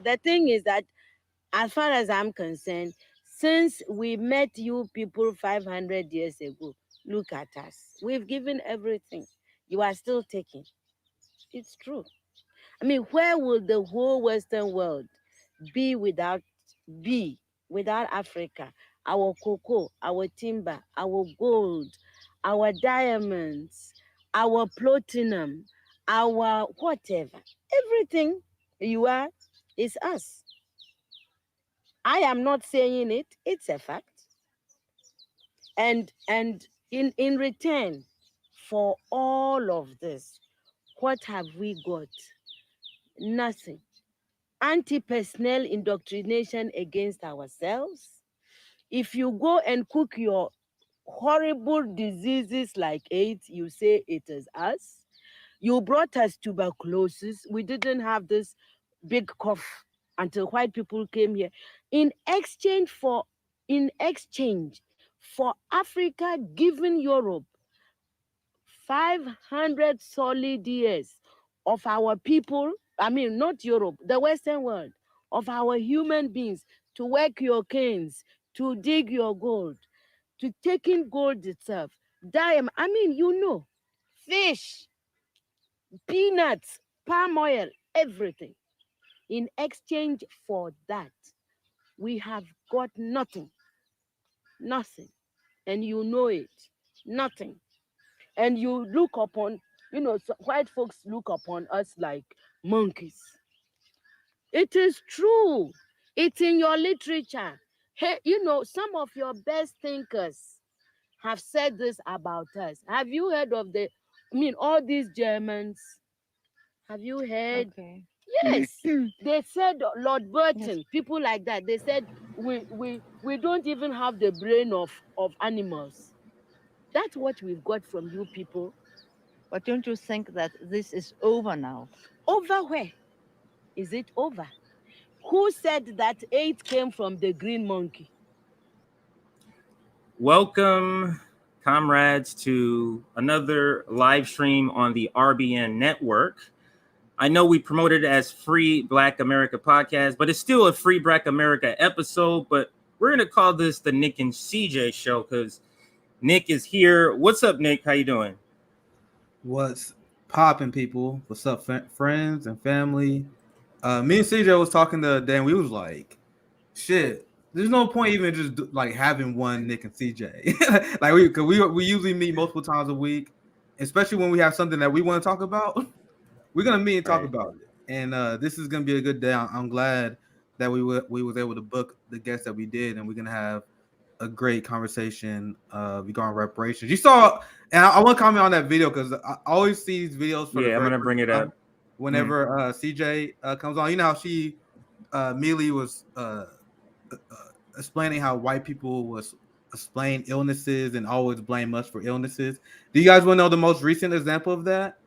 the thing is that, as far as I'm concerned, since we met you people 500 years ago, look at us. We've given everything. You are still taking. It's true. I mean, where will the whole Western world be without be without Africa? Our cocoa, our timber, our gold, our diamonds, our platinum, our whatever, everything you are is us. I am not saying it; it's a fact. And in return for all of this, what have we got? Nothing. Anti-personnel indoctrination against ourselves. If you go and cook your horrible diseases like AIDS, you say it is us. You brought us tuberculosis. We didn't have this big cough until white people came here. In exchange for in exchange for Africa giving Europe 500 solid years of our people, I mean, not Europe, the Western world, of our human beings to work your canes, to dig your gold, to taking gold itself, diamond, I mean, fish, peanuts, palm oil, everything. In exchange for that, we have got nothing, nothing. And you know it, nothing. And you look upon, white folks look upon us like monkeys. It is true. It's in your literature. Hey, some of your best thinkers have said this about us. Have you heard of all these Germans? Have you heard? Okay. Yes. They said Lord Yes. Burton, people like that. They said we don't even have the brain of animals. That's what we've got from you people. But don't you think that this is over now? Over where? Is it over? Who said that eight came from the green monkey? Welcome, comrades, to another live stream on the RBN network. I know we promoted it as Free Black America Podcast, but it's still a Free Black America episode. But we're going to call this the Nick and CJ show because Nick is here. What's up, Nick? How you doing? What's popping, people? What's up, friends and family? Me and CJ was talking the other day, and we was like, "Shit, there's no point even just like having one Nick and CJ. Like we usually meet multiple times a week, especially when we have something that we want to talk about. We're gonna meet and talk Right. about it, and this is gonna be a good day. I'm glad that we was able to book the guests that we did, and we're gonna have a great conversation regarding reparations. You saw, and I want to comment on that video because I always see these videos for the Yeah, I'm very going to first bring it time up. whenever CJ comes on. You know how she immediately was explaining how white people was explain illnesses and always blame us for illnesses. Do you guys want to know the most recent example of that?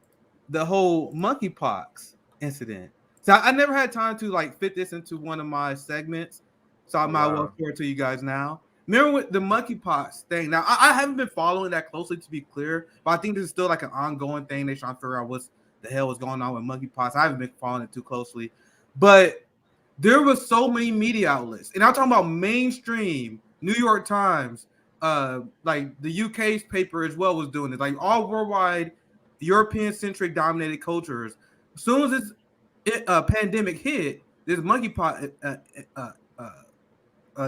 The whole monkeypox incident. So I never had time to like fit this into one of my segments, so I Oh, might well wow. share it to you guys now. Remember with the monkeypox thing? Now I haven't been following that closely to be clear, but I think this is still like an ongoing thing. They're trying to figure out what's the hell was going on with monkeypox. I haven't been following it too closely, but there was so many media outlets, and I'm talking about mainstream New York Times, like the UK's paper as well was doing it, like all worldwide European centric dominated cultures. As soon as this pandemic hit, this monkeypox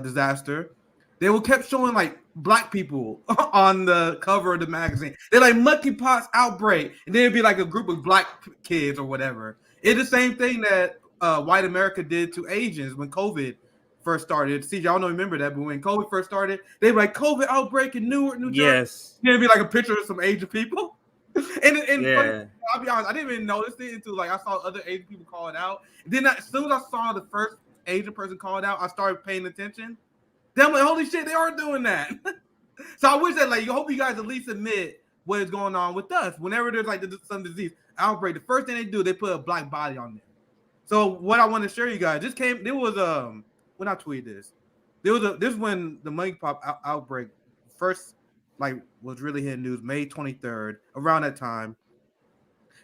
disaster, they were kept showing like black people on the cover of the magazine. They're like monkeypox outbreak, and then it'd be like a group of black kids or whatever. It's the same thing that white America did to Asians when COVID first started. See, y'all don't remember that, but when COVID first started, they were like COVID outbreak in Newark, New Jersey. Yes. It'd be like a picture of some Asian people. and funny, Yeah. I'll be honest, I didn't even notice it until like I saw other Asian people call it out. And then as soon as I saw the first Asian person call it out, I started paying attention. Then I'm like, holy shit, they are doing that. So I wish that, like, I hope you guys at least admit what is going on with us. Whenever there's like some disease outbreak, the first thing they do, they put a black body on there. So what I want to show you guys, there was when I tweeted this, this when the monkeypox outbreak first like was really hitting news, May 23rd, around that time.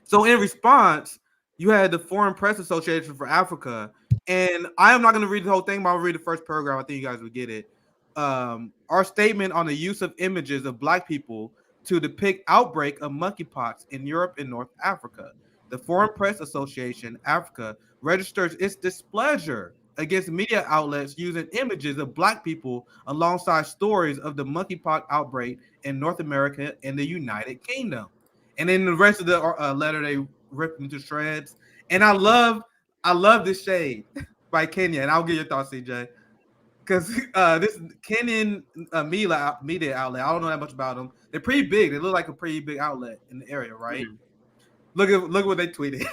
So in response, you had the Foreign Press Association for Africa, and I am not going to read the whole thing, but I'll read the first paragraph. I think you guys will get it. Our statement on the use of images of Black people to depict outbreak of monkeypox in Europe and North Africa. The Foreign Press Association Africa registers its displeasure against media outlets using images of Black people alongside stories of the monkeypox outbreak in North America and the United Kingdom. And then the rest of the letter they ripped into shreds. And I love this shade by Kenya, and I'll get your thoughts, CJ. Because this Kenyan media outlet, I don't know that much about them. They're pretty big. They look like a pretty big outlet in the area, right? Look at what they tweeted.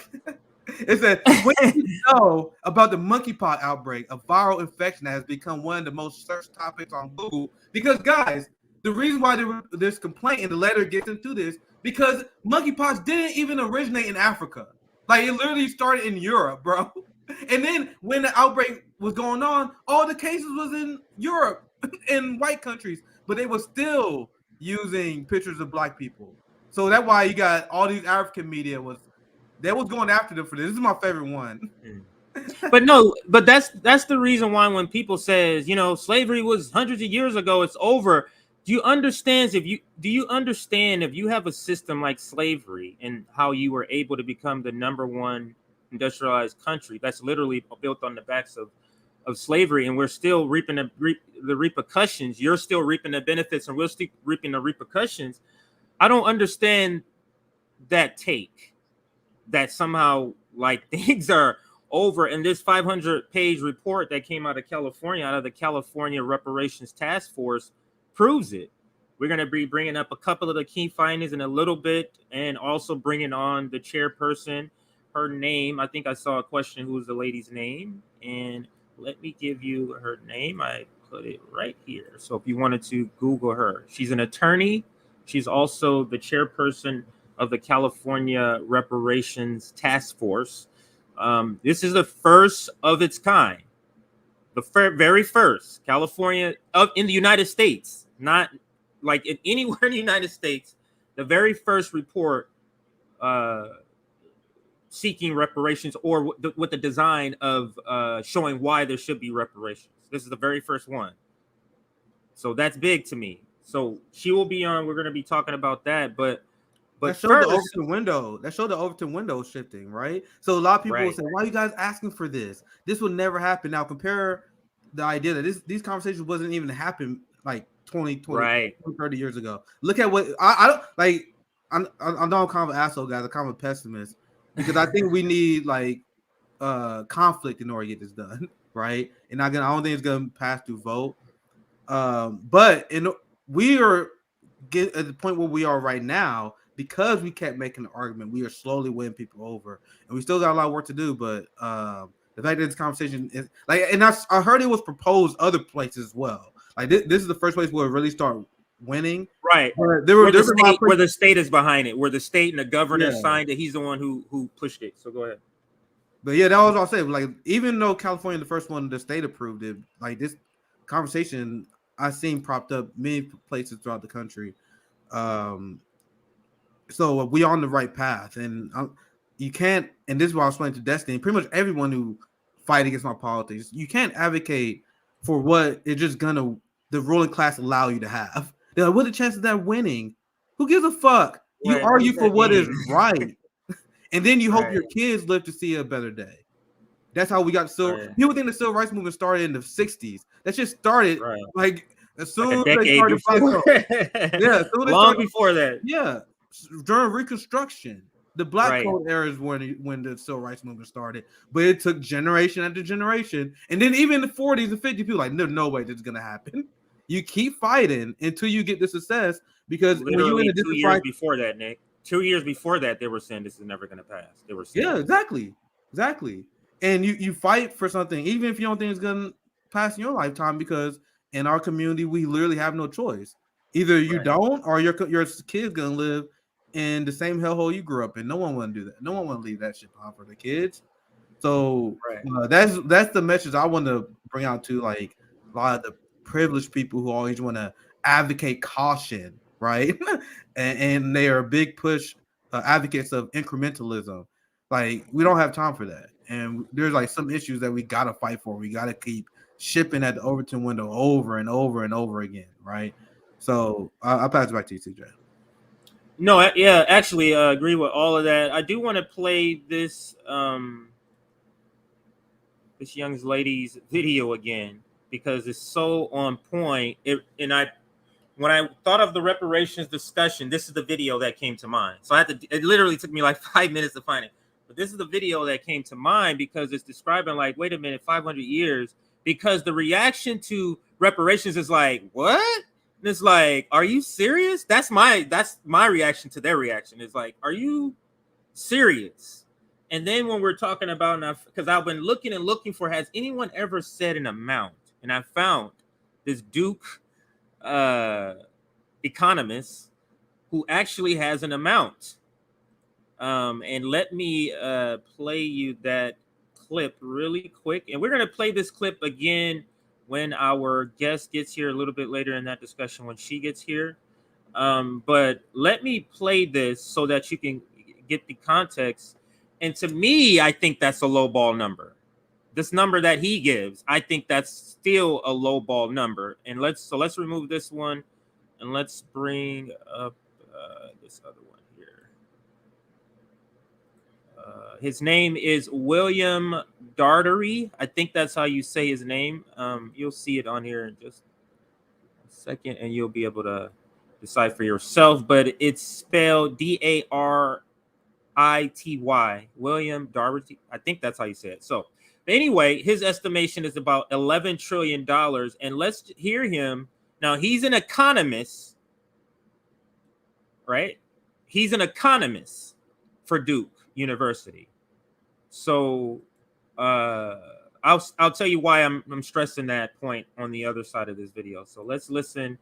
It said, "What do you know about the monkeypox outbreak, a viral infection that has become one of the most searched topics on Google?" Because, guys, the reason why there's complaint, and the letter gets into this, because monkeypox didn't even originate in Africa. Like, it literally started in Europe, bro. And then when the outbreak was going on, all the cases was in Europe, in white countries, but they were still using pictures of Black people. So that's why you got all these African media was going after them for this. This is my favorite one. But no, but that's the reason why when people says, you know, slavery was hundreds of years ago, it's over. Do you understand if you have a system like slavery and how you were able to become the number one industrialized country that's literally built on the backs of slavery, and we're still reaping the repercussions. You're still reaping the benefits, and we're still reaping the repercussions. I don't understand that take that somehow like things are over. And this 500-page report that came out of California, out of the California Reparations Taskforce, proves it. We're going to be bringing up a couple of the key findings in a little bit, and also bringing on the chairperson, her name. I think I saw a question, who was the lady's name? And let me give you her name. I put it right here. So if you wanted to Google her, she's an attorney. She's also the chairperson of the California Reparations Task Force. This is the first of its kind, the very first California in the United States, not like anywhere in the United States, the very first report seeking reparations, or with the design of showing why there should be reparations. This is the very first one. So that's big to me. So she will be on. We're going to be talking about that, but that showed the Overton window. That showed the Overton window shifting, right? So a lot of people will say, "Why are you guys asking for this? This would never happen." Now compare the idea that these conversations wasn't even happen like 20, 30 years ago. Look at what I don't like. I know I'm kind of an asshole, guys. I'm kind of a pessimist, because I think we need like conflict in order to get this done, right? And I don't think it's gonna pass through vote. But we are get at the point where we are right now, because we kept making the argument. We are slowly winning people over, and we still got a lot of work to do. But the fact that this conversation is like, and I heard it was proposed other places as well. Like this is the first place where it really start winning, right? Where the state is behind it, where the state and the governor signed it. He's the one who pushed it. So go ahead. But yeah, that was all I said. Like, even though California, the first one, the state approved it, like this conversation I've seen propped up many places throughout the country. So we on the right path, and you can't. And this is what I was explaining to Destiny. Pretty much everyone who fight against my politics, you can't advocate for what it's just gonna the ruling class allow you to have. They're like, what are the chances of that winning? Who gives a fuck? You argue for what is right, and then you hope your kids live to see a better day. That's how we got people think the civil rights movement started in the 60s. That just started like as soon as they started long before that. Yeah, during Reconstruction, the Black Code era is when the civil rights movement started. But it took generation after generation, and then even in the 40s and 50s, people like, no way this is gonna happen. You keep fighting until you get the success, because literally when you in a 2 years before that, Nick, 2 years before that, they were saying this is never gonna pass. They were saying, exactly. And you fight for something, even if you don't think it's gonna pass in your lifetime, because in our community, we literally have no choice. Either you don't, or your kid's gonna live in the same hellhole you grew up in. No one want to do that. No one want to leave that shit behind for the kids. So that's the message I want to bring out to like a lot of the privileged people who always want to advocate caution, right? and they are big push advocates of incrementalism. Like, we don't have time for that. And there's like some issues that we gotta fight for. We gotta keep shipping at the Overton window over and over and over again, right? So I'll pass it back to you, TJ. No, yeah, actually, agree with all of that. I do want to play this this young lady's video again because it's so on point. When I thought of the reparations discussion, this is the video that came to mind. So it literally took me like 5 minutes to find it. But this is the video that came to mind because it's describing like, wait a minute, 500 years. Because the reaction to reparations is like, what? And it's like, are you serious? That's my reaction to their reaction. Is like, are you serious? And then when we're talking about now, because I've been looking for, has anyone ever said an amount? And I found this Duke economist who actually has an amount. And let me play you that clip really quick. And we're going to play this clip again when our guest gets here a little bit later in that discussion when she gets here. But let me play this so that you can get the context. And to me, I think that's a low ball number. This number that he gives, I think that's still a low ball number. And let's remove this one and let's bring up this other one here. His name is William Dartery. I think that's how you say his name. You'll see it on here in just a second, and you'll be able to decide for yourself. But it's spelled Darity. William Dartery. I think that's how you say it. So anyway, his estimation is about $11 trillion. And let's hear him. Now, he's an economist, right? He's an economist for Duke University. So I'll tell you why I'm stressing that point on the other side of this video. So let's listen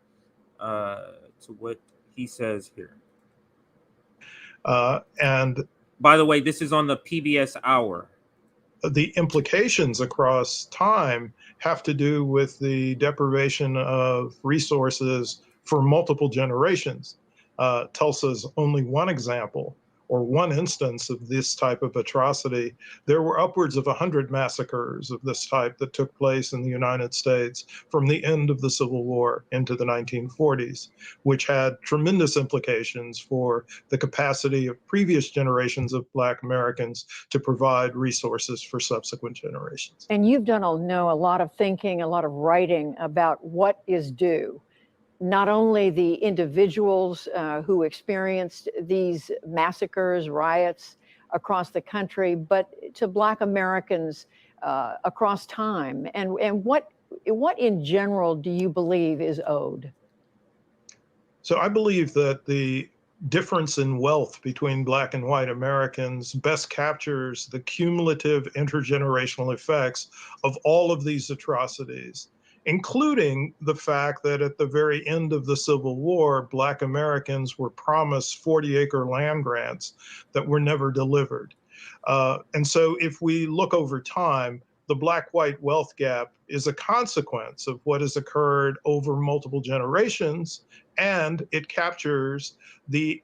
to what he says here. And by the way, this is on the PBS Hour. The implications across time have to do with the deprivation of resources for multiple generations. Tulsa's only one example or one instance of this type of atrocity. There were upwards of 100 massacres of this type that took place in the United States from the end of the Civil War into the 1940s, which had tremendous implications for the capacity of previous generations of Black Americans to provide resources for subsequent generations. And you've done a lot of thinking, a lot of writing about what is due. Not only the individuals who experienced these massacres, riots across the country, but to Black Americans across time. And what in general do you believe is owed? So I believe that the difference in wealth between Black and white Americans best captures the cumulative intergenerational effects of all of these atrocities, including the fact that at the very end of the Civil War, Black Americans were promised 40-acre land grants that were never delivered. And so if we look over time, the Black-white wealth gap is a consequence of what has occurred over multiple generations, and it captures the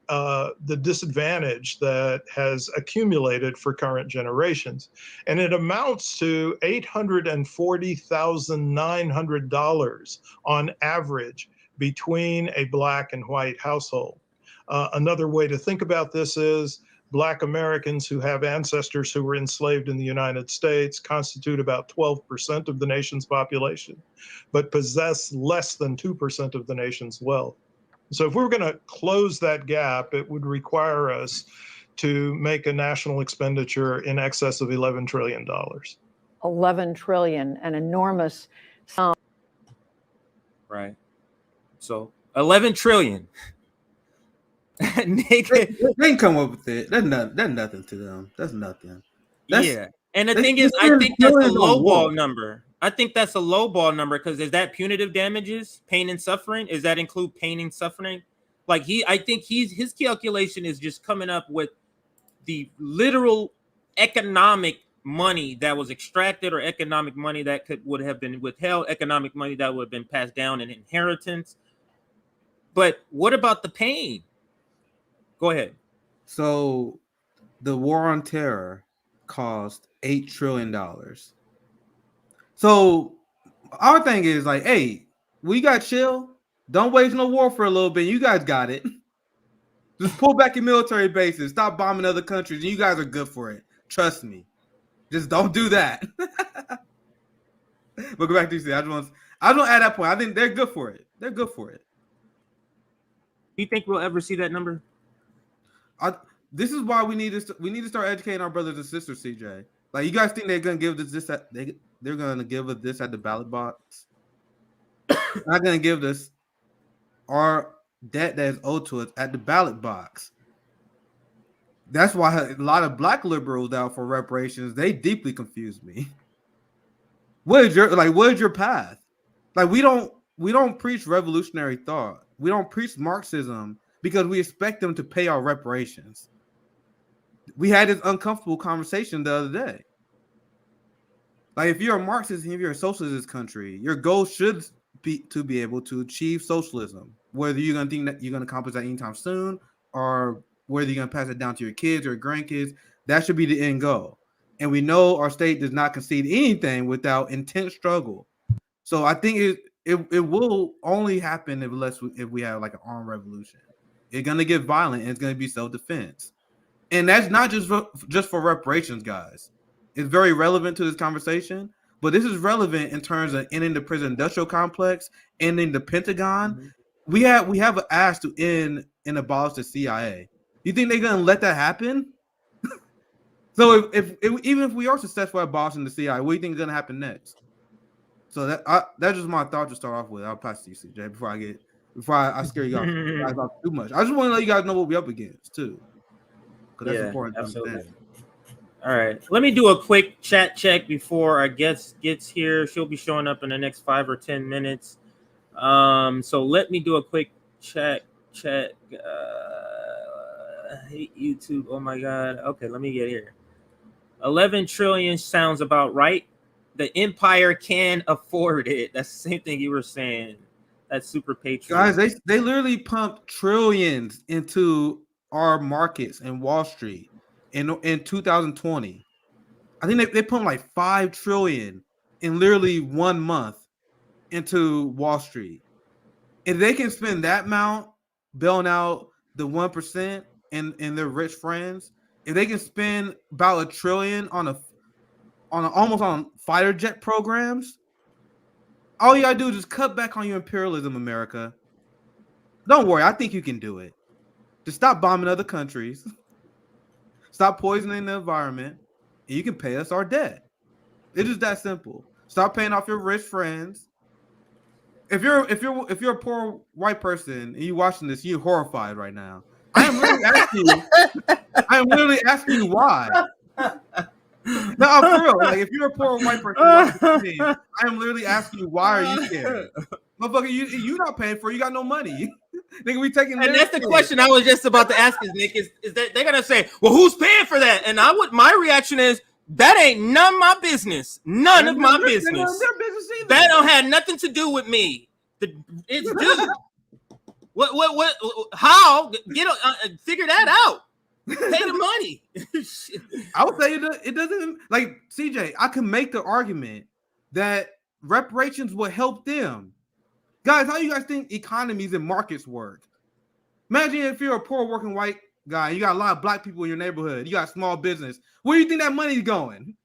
disadvantage that has accumulated for current generations. And it amounts to $840,900 on average between a Black and white household. Another way to think about this is Black Americans who have ancestors who were enslaved in the United States constitute about 12% of the nation's population, but possess less than 2% of the nation's wealth. So if we were going to close that gap, it would require us to make a national expenditure in excess of $11 trillion. 11 trillion, an enormous sum. Right. So 11 trillion. They can come up with it. That's nothing to them. That's nothing. Yeah. And the thing is, I think that's a low ball number. I think that's a low ball number because is that punitive damages, pain and suffering? Does that include pain and suffering? Like I think his calculation is just coming up with the literal economic money that was extracted or economic money that would have been withheld, economic money that would have been passed down in inheritance. But what about the pain? Go ahead. So the war on terror cost $8 trillion. So our thing is like, hey, we got chill. Don't wage no war for a little bit. You guys got it. Just pull back your military bases. Stop bombing other countries. And you guys are good for it. Trust me. Just don't do that. But go back to you. I just want to add that point. I think they're good for it. They're good for it. Do you think we'll ever see that number? This is why we need to start educating our brothers and sisters, CJ. Like, you guys think they're gonna give they're gonna give us this at the ballot box? They're not gonna give this our debt that is owed to us at the ballot box. That's why a lot of black liberals out for reparations, they deeply confuse me. What is your path? Like, we don't preach revolutionary thought. We don't preach Marxism because we expect them to pay our reparations. We had this uncomfortable conversation the other day. Like, if you're a Marxist and if you're a socialist in this country, your goal should be to be able to achieve socialism. Whether you're gonna think that you're gonna accomplish that anytime soon, or whether you're gonna pass it down to your kids or your grandkids, that should be the end goal. And we know our state does not concede anything without intense struggle. So I think it will only happen if we have like an armed revolution. It's gonna get violent and it's gonna be self-defense. And that's not just for reparations, guys. It's very relevant to this conversation, but this is relevant in terms of ending the prison industrial complex, ending the Pentagon. Mm-hmm. We have an ask to end and abolish the CIA. You think they're gonna let that happen? So even if we are successful at abolishing the CIA, what do you think is gonna happen next? So that's just my thought to start off with. I'll pass to you, CJ, before I scare you guys off too much. I just want to let you guys know what we're up against too, because that's important to understand. All right, let me do a quick chat check before our guest gets here. She'll be showing up in the next 5 or 10 minutes. So let me do a quick check. Hate YouTube. Oh my God. Okay, let me get here. 11 trillion sounds about right. The empire can afford it. That's the same thing you were saying. That's super patriot. Guys, they literally pumped trillions into our markets and Wall Street in 2020. I think they pumped like 5 trillion in literally 1 month into Wall Street. If they can spend that amount bailing out the 1% and their rich friends, if they can spend about $1 trillion on almost on fighter jet programs, all you gotta do is just cut back on your imperialism, America. Don't worry, I think you can do it. Just stop bombing other countries, stop poisoning the environment, and you can pay us our debt. It's just that simple. Stop paying off your rich friends. If you're a poor white person and you're watching this, you're horrified right now. I am literally asking you why. No, I'm for real. Like, if you're a poor white person watching this, I am literally asking you, why are you scared? Motherfucker, you not paying for it. You got no money. Nigga, we taking. And that's the question I was just about to ask, Nick. Is that they're gonna say, well, who's paying for that? And my reaction is, that ain't none of my business. None of my business. That don't have nothing to do with me. It's due. What? How? Figure that out. Pay the money. I would say it doesn't, like, CJ, I can make the argument that reparations will help them. Guys, how you guys think economies and markets work? Imagine if you're a poor working white guy, you got a lot of black people in your neighborhood, you got small business. Where do you think that money's going?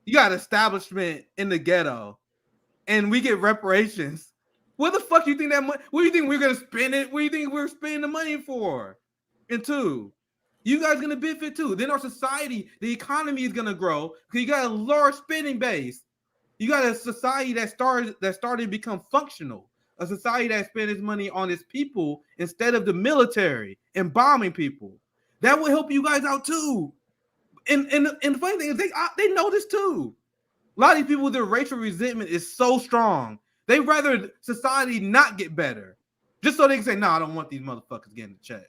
You got establishment in the ghetto, and we get reparations. What the fuck do you think that money? What do you think we're gonna spend it? What do you think we're spending the money for? And two, you guys gonna benefit too. Then our society, the economy is gonna grow because you got a large spending base. You got a society that started to become functional. A society that spends its money on its people instead of the military and bombing people. That will help you guys out too. And the funny thing is they know this too. A lot of these people, their racial resentment is so strong. They rather society not get better, just so they can say, "No, I don't want these motherfuckers getting a check."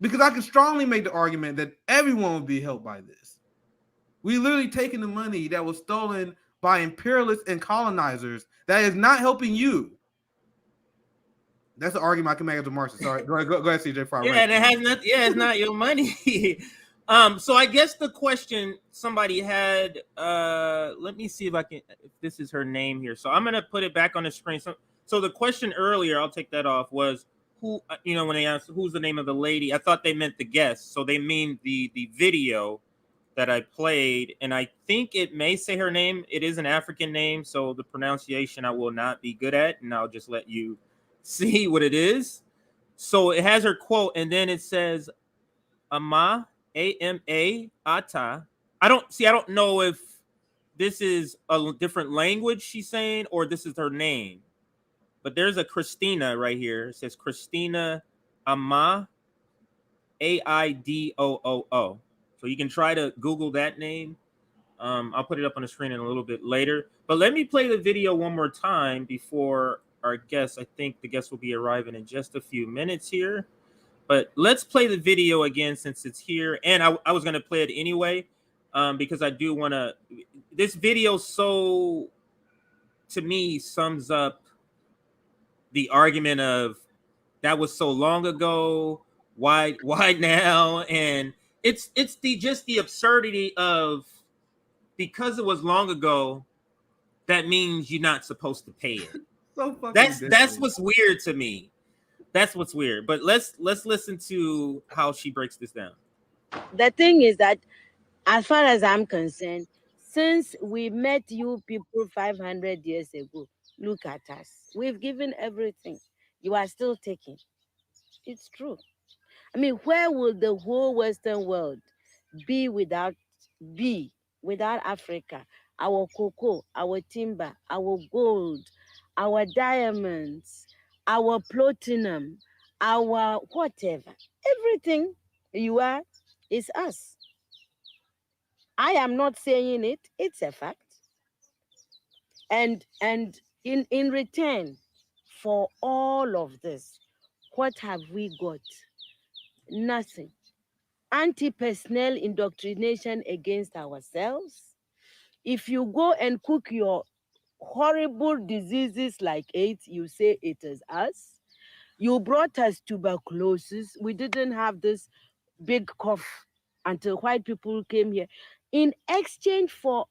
Because I can strongly make the argument that everyone would be helped by this. We literally taking the money that was stolen by imperialists and colonizers that is not helping you. That's an argument I can make after Marcia. Sorry, go ahead, CJ. Yeah, and it has nothing. Yeah, it's not your money. So I guess the question somebody had. Let me see if this is her name here. So I'm gonna put it back on the screen. So the question earlier, I'll take that off, was who? When they asked who's the name of the lady, I thought they meant the guest. So they mean the video that I played, and I think it may say her name. It is an African name, so the pronunciation I will not be good at, and I'll just let you see what it is. So it has her quote, and then it says Ama, A-M-A, Ata. I don't know if this is a different language she's saying or this is her name. But there's a Christina right here. It says Christina Ama, A-I-D-O-O-O. So you can try to Google that name. I'll put it up on the screen in a little bit later. But let me play the video one more time before our guest. I think the guest will be arriving in just a few minutes here. But let's play the video again since it's here. And I was going to play it anyway because I do want to. This video, so to me, sums up the argument of that was so long ago. Why now? And it's just the absurdity of, because it was long ago, that means you're not supposed to pay it. So fucking that's what's weird to me. That's what's weird. But let's listen to how she breaks this down. The thing is that, as far as I'm concerned, since we met you people 500 years ago, look at us. We've given everything. You are still taking. It's true. I mean, where will the whole Western world be without Africa? Our cocoa, our timber, our gold, our diamonds, our platinum, our whatever. Everything you are is us. I am not saying it, it's a fact. And in return for all of this, what have we got? Nothing. Anti-personnel indoctrination against ourselves. If you go and cook your horrible diseases like AIDS, you say it is us. You brought us tuberculosis. We didn't have this big cough until white people came here. In exchange for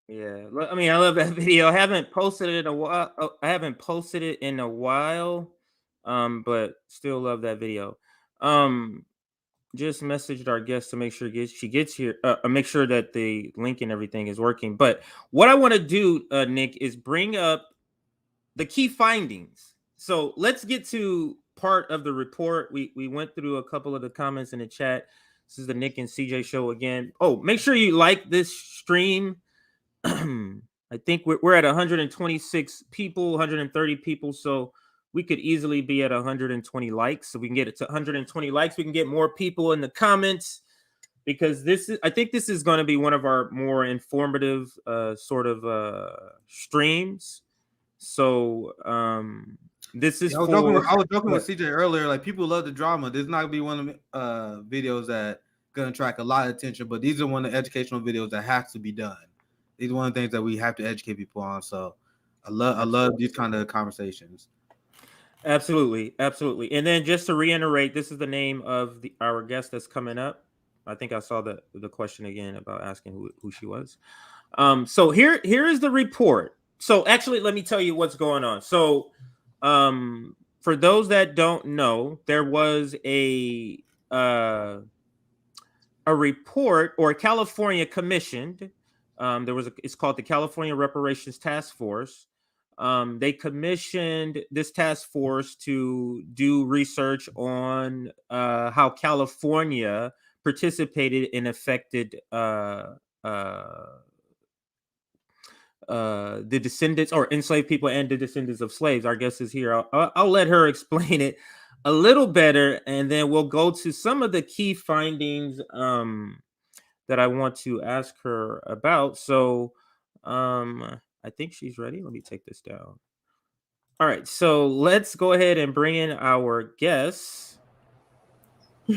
Yeah, I mean, I love that video. I haven't posted it in a while. But still love that video. Just messaged our guest to make sure she gets here. Make sure that the link and everything is working. But what I want to do, Nick, is bring up the key findings. So let's get to part of the report. We went through a couple of the comments in the chat. This is the Nick and CJ show again. Oh, make sure you like this stream. I think we're at 126 people, 130 people. So we could easily be at 120 likes. So we can get it to 120 likes. We can get more people in the comments, because I think this is going to be one of our more informative sort of streams. So this is I was joking with CJ earlier. Like, people love the drama. This is not gonna be one of the videos that gonna attract a lot of attention, but these are one of the educational videos that has to be done. These are one of the things that we have to educate people on. So I love these kind of conversations. Absolutely. And then just to reiterate, this is the name of our guest that's coming up. I think I saw the question again about asking who she was. So here is the report. So actually, let me tell you what's going on. So for those that don't know, there was a report, or California commissioned. It's called the California Reparations Taskforce. They commissioned this task force to do research on how California participated in affected the descendants or enslaved people and the descendants of slaves. Our guest is here. I'll let her explain it a little better, and then we'll go to some of the key findings that I want to ask her about. So I think she's ready. Let me take this down. All right, so let's go ahead and bring in our guests.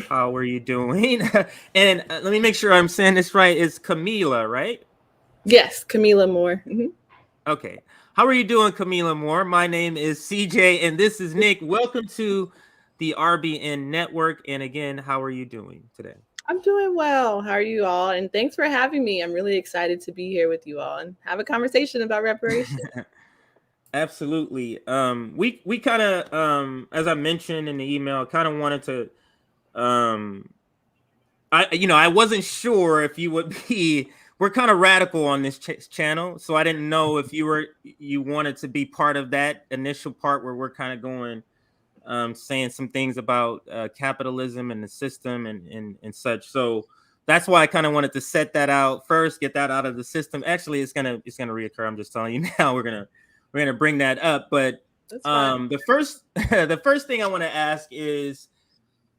How are you doing? And let me make sure I'm saying this right. It's Camila, right? Yes, Camila Moore. Mm-hmm. Okay. How are you doing, Camila Moore? My name is CJ, and this is Nick. Welcome to the RBN Network. And again, how are you doing today? I'm doing well. How are you all? And thanks for having me. I'm really excited to be here with you all and have a conversation about reparations. Absolutely. We kind of, as I mentioned in the email, kind of wanted to, I wasn't sure if you would be. We're kind of radical on this channel, so I didn't know if you wanted to be part of that initial part where we're kind of going, saying some things about capitalism and the system and such. So that's why I kind of wanted to set that out first, get that out of the system. Actually, it's gonna reoccur. I'm just telling you now. We're gonna bring that up. But the first thing I want to ask is,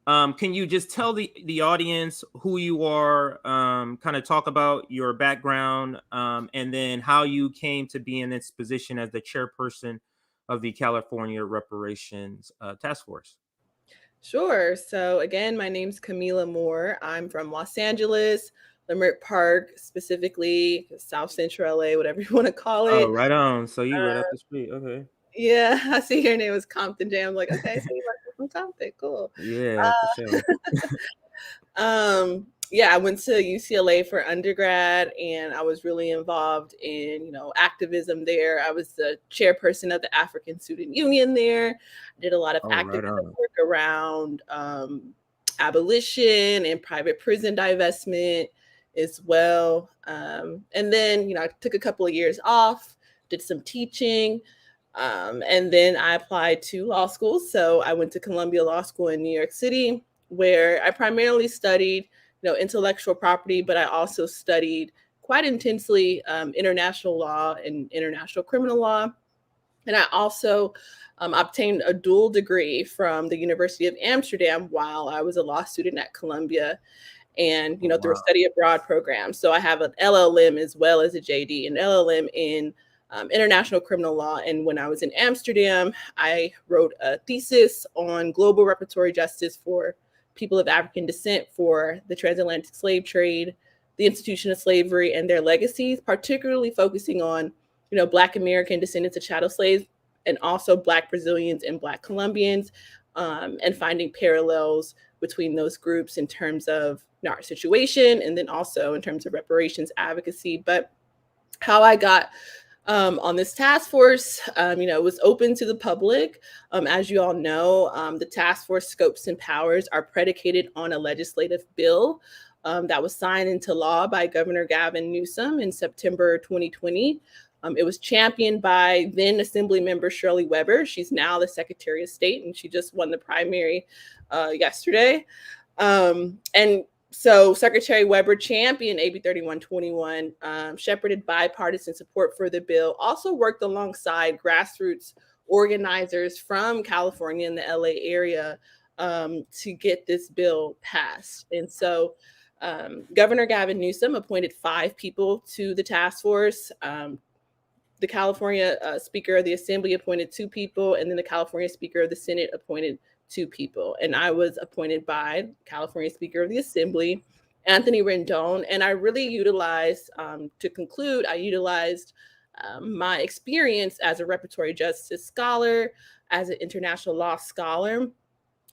can you just tell the audience who you are, kind of talk about your background, and then how you came to be in this position as the chairperson of the California Reparations Task Force? Sure. So again, my name's Camila Moore. I'm from Los Angeles, Leimert Park, specifically South Central LA, whatever you want to call it. Oh, right on. So you right up the street. Okay. Yeah, I see your name was Compton Jam. I'm like, okay, so you like from Compton, cool. Yeah, for sure. Yeah, I went to UCLA for undergrad, and I was really involved in, activism there. I was the chairperson of the African Student Union there. I did a lot of activism work around abolition and private prison divestment as well. And then, I took a couple of years off, did some teaching, and then I applied to law school. So I went to Columbia Law School in New York City, where I primarily studied intellectual property, but I also studied quite intensely international law and international criminal law. And I also obtained a dual degree from the University of Amsterdam while I was a law student at Columbia, and through a study abroad program. So I have an LLM as well as a JD, an LLM in international criminal law. And when I was in Amsterdam, I wrote a thesis on global reparatory justice for people of African descent, for the transatlantic slave trade, the institution of slavery, and their legacies, particularly focusing on, Black American descendants of chattel slaves, and also Black Brazilians and Black Colombians, and finding parallels between those groups in terms of our situation, and then also in terms of reparations advocacy. But how I got on this task force, it was open to the public. As you all know, the task force scopes and powers are predicated on a legislative bill that was signed into law by Governor Gavin Newsom in September 2020. It was championed by then Assembly member Shirley Weber. She's now the Secretary of State, and she just won the primary yesterday. And so Secretary Weber championed AB 3121, shepherded bipartisan support for the bill, also worked alongside grassroots organizers from California and the LA area to get this bill passed. And so Governor Gavin Newsom appointed 5 people to the task force. The California Speaker of the Assembly appointed 2 people, and then the California Speaker of the Senate appointed 2 people. And I was appointed by California Speaker of the Assembly, Anthony Rendon. And I really utilized, to conclude, I utilized my experience as a reparatory justice scholar, as an international law scholar,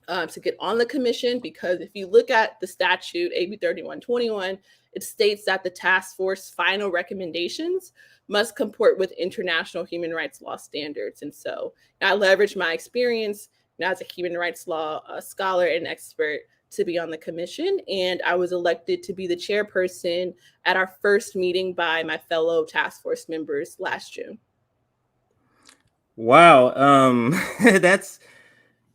to get on the commission, because if you look at the statute, AB 3121, it states that the task force final recommendations must comport with international human rights law standards. And so I leveraged my experience as a human rights law scholar and expert to be on the commission. And I was elected to be the chairperson at our first meeting by my fellow task force members last June. Wow.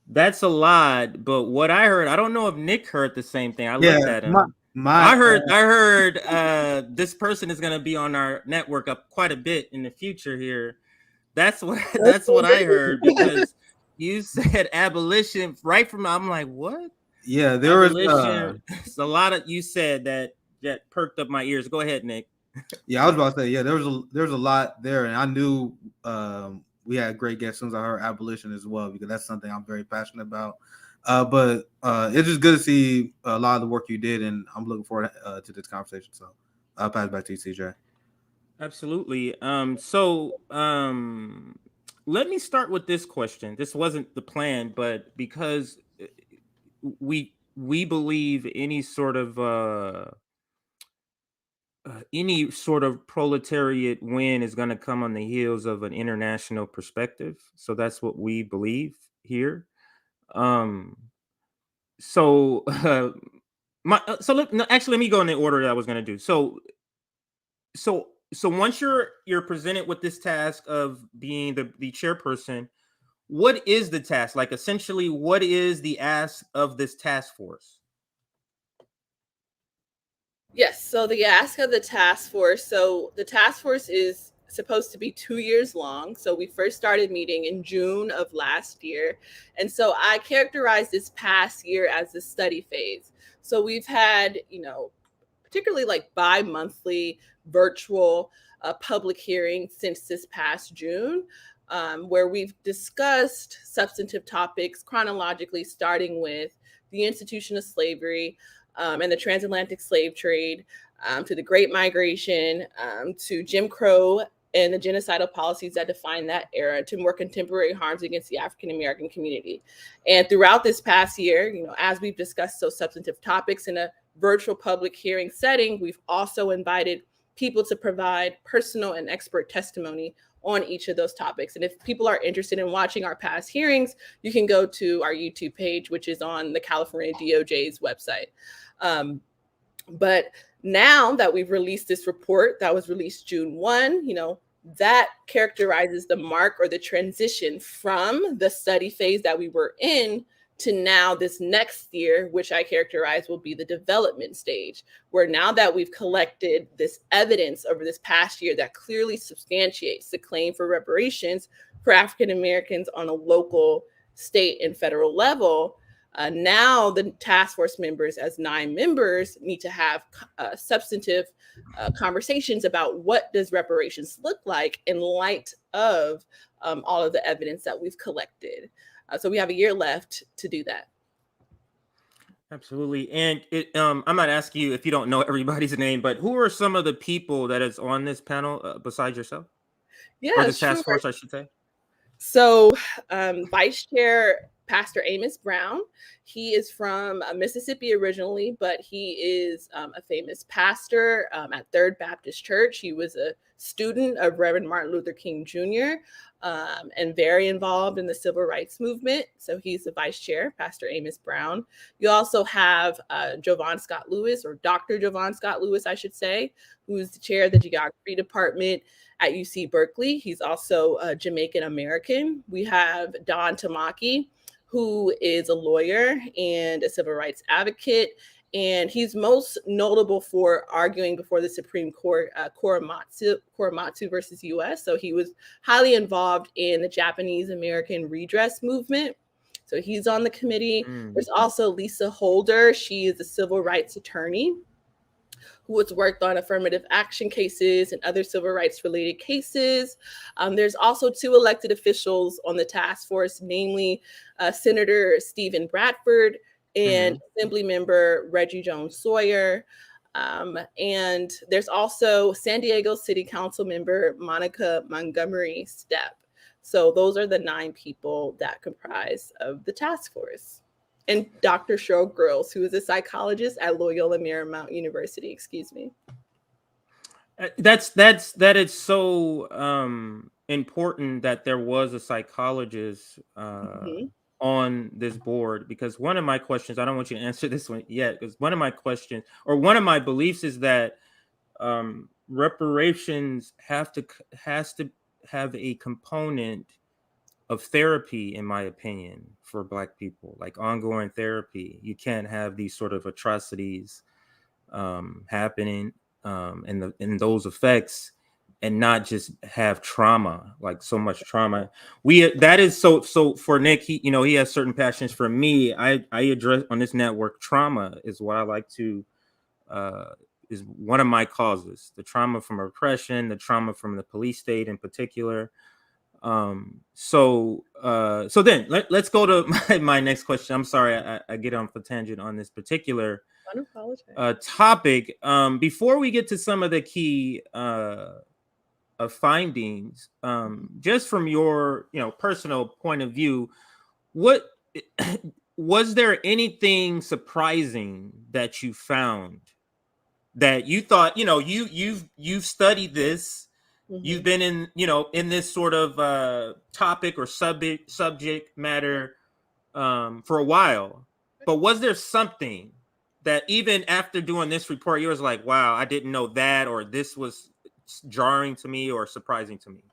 That's a lot. But what I heard, I don't know if Nick heard the same thing. I looked at him. I heard this person is going to be on our network up quite a bit in the future here. That's what I heard, because you said abolition right from, I'm like, what? Yeah, there abolition, was a lot of, you said that perked up my ears. Go ahead, Nick. Yeah, I was about to say, yeah, there was a lot there, and I knew we had great guests as soon as I heard abolition as well, because that's something I'm very passionate about. But it's just good to see a lot of the work you did, and I'm looking forward to this conversation. So I'll pass it back to you, CJ. Absolutely. Let me start with this question. This wasn't the plan, but because we believe any sort of proletariat win is going to come on the heels of an international perspective. So that's what we believe here. Um, so look, no, actually, let me go in the order that I was going to do. So once you're presented with this task of being the chairperson, what is the task? Like, essentially, what is the ask of this task force? Yes, so the ask of the task force. So the task force is supposed to be 2 years long. So we first started meeting in June of last year. And so I characterize this past year as the study phase. So we've had, particularly like bi-monthly virtual public hearings since this past June, where we've discussed substantive topics chronologically, starting with the institution of slavery, and the transatlantic slave trade, to the Great Migration, to Jim Crow and the genocidal policies that define that era, to more contemporary harms against the African American community. And throughout this past year, as we've discussed those substantive topics in a virtual public hearing setting, we've also invited people to provide personal and expert testimony on each of those topics. And if people are interested in watching our past hearings, you can go to our YouTube page, which is on the California DOJ's website. But now that we've released this report that was released June 1, that characterizes the mark or the transition from the study phase that we were in to now this next year, which I characterize will be the development stage, where now that we've collected this evidence over this past year that clearly substantiates the claim for reparations for African Americans on a local, state, and federal level, now the task force members, as 9 members, need to have substantive conversations about what does reparations look like in light of all of the evidence that we've collected. So we have a year left to do that. Absolutely. And I'm not asking you if you don't know everybody's name, but who are some of the people that is on this panel besides yourself? Yeah, or this task force, I should say. So Vice Chair Pastor Amos Brown, he is from Mississippi originally, but he is a famous pastor at Third Baptist Church. He was a student of Reverend Martin Luther King Jr. And very involved in the civil rights movement. So he's the vice chair, Pastor Amos Brown. You also have Jovan Scott Lewis, or Dr. Jovan Scott Lewis, I should say, who's the chair of the geography department at UC Berkeley. He's also a Jamaican American. We have Don Tamaki, who is a lawyer and a civil rights advocate. And he's most notable for arguing before the Supreme Court, Korematsu versus US. So he was highly involved in the Japanese American redress movement. So he's on the committee. There's also Lisa Holder. She is a civil rights attorney who has worked on affirmative action cases and other civil rights related cases. There's also 2 elected officials on the task force, namely Senator Stephen Bradford and Assembly Member Reggie Jones Sawyer. And there's also San Diego City Council member Monica Montgomery Stepp. So those are the 9 people that comprise of the task force. And Dr. Cheryl Grills, who is a psychologist at Loyola Marymount University. Excuse me. That is so important that there was a psychologist on this board, because one of my questions, I don't want you to answer this one yet, because one of my questions, or one of my beliefs, is that reparations has to have a component of therapy, in my opinion, for Black people, like ongoing therapy. You can't have these sort of atrocities happening and those effects, and not just have trauma, like so much trauma. That is so for Nick, he has certain passions. For me, I address on this network, trauma is what I like to is one of my causes. The trauma from oppression, the trauma from the police state in particular. So then let's go to my next question. I'm sorry, I get on a tangent on this particular topic. Before we get to some of the key findings, just from your personal point of view, what was there anything surprising that you found that you thought, you've studied this, you've been in in this sort of topic or subject matter for a while, but was there something that even after doing this report you was like, wow, I didn't know that, or this was jarring to me or surprising to me?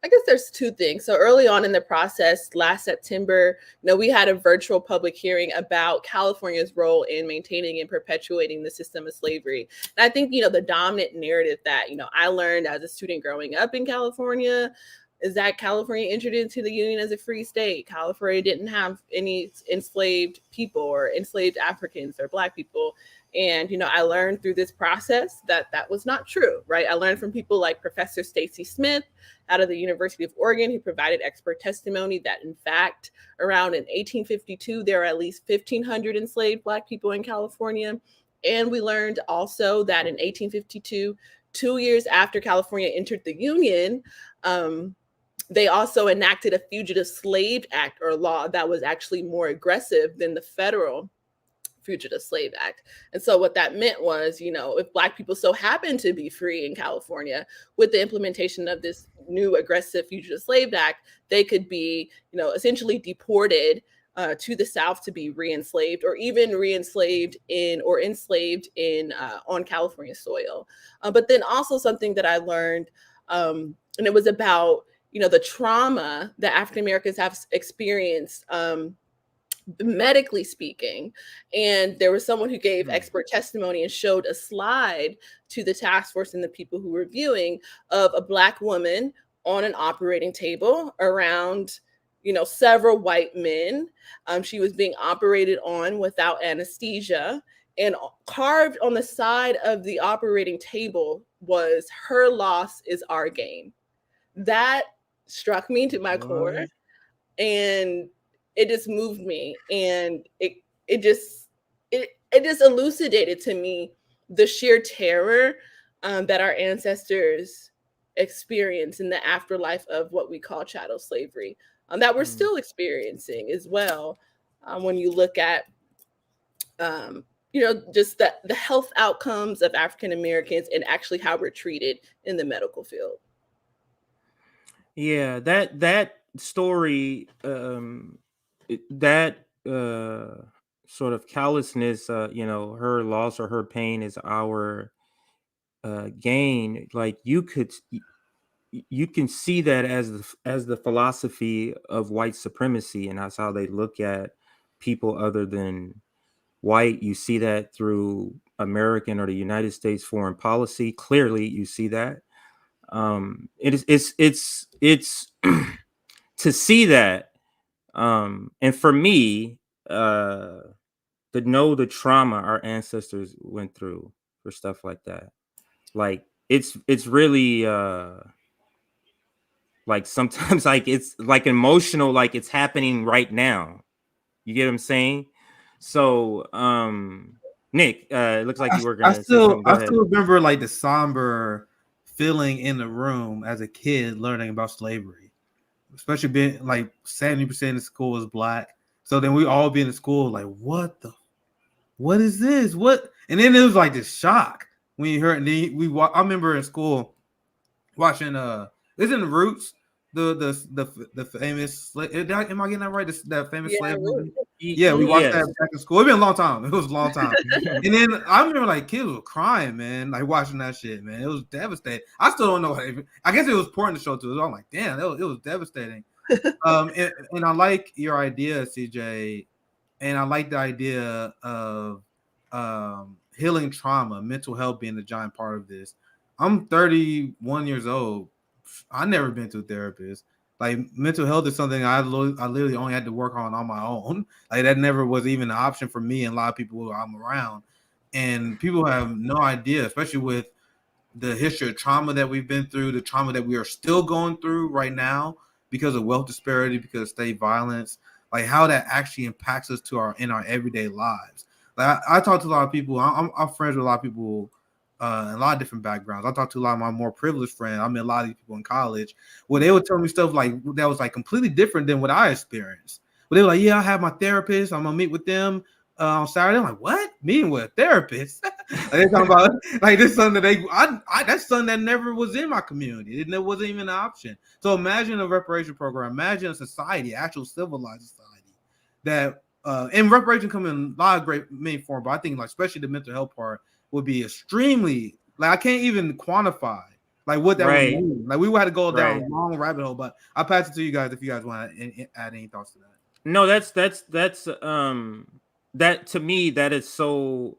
I guess there's two things. So early on in the process, last September, we had a virtual public hearing about California's role in maintaining and perpetuating the system of slavery. And I think, the dominant narrative that, I learned as a student growing up in California is that California entered into the Union as a free state. California didn't have any enslaved people or enslaved Africans or Black people. And, I learned through this process that that was not true, right? I learned from people like Professor Stacy Smith out of the University of Oregon, who provided expert testimony that, in fact, around in 1852, there were at least 1,500 enslaved Black people in California. And we learned also that in 1852, 2 years after California entered the Union, they also enacted a Fugitive Slave Act or law that was actually more aggressive than the federal Fugitive Slave Act. And so what that meant was, if Black people so happened to be free in California with the implementation of this new aggressive Fugitive Slave Act, they could be, essentially deported to the South to be re-enslaved, or even re-enslaved in or enslaved in on California soil. But then also something that I learned, and it was about, the trauma that African Americans have experienced, medically speaking. And there was someone who gave expert testimony and showed a slide to the task force and the people who were viewing of a Black woman on an operating table around, several white men. She was being operated on without anesthesia, and carved on the side of the operating table was, "Her loss is our gain." That struck me to my core, and it just moved me, and it just elucidated to me the sheer terror that our ancestors experienced in the afterlife of what we call chattel slavery, that we're still experiencing as well. When you look at just the health outcomes of African Americans and actually how we're treated in the medical field. Yeah, that story, that sort of callousness, her loss or her pain is our gain. Like you can see that as the philosophy of white supremacy, and that's how they look at people other than white. You see that through American or the United States foreign policy. Clearly, you see that. It's to see that, and for me, to know the trauma our ancestors went through for stuff like that, like it's really like sometimes like it's like emotional, like it's happening right now. You get what I'm saying? So Nick, it looks like you were gonna say something. Go I ahead. still remember like the somber feeling in the room as a kid learning about slavery, especially being like 70% of school was Black. So then we all be in the school like, what is this? What? And then it was like this shock when you heard. And then I remember in school watching isn't the Roots the famous, am I getting that right? That famous slave movie? Yeah, we watched that back in school. It's been a long time. It was a long time. And then I remember like kids were crying, man, like watching that shit, man. It was devastating. I still don't know. I guess it was important to show to us. I'm like, damn, it was devastating. And I like your idea, CJ, and I like the idea of healing trauma, mental health being a giant part of this. I'm 31 years old. I've never been to a therapist. Like mental health is something I literally only had to work on my own. Like that never was even an option for me and a lot of people who I'm around. And people have no idea, especially with the history of trauma that we've been through, the trauma that we are still going through right now because of wealth disparity, because of state violence, like how that actually impacts us in our everyday lives. Like I talk to a lot of people. I'm friends with a lot of people a lot of different backgrounds. I talked to a lot of my more privileged friends. I met a lot of these people in college where they would tell me stuff like that was like completely different than what I experienced. But they were like, yeah, I have my therapist. I'm gonna meet with them on Saturday. I'm like, what? Meeting with a therapist? Like, they talking about like this something that that's something that never was in my community. It wasn't even an option. So imagine a reparation program. Imagine a society, actual civilized society that and reparation come in a lot of great many forms. But I think like especially the mental health part would be extremely like I can't even quantify like what that would mean. Like we would have to go down a long rabbit hole. But I'll pass it to you guys if you guys want to add any thoughts to that. No, that's that to me that is so,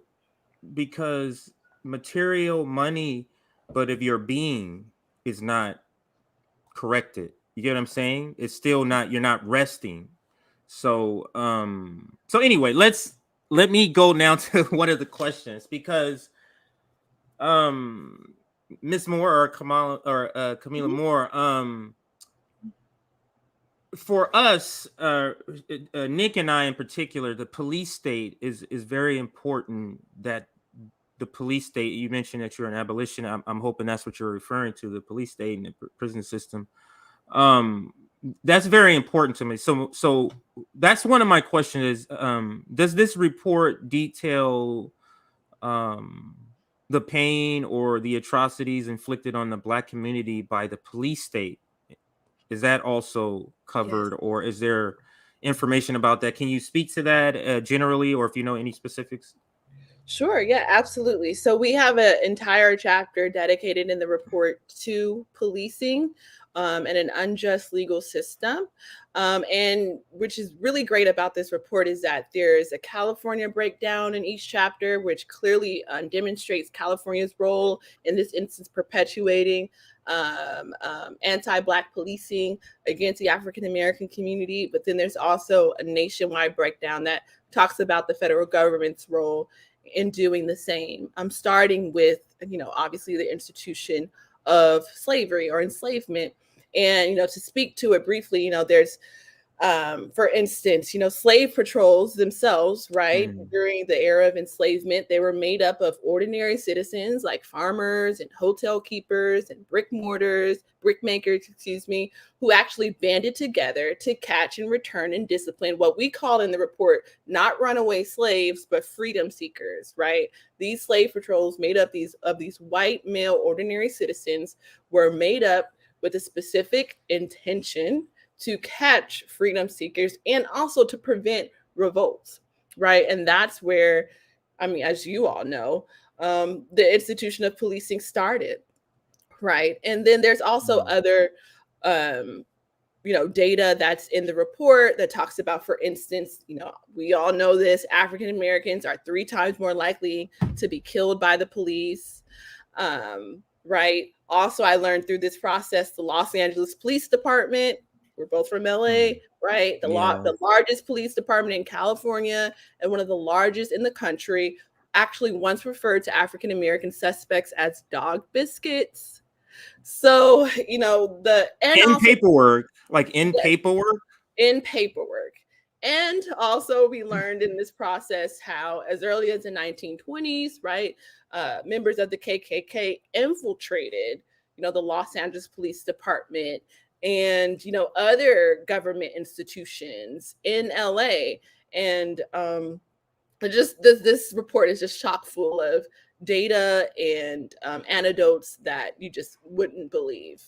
because material money, but if your being is not corrected, you get what I'm saying? It's still not, you're not resting. So so anyway, let me go now to one of the questions, because Miss Moore or Camila Moore, for us, Nick and I in particular, the police state is very important. That the police state, you mentioned that you're an abolition. I'm hoping that's what you're referring to, the police state and the prison system. That's very important to me. So that's one of my questions is, does this report detail the pain or the atrocities inflicted on the Black community by the police state? Is that also covered, or is there information about that? Can you speak to that generally, or if you know any specifics? Sure. Yeah, absolutely. So we have an entire chapter dedicated in the report to policing and an unjust legal system. And which is really great about this report is that there's a California breakdown in each chapter, which clearly demonstrates California's role in this instance, perpetuating anti-Black policing against the African-American community. But then there's also a nationwide breakdown that talks about the federal government's role in doing the same. I'm starting with, obviously the institution of slavery or enslavement. And, to speak to it briefly, there's, for instance, slave patrols themselves, right? During the era of enslavement, they were made up of ordinary citizens like farmers and hotel keepers and brickmakers, who actually banded together to catch and return and discipline what we call in the report, not runaway slaves, but freedom seekers, right? These slave patrols made up of these white male ordinary citizens were made up with a specific intention to catch freedom seekers and also to prevent revolts, right? And that's where, as you all know, the institution of policing started, right? And then there's also other, data that's in the report that talks about, for instance, we all know this, African Americans are 3 times more likely to be killed by the police, right? Also, I learned through this process, the Los Angeles Police Department, we're both from LA, right? The largest police department in California and one of the largest in the country, actually once referred to African American suspects as dog biscuits. So, paperwork. And also we learned in this process how as early as the 1920s, right, members of the KKK infiltrated, the Los Angeles Police Department and, other government institutions in LA. And just this report is just chock full of data and anecdotes that you just wouldn't believe.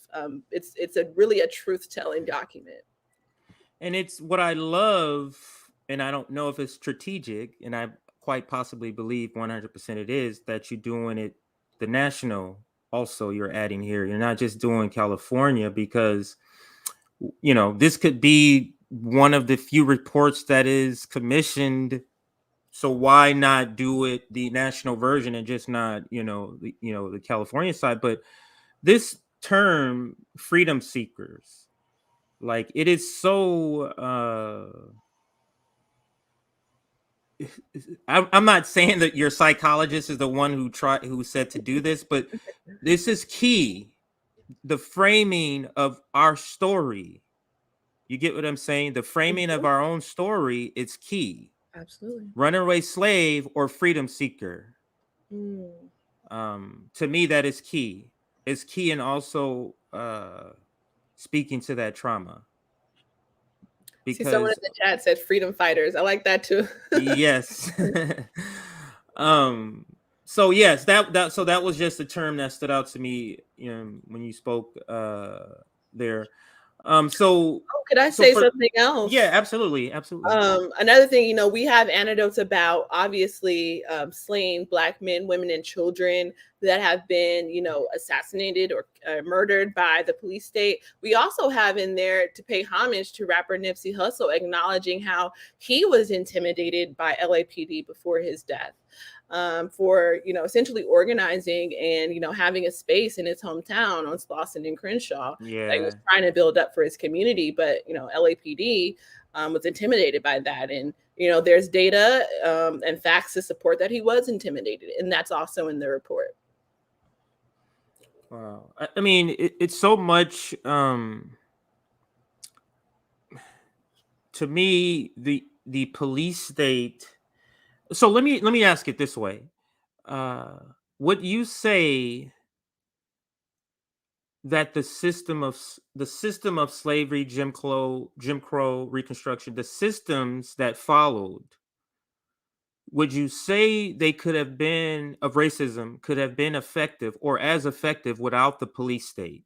It's really a truth-telling document. And it's what I love, and I don't know if it's strategic, and I quite possibly believe 100% it is, that you're doing it, the national also you're adding here. You're not just doing California, because, this could be one of the few reports that is commissioned. So why not do it the national version and just not, the California side? But this term, freedom seekers, like it is so, I'm not saying that your psychologist is the one who said to do this, but this is key. The framing of our story. You get what I'm saying? The framing of our own story, it's key. Absolutely. Runaway slave or freedom seeker. To me, that is key. It's key in also speaking to that trauma. See, someone in Because the chat said freedom fighters. I like that too. yes. So yes, that was just a term that stood out to me, when you spoke there. So Could I so say for, something else? yeah, absolutely. Another thing, we have anecdotes about obviously slain Black men, women, and children that have been, assassinated or murdered by the police state. We also have in there, to pay homage to rapper Nipsey Hussle, acknowledging how he was intimidated by LAPD before his death. For essentially organizing and having a space in his hometown on Slauson and Crenshaw that he was trying to build up for his community, but LAPD was intimidated by that, and there's data and facts to support that he was intimidated, and that's also in the report. Wow, I mean, it's so much. To me, the police state. So let me ask it this way: would you say that the system of slavery, Jim Crow, Reconstruction, the systems that followed, would you say they could have been of racism could have been effective or as effective without the police state?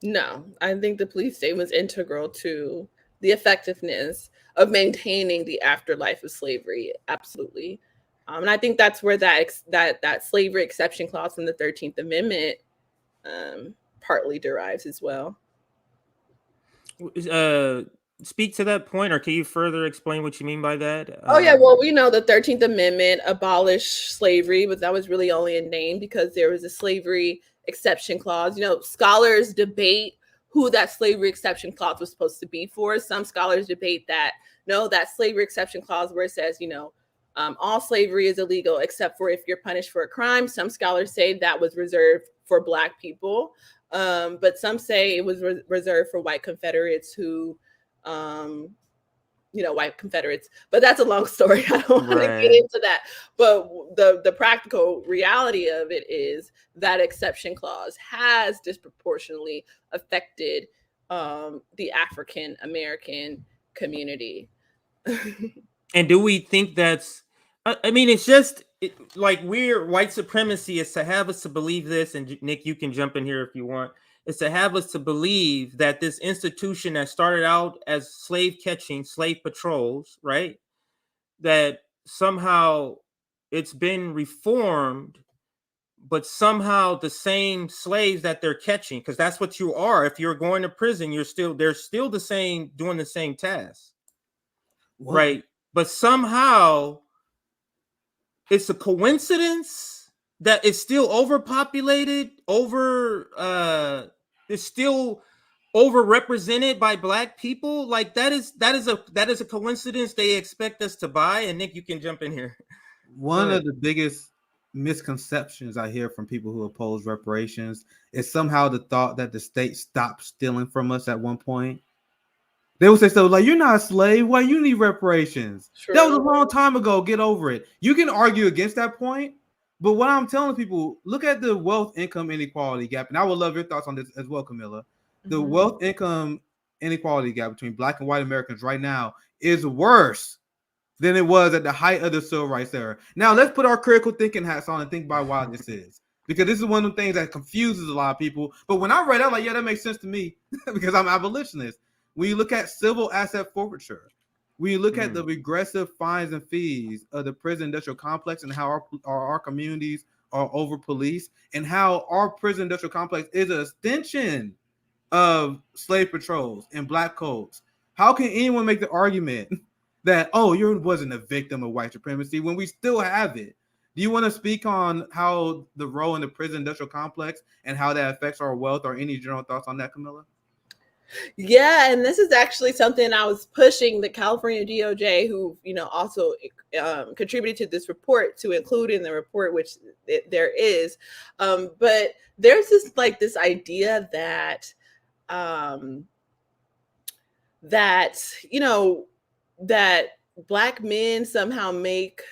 No, I think the police state was integral to the effectiveness of maintaining the afterlife of slavery. Absolutely. And I think that's where that slavery exception clause from the 13th Amendment partly derives as well. Speak to that point, or can you further explain what you mean by that? Oh yeah, well, we know the 13th Amendment abolished slavery, but that was really only a name because there was a slavery exception clause. Scholars debate who that slavery exception clause was supposed to be for. Some scholars debate that no, that slavery exception clause where it says, all slavery is illegal except for if you're punished for a crime. Some scholars say that was reserved for Black people, but some say it was reserved for white Confederates who, white Confederates. But that's a long story. I don't want to get into that. But the practical reality of it is that exception clause has disproportionately affected the African American community. And do we think that's, I mean, it's just like we're white supremacy is to have us to believe this, and Nick, you can jump in here if you want, is to have us to believe that this institution that started out as slave catching, slave patrols, right, that somehow it's been reformed, but somehow the same slaves that they're catching, because that's what you are. If you're going to prison, they're still the same, doing the same tasks, right? But somehow it's a coincidence that it's still overpopulated, it's still overrepresented by Black people. Like that is a coincidence they expect us to buy. And Nick, you can jump in here. One of the biggest misconceptions I hear from people who oppose reparations is somehow the thought that the state stopped stealing from us at one point. They would say stuff like, "You're not a slave. Why you need reparations? Sure. That was a long time ago. Get over it." You can argue against that point, but what I'm telling people, look at the wealth income inequality gap, and I would love your thoughts on this as well, Camilla. The wealth income inequality gap between Black and white Americans right now is worse than it was at the height of the civil rights era. Now let's put our critical thinking hats on and think about why this is, because this is one of the things that confuses a lot of people. But when I read it, I'm like, yeah, that makes sense to me because I'm an abolitionist. When you look at civil asset forfeiture, when you look at the regressive fines and fees of the prison industrial complex and how our communities are over policed, and how our prison industrial complex is an extension of slave patrols and Black codes, how can anyone make the argument that, oh, you wasn't a victim of white supremacy when we still have it? Do you want to speak on how the role in the prison industrial complex and how that affects our wealth, or any general thoughts on that, Camilla? Yeah, and this is actually something I was pushing the California DOJ, who also contributed to this report, to include in the report, which there is. But there's this idea that that Black men somehow make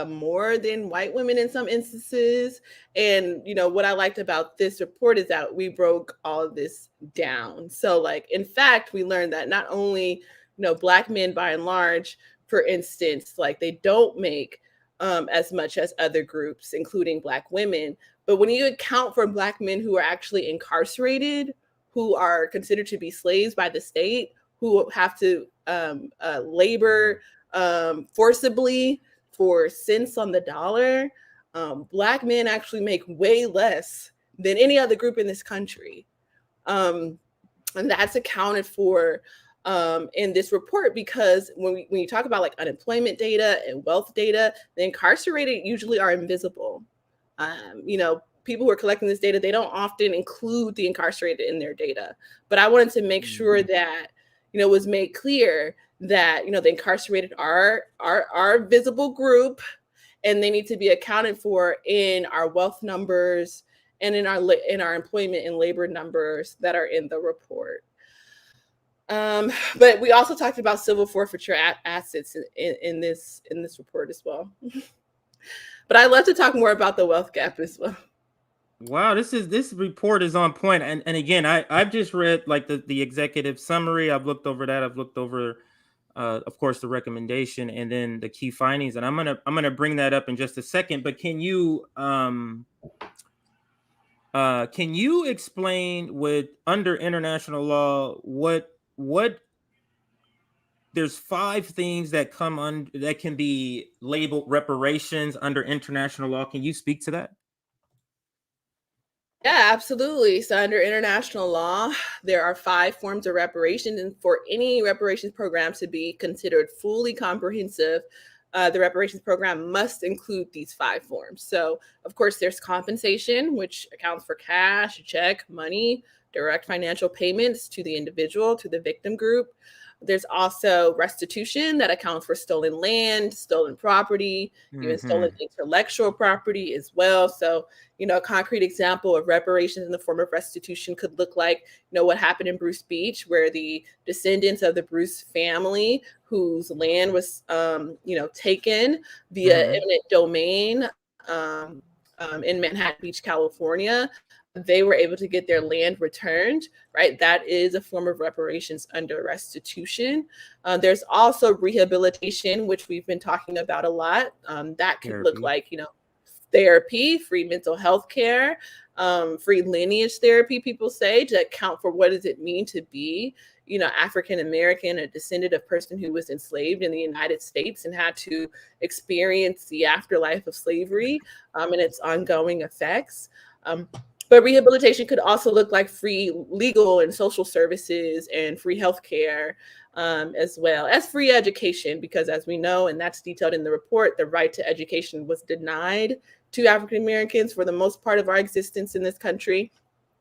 more than white women in some instances. And, you know, what I liked about this report is that we broke all of this down. So, like, in fact, we learned that not only, you know, Black men by and large, for instance, like they don't make as much as other groups, including Black women. But when you account for Black men who are actually incarcerated, who are considered to be slaves by the state, who have to labor forcibly for cents on the dollar, Black men actually make way less than any other group in this country. And that's accounted for in this report, because when you talk about like unemployment data and wealth data, the incarcerated usually are invisible. You know, people who are collecting this data, they don't often include the incarcerated in their data. But I wanted to make sure that, you know, it was made clear that, you know, the incarcerated are a visible group, and they need to be accounted for in our wealth numbers and in our employment and labor numbers that are in the report. But we also talked about civil forfeiture assets in this report as well. But I'd love to talk more about the wealth gap as well. Wow, this report is on point. And again, I've just read like the executive summary. I've looked over that. I've looked over of course the recommendation and then the key findings. And I'm gonna bring that up in just a second. But can you explain with under international law what there's 5 things that come on that can be labeled reparations under international law. Can you speak to that? Yeah, absolutely. So under international law, there are 5 forms of reparations, and for any reparations program to be considered fully comprehensive, the reparations program must include these 5 forms. So, of course, there's compensation, which accounts for cash, check, money, direct financial payments to the individual, to the victim group. There's also restitution that accounts for stolen land, stolen property, even stolen intellectual property as well. So, you know, a concrete example of reparations in the form of restitution could look like, you know, what happened in Bruce Beach, where the descendants of the Bruce family whose land was, you know, taken via eminent domain in Manhattan Beach, California, they were able to get their land returned, right? That is a form of reparations under restitution. There's also rehabilitation, which we've been talking about a lot. That could look like, you know, therapy, free mental health care, free lineage therapy, people say, to account for what does it mean to be, you know, African American, a descendant of person who was enslaved in the United States and had to experience the afterlife of slavery and its ongoing effects. But rehabilitation could also look like free legal and social services and free healthcare, as well as free education, because as we know, and that's detailed in the report, the right to education was denied to African Americans for the most part of our existence in this country.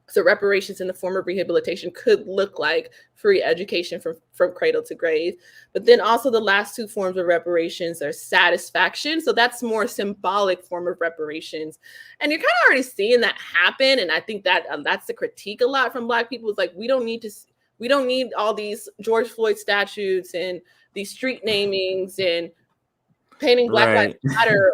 So reparations in the form of rehabilitation could look like free education from cradle to grave. But then also the last 2 forms of reparations are satisfaction. So that's more symbolic form of reparations. And you're kind of already seeing that happen. And I think that that's the critique a lot from Black people. Is like, we don't need all these George Floyd statues and these street namings and painting Black Lives Matter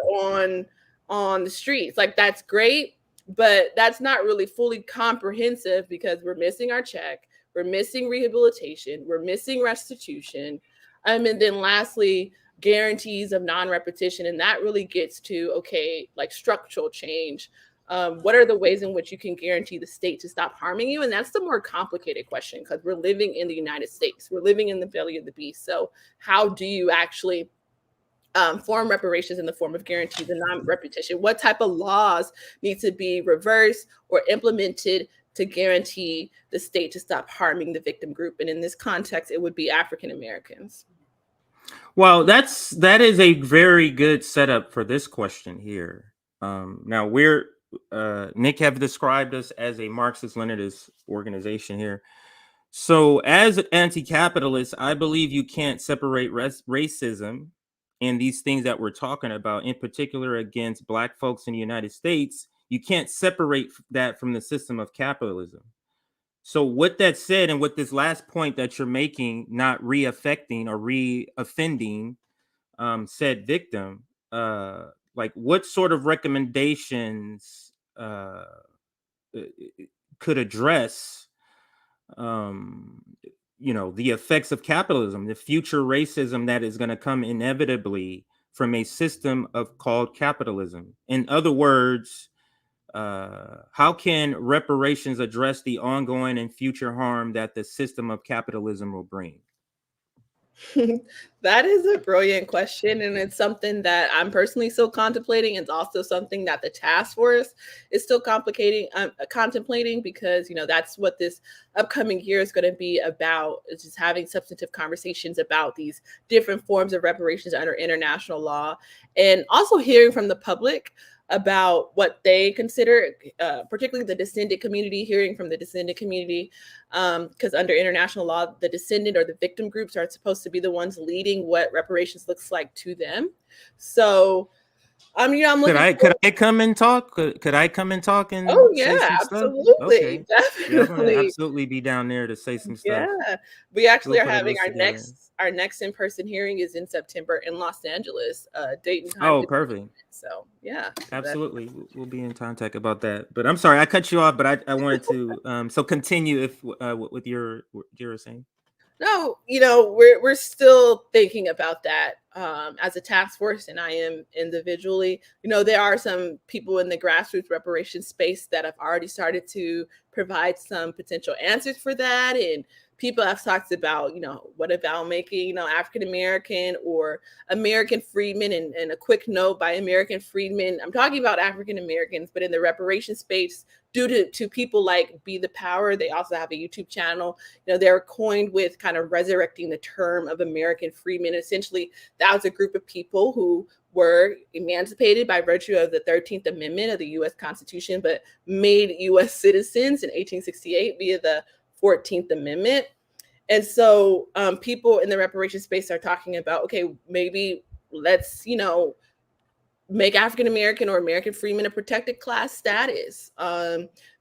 on the streets. Like, that's great, but that's not really fully comprehensive, because we're missing our check, we're missing rehabilitation, we're missing restitution. And then lastly, guarantees of non-repetition. And that really gets to, okay, like structural change. What are the ways in which you can guarantee the state to stop harming you? And that's the more complicated question, because we're living in the United States. We're living in the belly of the beast. So how do you actually form reparations in the form of guarantees and non-repetition? What type of laws need to be reversed or implemented to guarantee the state to stop harming the victim group? And in this context, it would be African Americans. Well, that is a very good setup for this question here. Now Nick have described us as a Marxist-Leninist organization here. So as an anti-capitalist, I believe you can't separate racism and these things that we're talking about, in particular against Black folks in the United States. You can't separate that from the system of capitalism. So with that said, and with this last point that you're making, not re-affecting or re-offending said victim, like what sort of recommendations could address the effects of capitalism, the future racism that is going to come inevitably from a system of called capitalism. In other words, how can reparations address the ongoing and future harm that the system of capitalism will bring? That is a brilliant question, and it's something that I'm personally still contemplating. It's also something that the task force is still contemplating, because that's what this upcoming year is going to be about. It's just having substantive conversations about these different forms of reparations under international law, and also hearing from the public about what they consider, particularly the descendant community, hearing from the descendant community, because under international law, the descendant or the victim groups are supposed to be the ones leading what reparations looks like to them. So, I'm looking. Could I come and talk? Could I come and talk and Oh say yeah, some stuff? absolutely, Okay. Yeah, I'm gonna definitely. absolutely be down there to say some stuff. Yeah, we actually We'll are put a having list together. our next in-person hearing is in September in Los Angeles. Date and time. Oh, perfect. So yeah, Absolutely. We'll be in contact about that. But I'm sorry, I cut you off, but I wanted to so continue if with what you're saying. No, we're still thinking about that as a task force, and I am individually. There are some people in the grassroots reparations space that have already started to provide some potential answers for that, and people have talked about, what about making, African American or American freedmen, and a quick note by American freedmen, I'm talking about African Americans, but in the reparations space, due to people like Be the Power, they also have a YouTube channel. They're coined with kind of resurrecting the term of American freedmen. Essentially, that was a group of people who were emancipated by virtue of the 13th Amendment of the U.S. Constitution, but made U.S. citizens in 1868 via the 14th Amendment. And so people in the reparations space are talking about, okay, maybe let's, make African American or American freedmen a protected class status,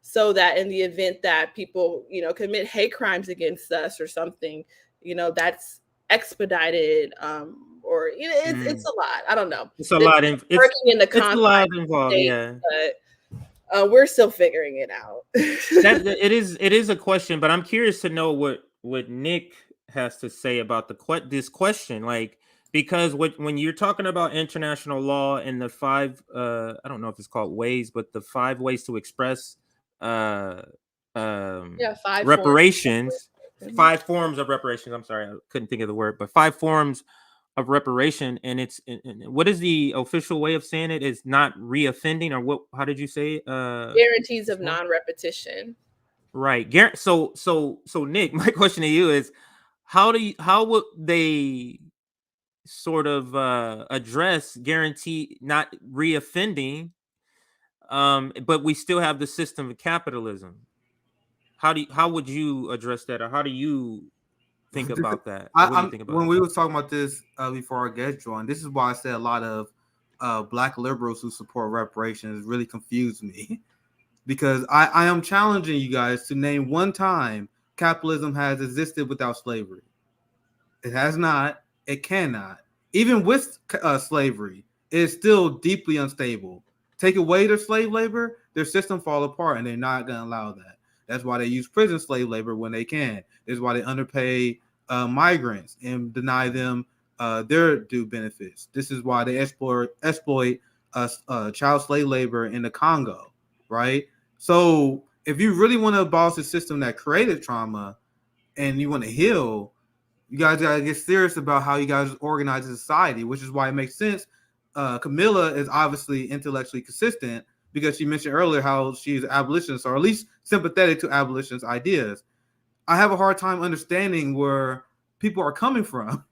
so that in the event that people, commit hate crimes against us or something, that's expedited, or it's a lot. I don't know. It's a lot. It's a lot involved. State, yeah, but we're still figuring it out. it is a question, but I'm curious to know what Nick has to say about this question, like. Because when you're talking about international law and the five, I don't know if it's called ways, but the 5 ways to express 5 reparations, 5 forms of reparations. I'm sorry, I couldn't think of the word, but 5 forms of reparation. And what is the official way of saying it? Is not reoffending, or what? How did you say? Guarantees of non-repetition. Right. So Nick, my question to you is, how would they sort of address guarantee not reoffending, but we still have the system of capitalism? How would you address that, or how do you think about that? What do you think about when that? we were talking about this before our guest joined, this is why I said a lot of Black liberals who support reparations really confuse me, because I am challenging you guys to name one time capitalism has existed without slavery. It has not. It cannot. Even with slavery, it is still deeply unstable. Take away their slave labor, their system fall apart, and they're not going to allow that. That's why they use prison slave labor when they can. That's why they underpay migrants and deny them their due benefits. This is why they exploit child slave labor in the Congo, right? So if you really want to abolish the system that created trauma and you want to heal, you guys got to get serious about how you guys organize a society, which is why it makes sense. Camilla is obviously intellectually consistent because she mentioned earlier how she's abolitionist, or at least sympathetic to abolitionist ideas. I have a hard time understanding where people are coming from,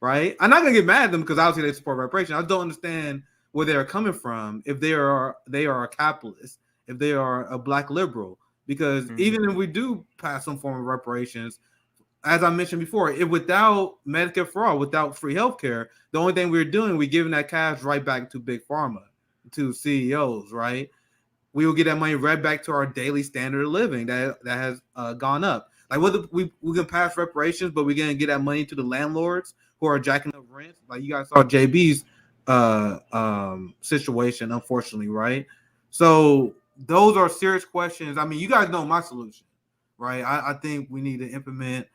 right? I'm not going to get mad at them because obviously they support reparation. I don't understand where they are coming from if they are a capitalist, if they are a Black liberal, because even if we do pass some form of reparations, as I mentioned before, without Medicare for all, without free healthcare, the only thing we're doing, we're giving that cash right back to big pharma, to CEOs, right? We will get that money right back to our daily standard of living that has gone up. Like whether we can pass reparations, but we're gonna get that money to the landlords who are jacking up rents. Like you guys saw JB's situation, unfortunately, right? So those are serious questions. I mean, you guys know my solution, right? I think we need to implement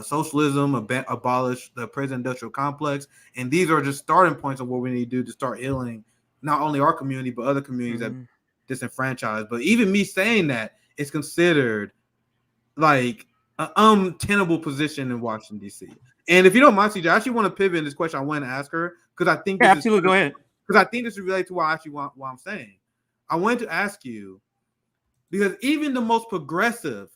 socialism, abolish the prison industrial complex, and these are just starting points of what we need to do to start healing not only our community but other communities that disenfranchised. But even me saying that, it's considered like an untenable position in Washington D.C. And if you don't mind, CJ, I actually want to pivot in this question. I want to ask her because I think this absolutely. Go ahead. Because I think this is related to what I'm saying. I wanted to ask you because even the most progressive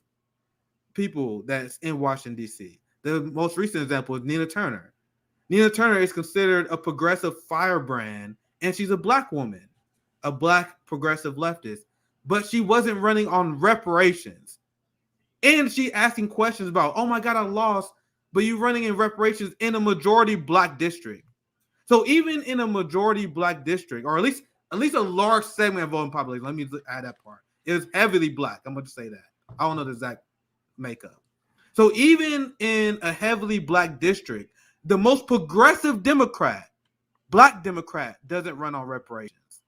people that's in Washington D.C., the most recent example is Nina Turner. Nina Turner is considered a progressive firebrand, and she's a black woman, a black progressive leftist, but she wasn't running on reparations. And she asking questions about, oh my God, I lost, but you're running in reparations in a majority black district. So even in a majority black district, or at least a large segment of voting population, let me add that part. It was heavily black. I'm going to say that. I don't know the exact makeup. So even in a heavily black district, the most progressive Democrat, black Democrat, doesn't run on reparations.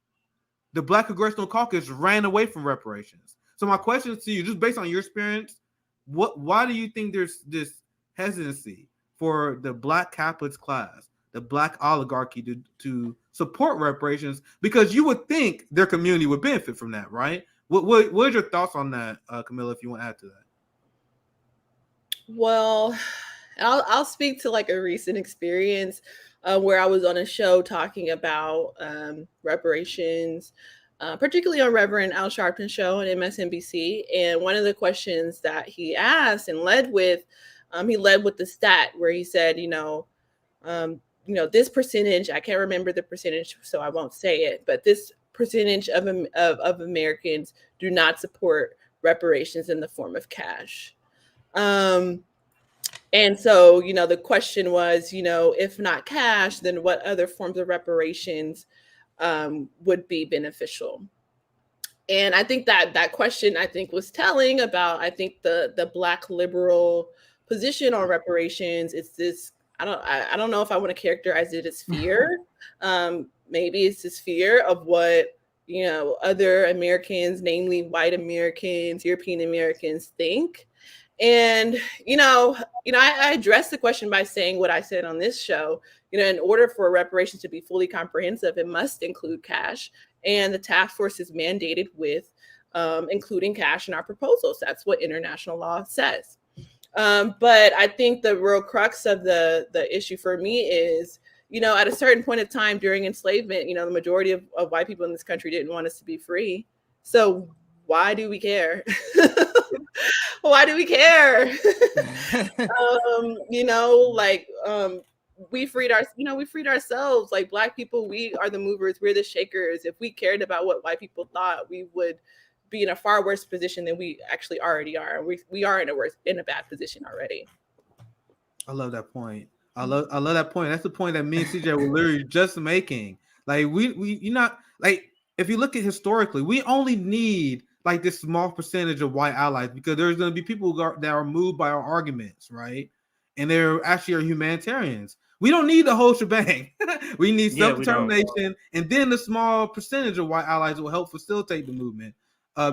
The Black Congressional Caucus ran away from reparations. So my question to you, just based on your experience, why do you think there's this hesitancy for the black capitalist class, the black oligarchy to support reparations? Because you would think their community would benefit from that, right? What are your thoughts on that, Camilla, if you want to add to that? Well, I'll speak to like a recent experience where I was on a show talking about reparations, particularly on Reverend Al Sharpton's show on MSNBC. And one of the questions that he asked and led with the stat where he said, this percentage, I can't remember the percentage, so I won't say it, but this percentage of Americans do not support reparations in the form of cash. And so, the question was, if not cash, then what other forms of reparations would be beneficial? And I think that question, was telling about, the Black liberal position on reparations. It's this, I don't know if I want to characterize it as fear. Maybe it's this fear of what, other Americans, namely white Americans, European Americans, think. And, I addressed the question by saying what I said on this show. In order for reparations to be fully comprehensive, it must include cash. And the Taskforce is mandated with including cash in our proposals. That's what international law says. But I think the real crux of the issue for me is, at a certain point of time during enslavement, the majority of white people in this country didn't want us to be free. So why do we care? Why do we care? We freed ourselves. Like Black people, we are the movers, we're the shakers. If we cared about what white people thought, we would be in a far worse position than we actually already are. We are in a bad position already. I love that point. I love that point. That's the point that me and CJ were literally just making. Like you're not like, if you look at historically, we only need like this small percentage of white allies because there's going to be people that are moved by our arguments, right? And they're actually are humanitarians. We don't need the whole shebang. We need self-determination, and then the small percentage of white allies will help facilitate the movement.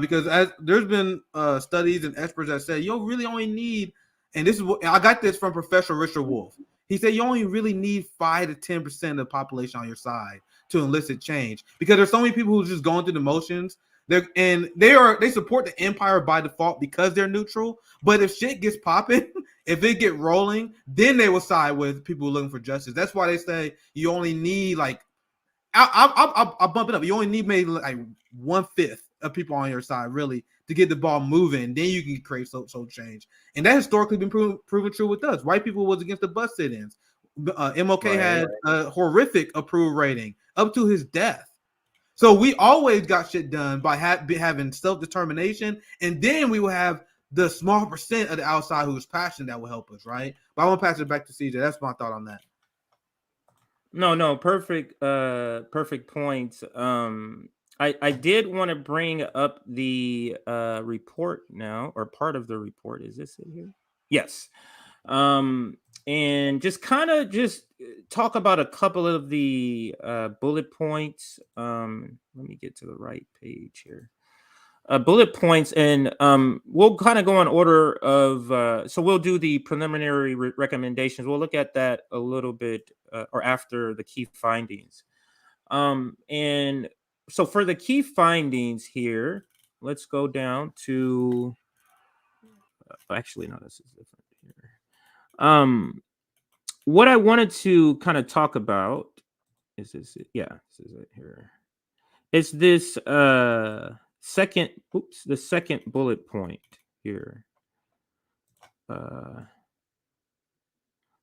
Because as there's been studies and experts that say you really only need, and this is what I got this from Professor Richard Wolff. He said you only really need 5 to 10% of the population on your side to elicit change, because there's so many people who are just going through the motions. They support the empire by default because they're neutral. But if shit gets popping, if it get rolling, then they will side with people looking for justice. That's why they say you only need like I'll bump it up. You only need maybe like 1/5 of people on your side really to get the ball moving. Then you can create social change, and that historically been proven true with us. White people was against the bus sit-ins. MLK had a horrific approval rating up to his death. So we always got shit done by having self-determination, and then we will have the small percent of the outside who's passionate that will help us, right? But I want to pass it back to CJ. That's my thought on that. No, perfect points. I did want to bring up the report now, or part of the report. Is this it here? Yes. and just kind of just talk about a couple of the bullet points. Let me get to the right page here. Bullet points, and we'll kind of go in order of, so we'll do the preliminary recommendations. We'll look at that a little bit or after the key findings. And so for the key findings here, let's go down to, actually, no, this is different here. What I wanted to kind of talk about is this, yeah, this is it here. It's this the second bullet point here.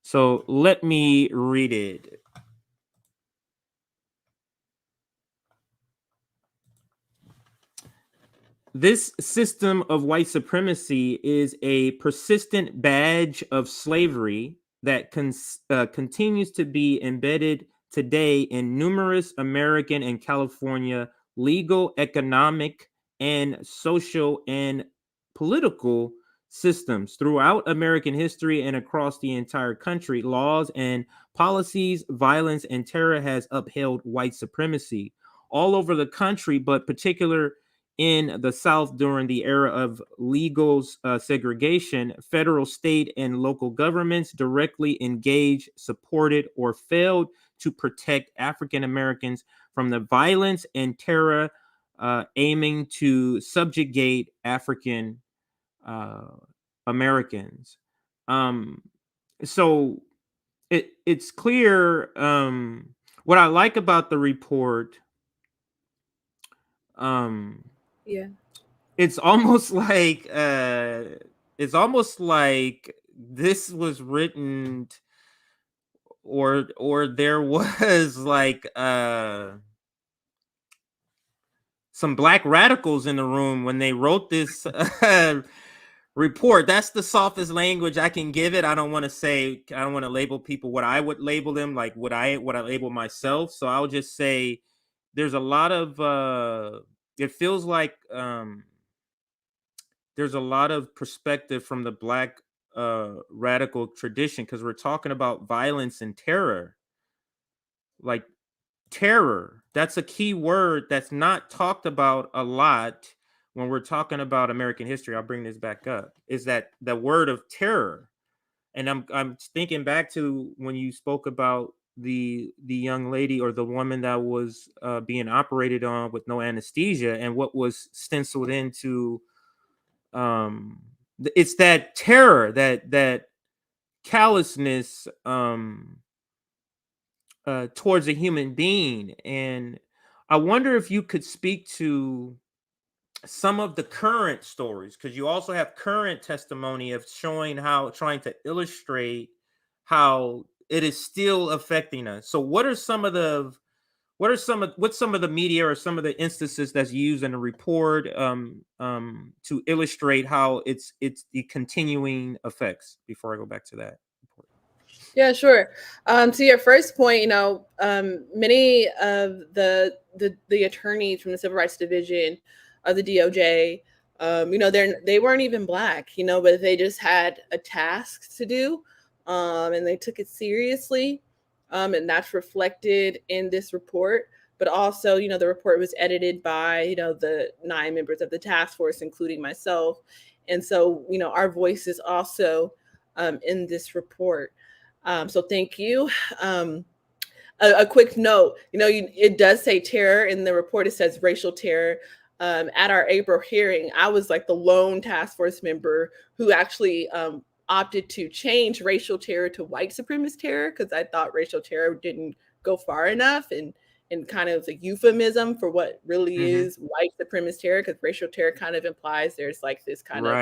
So let me read it. This system of white supremacy is a persistent badge of slavery that continues to be embedded today in numerous American and California legal, economic, and social and political systems. Throughout American history and across the entire country, laws and policies, violence, and terror has upheld white supremacy all over the country, but particular in the South during the era of legal segregation. Federal, state, and local governments directly engaged, supported, or failed to protect African Americans from the violence and terror aiming to subjugate African Americans. So it's clear. What I like about the report, Yeah. it's almost like this was written, or there was like some black radicals in the room when they wrote this report. That's the softest language I can give it. I don't want to label people what I would label them, like what I label myself. So I'll just say there's a lot of it feels like there's a lot of perspective from the black radical tradition, because we're talking about violence and terror. Like terror, that's a key word that's not talked about a lot when we're talking about American history. I'll bring this back up, is that the word of terror. And I'm thinking back to when you spoke about the young lady or the woman that was being operated on with no anesthesia, and what was stenciled into it's that terror, that callousness towards a human being. And I wonder if you could speak to some of the current stories, because you also have current testimony of showing how, trying to illustrate how it is still affecting us. So what's some of the media or some of the instances that's used in the report to illustrate how it's the continuing effects, before I go back to that report? Yeah, sure. To your first point, many of the attorneys from the Civil Rights Division of the DOJ, they weren't even black, but they just had a task to do, and they took it seriously, and that's reflected in this report. But also, the report was edited by, the 9 members of the task force, including myself, and so, our voice is also in this report. So thank you. A quick note, it does say terror in the report. It says racial terror. At our April hearing, I was like the lone task force member who actually opted to change racial terror to white supremacist terror, because I thought racial terror didn't go far enough, and kind of a euphemism for what really is white supremacist terror, because racial terror kind of implies there's like this kind of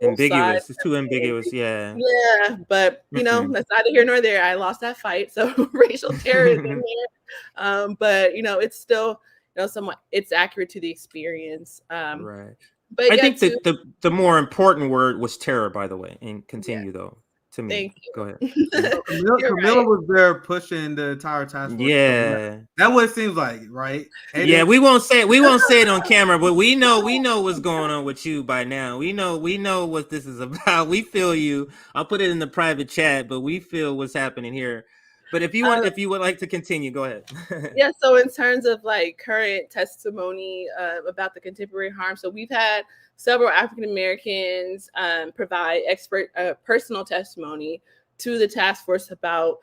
ambiguous. It's too ambiguous. Yeah, but that's neither here nor there. I lost that fight, so racial terror is in there. But it's still somewhat, it's accurate to the experience. Right. But I think that the more important word was terror, by the way, and continue though to me. Thank you. Go ahead. You're Camilla right. was there pushing the entire task force. Yeah. That's what it seems like, right? And Yeah, then- we won't say it on camera, but we know what's going on with you by now. We know what this is about. We feel you. I'll put it in the private chat, but we feel what's happening here. But if you would like to continue, go ahead. Yeah, so in terms of like current testimony about the contemporary harm, so we've had several African Americans provide expert personal testimony to the task force about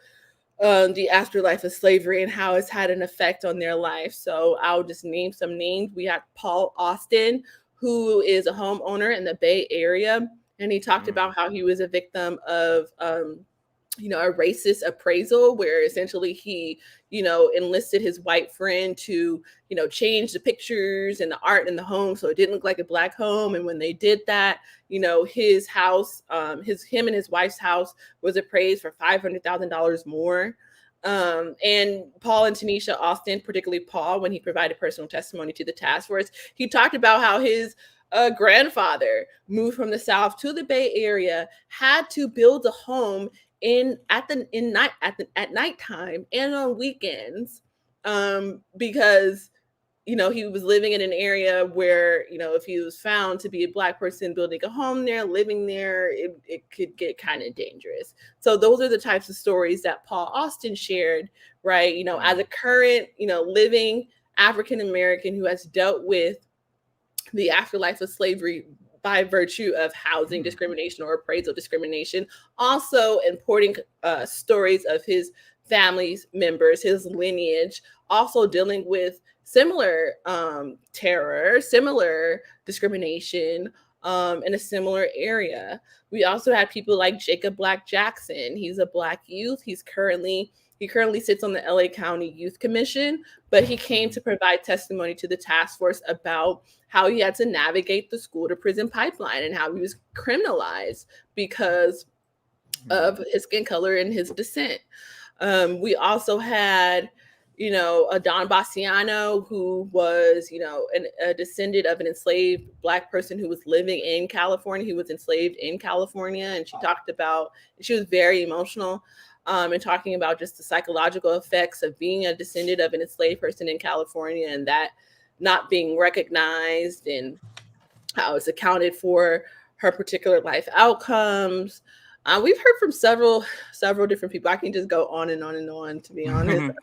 the afterlife of slavery and how it's had an effect on their life. So I'll just name some names. We have Paul Austin, who is a homeowner in the Bay Area, and he talked about how he was a victim of a racist appraisal where essentially he, enlisted his white friend to, change the pictures and the art in the home so it didn't look like a Black home. And when they did that, his house, him and his wife's house was appraised for $500,000 more. And Paul and Tanisha Austin, particularly Paul, when he provided personal testimony to the task force, he talked about how his grandfather moved from the South to the Bay Area, had to build a home at nighttime and on weekends, because he was living in an area where if he was found to be a Black person building a home there, living there, it could get kind of dangerous. So those are the types of stories that Paul Austin shared, right? As a current living African American who has dealt with the afterlife of slavery by virtue of housing discrimination or appraisal discrimination, also importing stories of his family's members, his lineage, also dealing with similar terror, similar discrimination in a similar area. We also had people like Jacob Black Jackson. He's a Black youth. He currently sits on the LA County Youth Commission, but he came to provide testimony to the task force about how he had to navigate the school to prison pipeline and how he was criminalized because of his skin color and his descent. We also had, a Don Bassiano, who was, a descendant of an enslaved Black person who was living in California. He was enslaved in California, and she was very emotional and talking about just the psychological effects of being a descendant of an enslaved person in California and that not being recognized and how it's accounted for her particular life outcomes. We've heard from several different people. I can just go on and on and on, to be honest.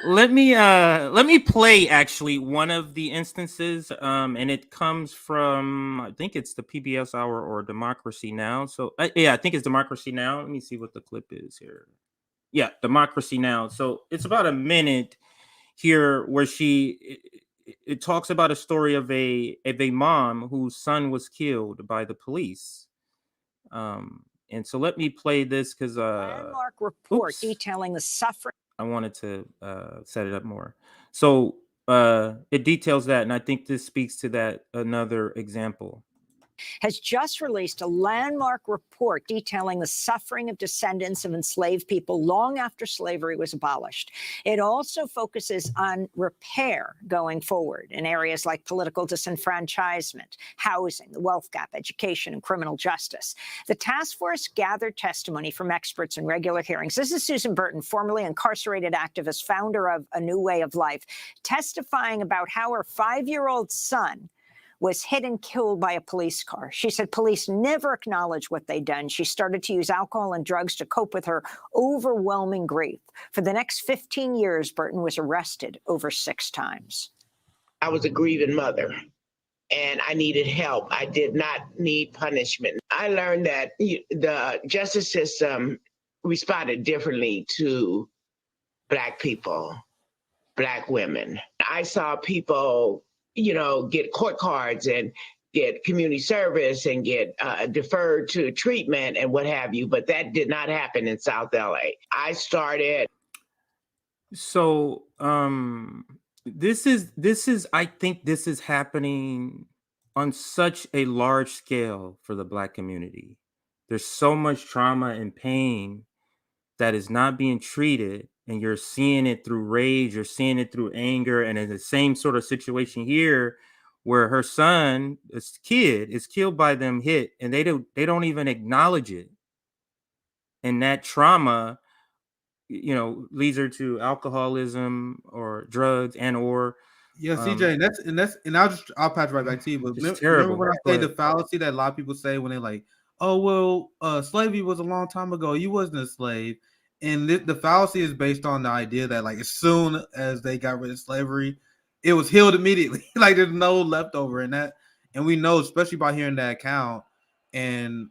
Let me play actually one of the instances, and it comes from, I think it's the PBS Hour or Democracy Now. So yeah, I think it's Democracy Now. Let me see what the clip is here. Yeah, Democracy Now. So it's about a minute here where it talks about a story of a mom whose son was killed by the police. And so let me play this because landmark report detailing the suffering. I wanted to set it up more. So it details that, and I think this speaks to that. Another example. Has just released a landmark report detailing the suffering of descendants of enslaved people long after slavery was abolished. It also focuses on repair going forward in areas like political disenfranchisement, housing, the wealth gap, education, and criminal justice. The task force gathered testimony from experts in regular hearings. This is Susan Burton, formerly incarcerated activist, founder of A New Way of Life, testifying about how her 5-year-old son was hit and killed by a police car. She said police never acknowledged what they'd done. She started to use alcohol and drugs to cope with her overwhelming grief. For the next 15 years, Burton was arrested over 6 times. I was a grieving mother, and I needed help. I did not need punishment. I learned that the justice system responded differently to Black people, Black women. I saw people get court cards and get community service and get deferred to treatment and what have you. But that did not happen in South LA. I started. So this is I think this is happening on such a large scale for the Black community. There's so much trauma and pain that is not being treated, and you're seeing it through rage, you're seeing it through anger, and in the same sort of situation here where her son, this kid, is killed by them hit, and they don't even acknowledge it. and that trauma, leads her to alcoholism or drugs or Yeah, CJ, and I'll pass right back to you. But just remember terrible. when I Go say ahead. the fallacy that a lot of people say when they're like, "Oh well, slavery was a long time ago. You wasn't a slave," and the fallacy is based on the idea that like as soon as they got rid of slavery, it was healed immediately. Like there's no leftover in that, and we know, especially by hearing that account, and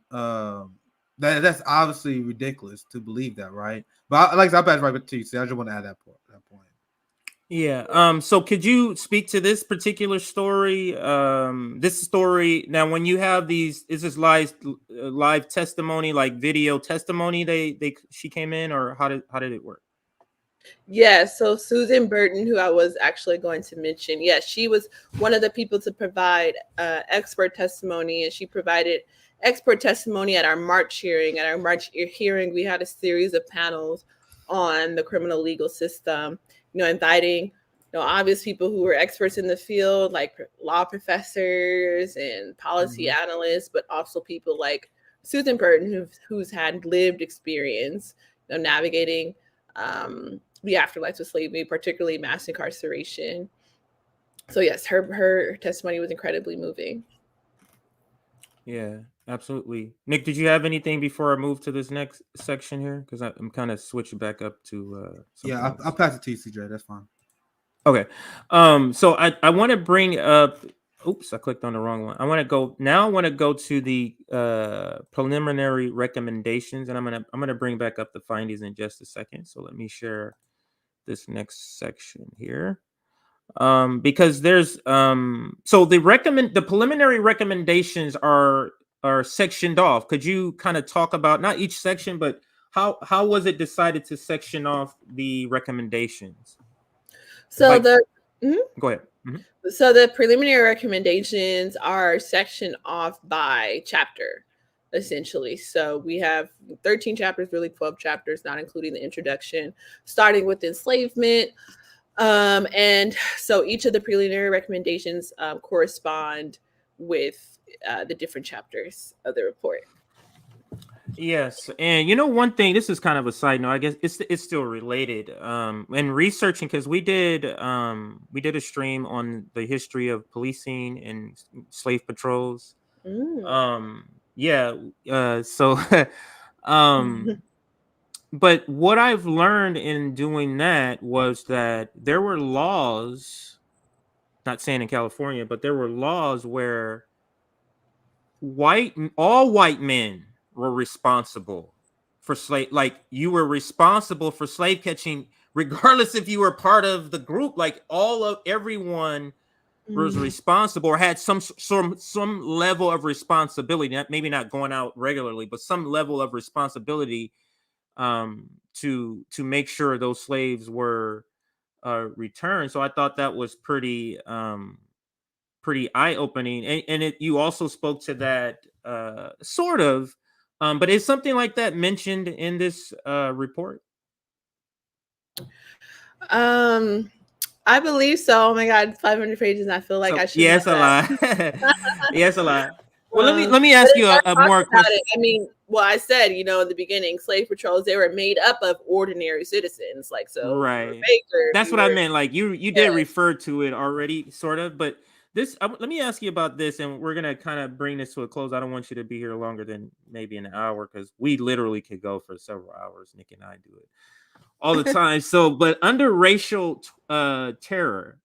that's obviously ridiculous to believe that, right? But I'll pass right back to you. See, I just want to add that point. Yeah. So could you speak to this particular story? This story now, when you have these, is this live testimony, like video testimony? She came in, or how did it work? Yeah, so Susan Burton, who I was actually going to mention, she was one of the people to provide expert testimony, and she provided expert testimony at our March hearing. At our March hearing, we had a series of panels on the criminal legal system, inviting obvious people who were experts in the field, like law professors and policy analysts, but also people like Susan Burton, who's had lived experience, navigating the afterlife of slavery, particularly mass incarceration. So yes, her testimony was incredibly moving. Yeah, absolutely. Nick, did you have anything before I move to this next section here? Because I'm kind of switching back up to I'll pass it to you, CJ. That's fine. Okay. So I want to bring up. Oops, I clicked on the wrong one. I want to go to the preliminary recommendations, and I'm gonna bring back up the findings in just a second. So let me share this next section here. Because there's so the preliminary recommendations are sectioned off. Could you kind of talk about not each section, but how was it decided to section off the recommendations? So go ahead. So the preliminary recommendations are sectioned off by chapter, essentially. So we have 13 chapters, really 12 chapters, not including the introduction, starting with enslavement. And so each of the preliminary recommendations correspond with the different chapters of the report. Yes, and one thing, this is kind of a side note, I guess it's still related. And researching, because we did a stream on the history of policing and slave patrols. So but what I've learned in doing that was that there were laws, not saying in California, but there were laws where all white men were responsible for slave, like you were responsible for slave catching, regardless if you were part of the group. Like everyone was responsible or had some level of responsibility. Maybe not going out regularly, but some level of responsibility to make sure those slaves were returned. So I thought that was pretty eye-opening, and you also spoke to that sort of, but is something like that mentioned in this report? I believe so. Oh my God, 500 pages, and I feel like I should. Yes, a lot. Yes, a lot. Well, let me ask you a more question. I mean, I said, in the beginning, slave patrols, they were made up of ordinary citizens, like so. Right. Bakers, that's what I meant. Like you did refer to it already, sort of, but this. Let me ask you about this, and we're gonna kind of bring this to a close. I don't want you to be here longer than maybe an hour, because we literally could go for several hours. Nick and I do it all the time. So, but under racial terror,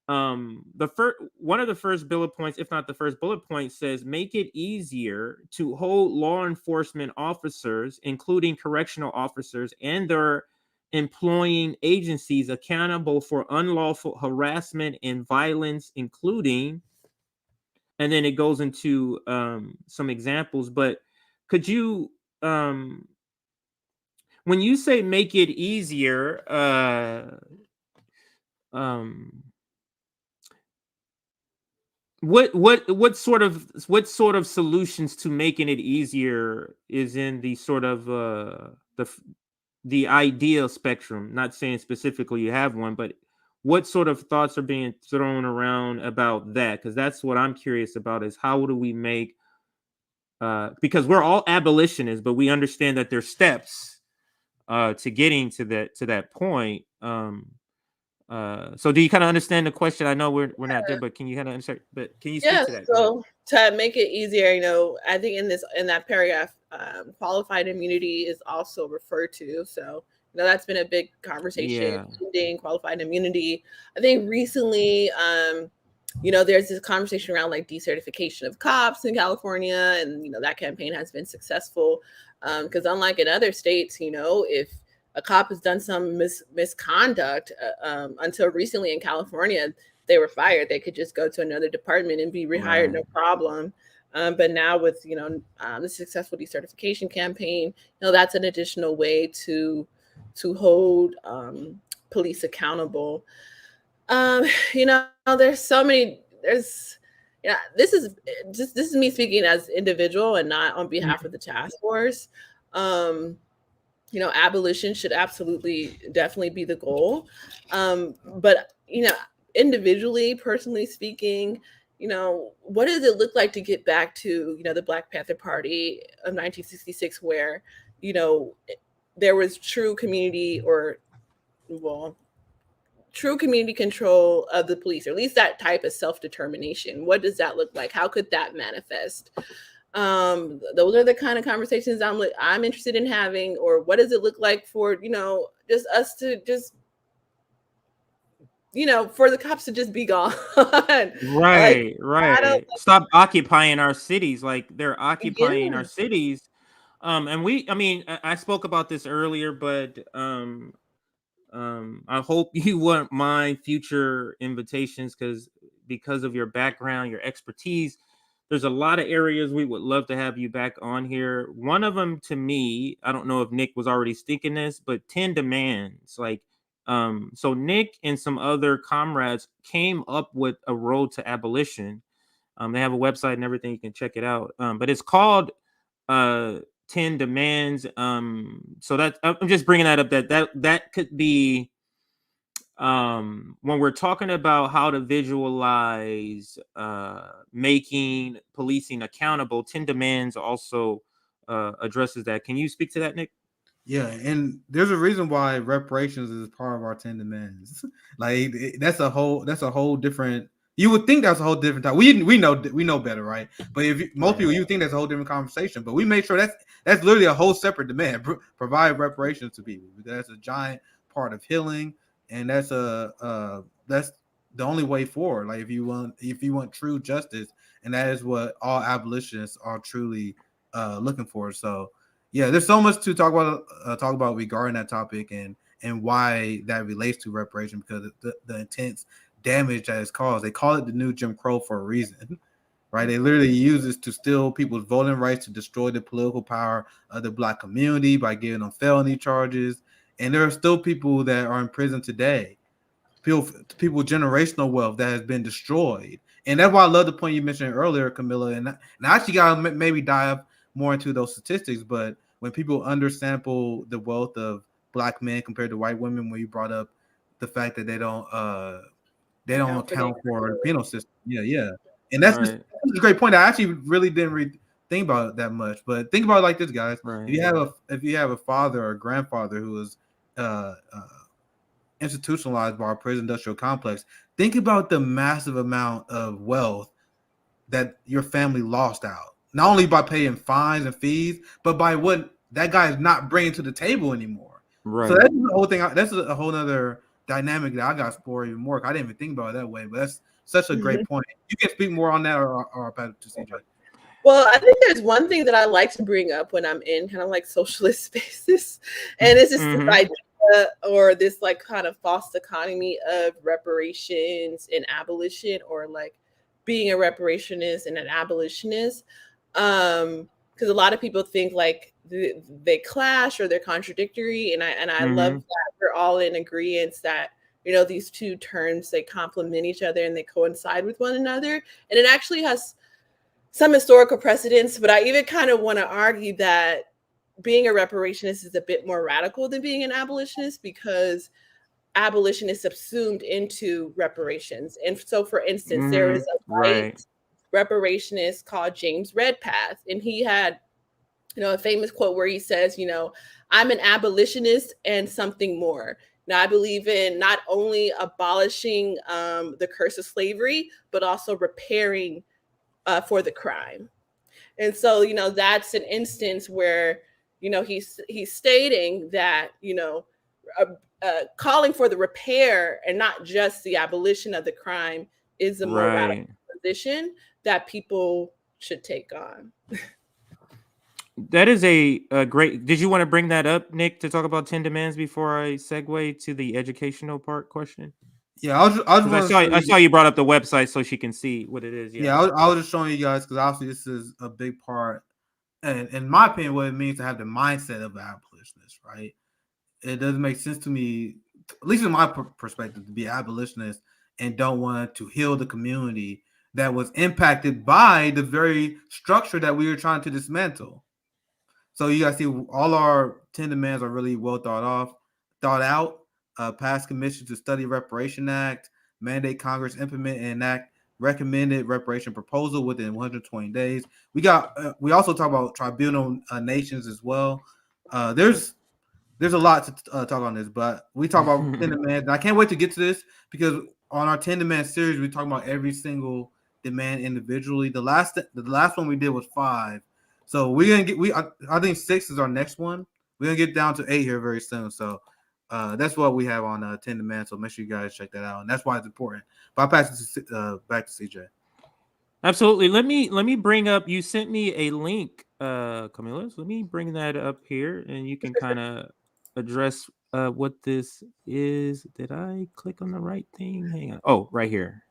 one of the first bullet points, if not the first bullet point, says make it easier to hold law enforcement officers, including correctional officers and their employing agencies, accountable for unlawful harassment and violence, including, and then it goes into some examples. But could you, when you say make it easier, what sort of solutions to making it easier is in the sort of the ideal spectrum? Not saying specifically you have one, but what sort of thoughts are being thrown around about that? Because that's what I'm curious about, is how do we make because we're all abolitionists, but we understand that there's steps to getting to that point. So do you kind of understand the question? I know we're not there, but can you kind of insert? But can you speak Yeah, to that? so to make it easier, I think in that paragraph, qualified immunity is also referred to. So that's been a big conversation. Qualified immunity. I think recently, there's this conversation around like decertification of cops in California, and that campaign has been successful because unlike in other states, if a cop has done some misconduct, until recently in California, they were fired. They could just go to another department and be rehired, no problem. But now with the successful decertification campaign, that's an additional way to hold police accountable. There's so many. This is me speaking as individual and not on behalf of the task force. Abolition should definitely be the goal. But individually, personally speaking, what does it look like to get back to, the Black Panther Party of 1966, where, there was true community control of the police, or at least that type of self-determination? What does that look like? How could that manifest? Those are the kind of conversations I'm interested in having. Or what does it look like for, just us to just, for the cops to just be gone? Right. Stop occupying our cities. Like they're occupying our cities. And I spoke about this earlier, but I hope you wouldn't mind future invitations because of your background, your expertise. There's a lot of areas we would love to have you back on here. One of them, to me, I don't know if Nick was already thinking this, but 10 demands. Like, so Nick and some other comrades came up with a road to abolition. They have a website and everything. You can check it out. But it's called 10 demands. So that I'm just bringing that up. That could be when we're talking about how to visualize making policing accountable. 10 demands also addresses that. Can you speak to that, Nick? Yeah, and there's a reason why reparations is part of our 10 demands. Like that's a whole different. You would think that's a whole different time. We know better, right? But most people, you think that's a whole different conversation. But we make sure that's literally a whole separate demand. Provide reparations to people, because that's a giant part of healing, and that's the only way forward. Like if you want true justice, and that is what all abolitionists are truly looking for. So yeah, there's so much to talk about regarding that topic and why that relates to reparation, because the intense damage that it's caused. They call it the new Jim Crow for a reason, right? They literally use this to steal people's voting rights, to destroy the political power of the Black community by giving them felony charges. And there are still people that are in prison today, people generational wealth that has been destroyed. And that's why I love the point you mentioned earlier, Camilla. And I actually got to maybe dive more into those statistics. But when people undersample the wealth of Black men compared to white women, when you brought up the fact that they don't account for the penal system. Yeah. And that's a great point. I actually really didn't think about it that much. But think about it like this, guys. Right. If you have a father or a grandfather who was institutionalized by our prison industrial complex, think about the massive amount of wealth that your family lost out. Not only by paying fines and fees, but by what that guy is not bringing to the table anymore. Right. So that's the whole thing. That's a whole other dynamic that I got to explore even more. I didn't even think about it that way, but that's such a great point. You can speak more on that, or back to CJ. Well, I think there's one thing that I like to bring up when I'm in kind of like socialist spaces, and it's just this idea, or this like kind of false dichotomy of reparations and abolition, or like being a reparationist and an abolitionist. Because a lot of people think like they clash or they're contradictory, and I love that we're all in agreement that these two terms, they complement each other and they coincide with one another, and it actually has some historical precedents. But I even kind of want to argue that being a reparationist is a bit more radical than being an abolitionist, because abolition is subsumed into reparations. And so, for instance, there is a right reparationist called James Redpath, and he had, a famous quote where he says, I'm an abolitionist and something more. Now, I believe in not only abolishing the curse of slavery, but also repairing for the crime. And so, that's an instance where, he's stating that, calling for the repair and not just the abolition of the crime is a more radical position that people should take on. That is a great. Did you want to bring that up, Nick, to talk about 10 demands before I segue to the educational part question? Yeah, I saw you brought up the website so she can see what it is. Yeah, I was just showing you guys because obviously this is a big part, and in my opinion, what it means to have the mindset of an abolitionist, right? It doesn't make sense to me, at least in my perspective, to be abolitionist and don't want to heal the community that was impacted by the very structure that we were trying to dismantle. So you guys see all our 10 demands are really well thought out. Pass commission to study Reparation Act, mandate Congress implement and enact recommended reparation proposal within 120 days. We also talk about tribunal nations as well. There's a lot to talk on this, but we talk about 10 demands. And I can't wait to get to this because on our 10 demand series, we talk about every single demand individually. The last one we did was 5. So we're gonna get I think 6 is our next one. We're gonna get down to 8 here very soon. So that's what we have on 10 demands. So make sure you guys check that out, and that's why it's important. But I'll pass it back to CJ. Absolutely. Let me bring up. You sent me a link, Camila. So let me bring that up here, and you can kind of address what this is. Did I click on the right thing? Hang on. Oh, right here.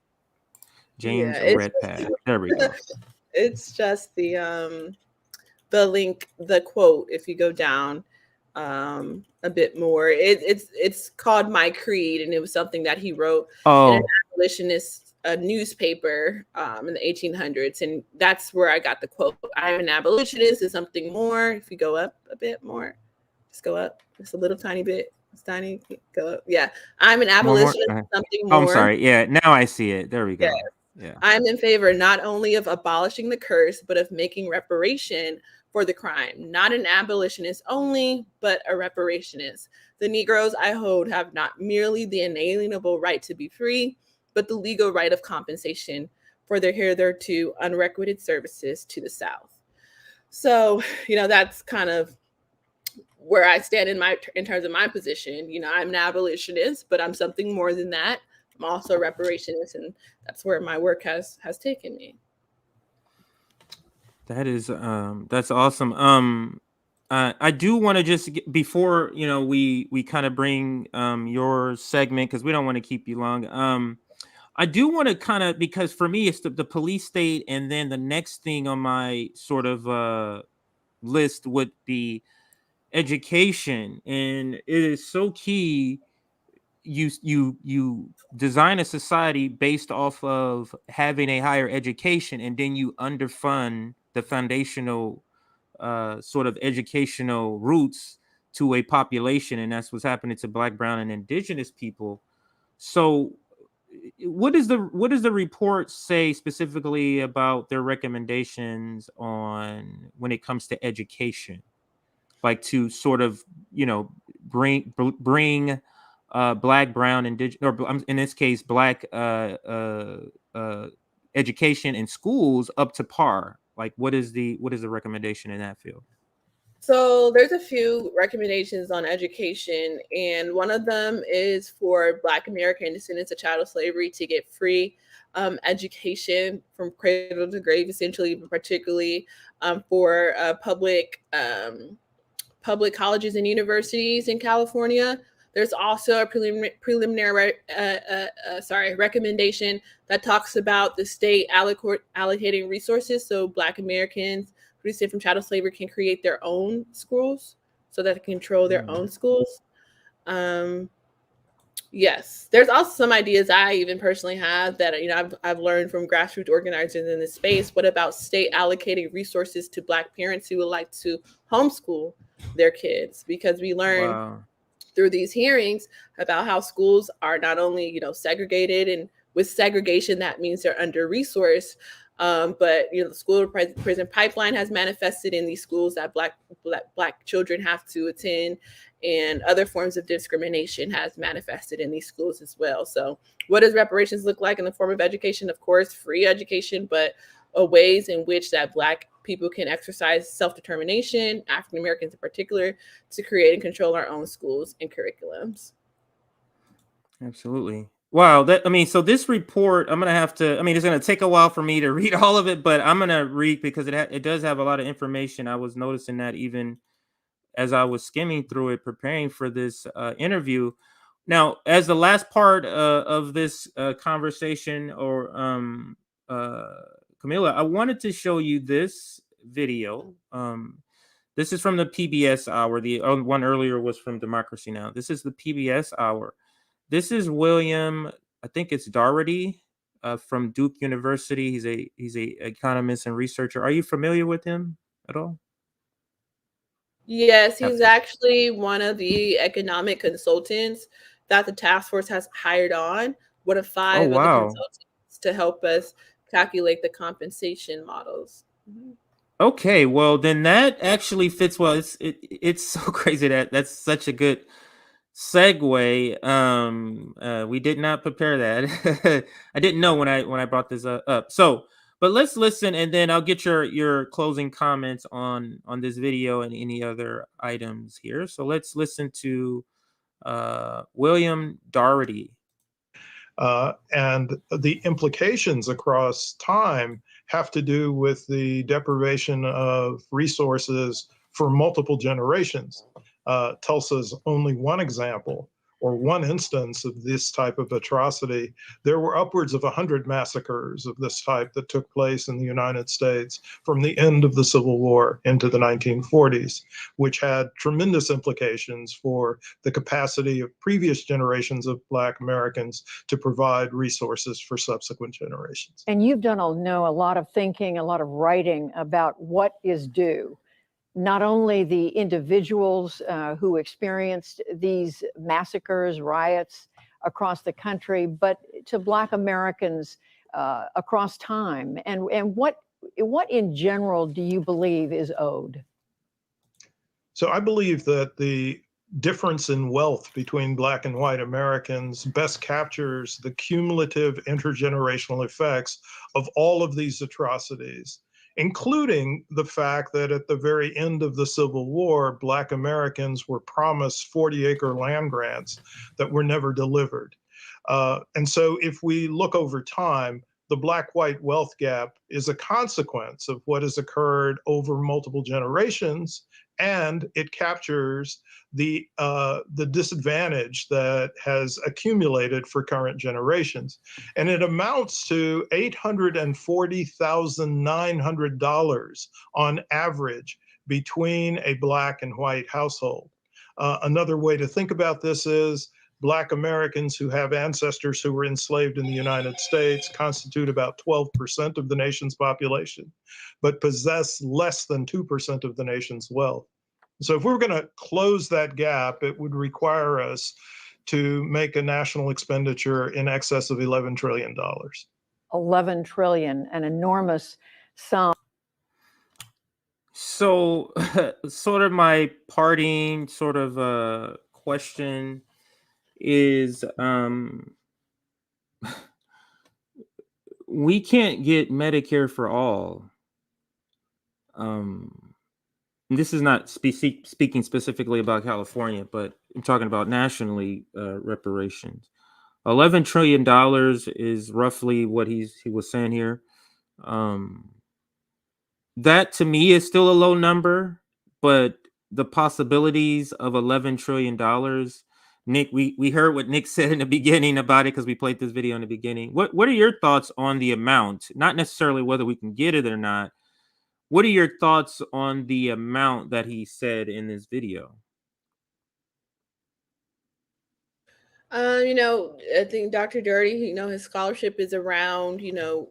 James Redpath. There we go. It's just the link, the quote. If you go down a bit more, it's called My Creed, and it was something that he wrote in an abolitionist newspaper in the 1800s, and that's where I got the quote. I'm an abolitionist and something more. If you go up a bit more, just go up just a little tiny bit. It's tiny. Go up. Yeah, I'm an abolitionist and something more. I'm sorry. Yeah, now I see it. There we go. Yeah. I'm in favor not only of abolishing the curse, but of making reparation for the crime. Not an abolitionist only, but a reparationist. The Negroes I hold have not merely the inalienable right to be free, but the legal right of compensation for their hitherto unrequited services to the South. So, that's kind of where I stand in terms of my position. I'm an abolitionist, but I'm something more than that. I'm also a reparationist, and that's where my work has taken me. That is that's awesome. I do want to just before we kind of bring your segment, because we don't want to keep you long. I do want to kind of, because for me it's the police state, and then the next thing on my sort of list would be education, and it is so key. You design a society based off of having a higher education, and then you underfund the foundational sort of educational roots to a population, and that's what's happening to Black, Brown, and Indigenous people. So what does the report say specifically about their recommendations on when it comes to education, like to sort of bring Black, Brown, Indigenous, or in this case Black education in schools up to par? Like what is the recommendation in that field? So there's a few recommendations on education, and one of them is for Black American descendants of chattel slavery to get free education from cradle to grave, essentially, particularly for public colleges and universities in California. There's also a preliminary recommendation that talks about the state allocating resources so Black Americans who descend from chattel slavery can create their own schools, so that they can control their own schools. Yes, there's also some ideas I even personally have that I've learned from grassroots organizers in this space. What about state allocating resources to Black parents who would like to homeschool their kids? Because we learn through these hearings about how schools are not only segregated, and with segregation that means they're under-resourced. But the school to prison pipeline has manifested in these schools that black children have to attend, and other forms of discrimination has manifested in these schools as well. So what does reparations look like in the form of education? Of course, free education, but ways in which that Black people can exercise self-determination, African Americans in particular, to create and control our own schools and curriculums. Absolutely. Wow. So this report, I'm going to have to, it's going to take a while for me to read all of it, but I'm going to read because it does have a lot of information. I was noticing that even as I was skimming through it, preparing for this interview. Now, as the last part of this conversation, or Camila, I wanted to show you this video. This is from the PBS Hour. The one earlier was from Democracy Now! This is the PBS Hour. This is William, I think it's Doherty, from Duke University. He's a economist and researcher. Are you familiar with him at all? Yes, he's actually one of the economic consultants that the task force has hired on, one of 5 of the consultants to help us calculate the compensation models. Okay, well then that actually fits well. It's so crazy that's such a good segue. We did not prepare that. I didn't know when I brought this up. So, but let's listen, and then I'll get your closing comments on this video and any other items here. So let's listen to William Doherty. And the implications across time have to do with the deprivation of resources for multiple generations. Tulsa's only one example or one instance of this type of atrocity. There were upwards of 100 massacres of this type that took place in the United States from the end of the Civil War into the 1940s, which had tremendous implications for the capacity of previous generations of Black Americans to provide resources for subsequent generations. And you've done, a lot of thinking, a lot of writing about what is due. Not only the individuals who experienced these massacres, riots across the country, but to Black Americans across time. And what in general do you believe is owed? So I believe that the difference in wealth between Black and white Americans best captures the cumulative intergenerational effects of all of these atrocities, including the fact that at the very end of the Civil War, Black Americans were promised 40-acre land grants that were never delivered. And so if we look over time, the Black-white wealth gap is a consequence of what has occurred over multiple generations, and it captures the disadvantage that has accumulated for current generations. And it amounts to $840,900 on average between a Black and white household. Another way to think about this is Black Americans who have ancestors who were enslaved in the United States constitute about 12% of the nation's population, but possess less than 2% of the nation's wealth. So if we were going to close that gap, it would require us to make a national expenditure in excess of $11 trillion. 11 trillion, an enormous sum. So sort of my parting question is, we can't get Medicare for all. This is not speaking specifically about California, but I'm talking about nationally reparations. $11 trillion is roughly what he was saying here. That to me is still a low number, but the possibilities of $11 trillion, Nick, we heard what Nick said in the beginning about it because we played this video in the beginning. What are your thoughts on the amount? Not necessarily whether we can get it or not. What are your thoughts on the amount that he said in this video? I think Dr. Doherty, his scholarship is around,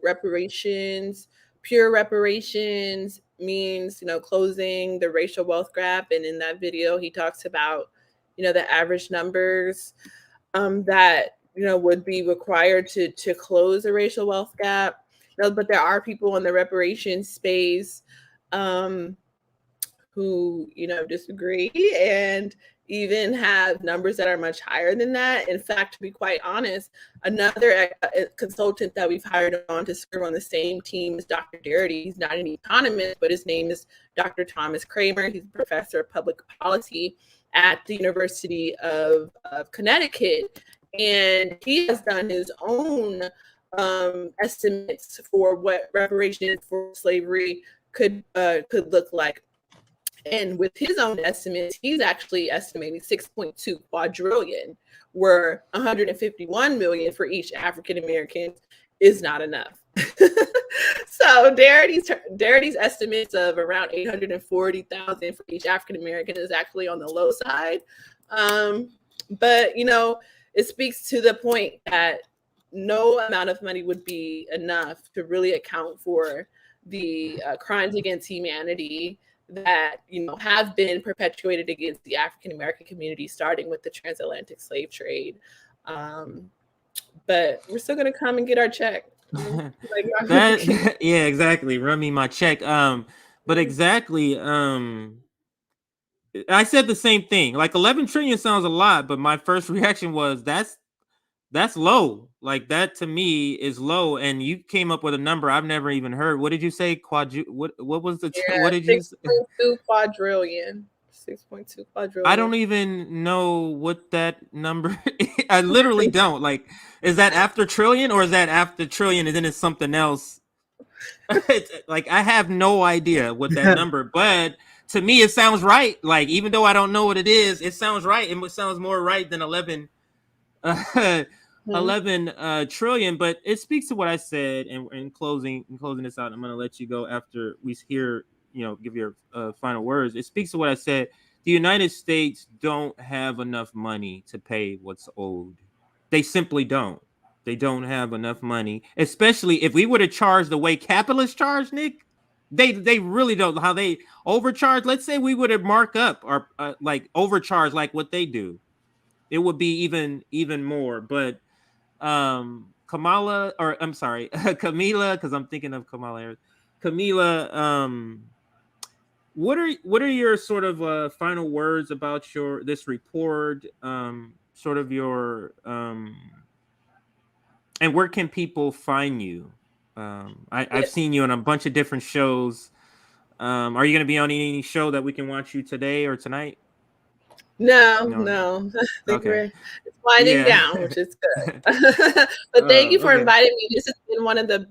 reparations. Pure reparations means, closing the racial wealth gap. And in that video, he talks about, the average numbers that, would be required to close the racial wealth gap. No, but there are people in the reparations space who, disagree and even have numbers that are much higher than that. In fact, to be quite honest, another consultant that we've hired on to serve on the same team is Dr. Darity. He's not an economist, but his name is Dr. Thomas Kramer. He's a professor of public policy at the University of Connecticut. And he has done his own estimates for what reparations for slavery could look like. And with his own estimates, he's actually estimating 6.2 quadrillion, where 151 million for each African American is not enough. So Darity's estimates of around 840,000 for each African American is actually on the low side. But it speaks to the point that no amount of money would be enough to really account for the crimes against humanity that have been perpetuated against the African American community, starting with the transatlantic slave trade. But we're still gonna come and get our check. Yeah, exactly. Run me my check. But exactly. I said the same thing. Like 11 trillion sounds a lot, but my first reaction was that's low. Like that to me is low. And you came up with a number I've never even heard. What did you say? What was the? What did you say? 6.2 quadrillion. 6.2 quadrillion. I don't even know what that number is. I literally don't. Like, is that after trillion or is that after trillion and then it's something else? Like, I have no idea what that number, but to me, it sounds right. Like, even though I don't know what it is, it sounds right. It sounds more right than 11 trillion, but it speaks to what I said. And in closing this out, I'm going to let you go after we hear, give your final words. It speaks to what I said. The United States don't have enough money to pay what's owed. They simply don't. They don't have enough money, especially if we were to charge the way capitalists charge, Nick. They really don't. How they overcharge. Let's say we were to mark up or like overcharge like what they do. It would be even more. But Camila, because I'm thinking of Kamala Harris. Camila, what are your sort of final words about this report? Sort of your and where can people find you? I've seen you on a bunch of different shows. Are you going to be on any show that we can watch you today or tonight? No. I think it's winding down, which is good. But thank you for inviting me. This has been one of the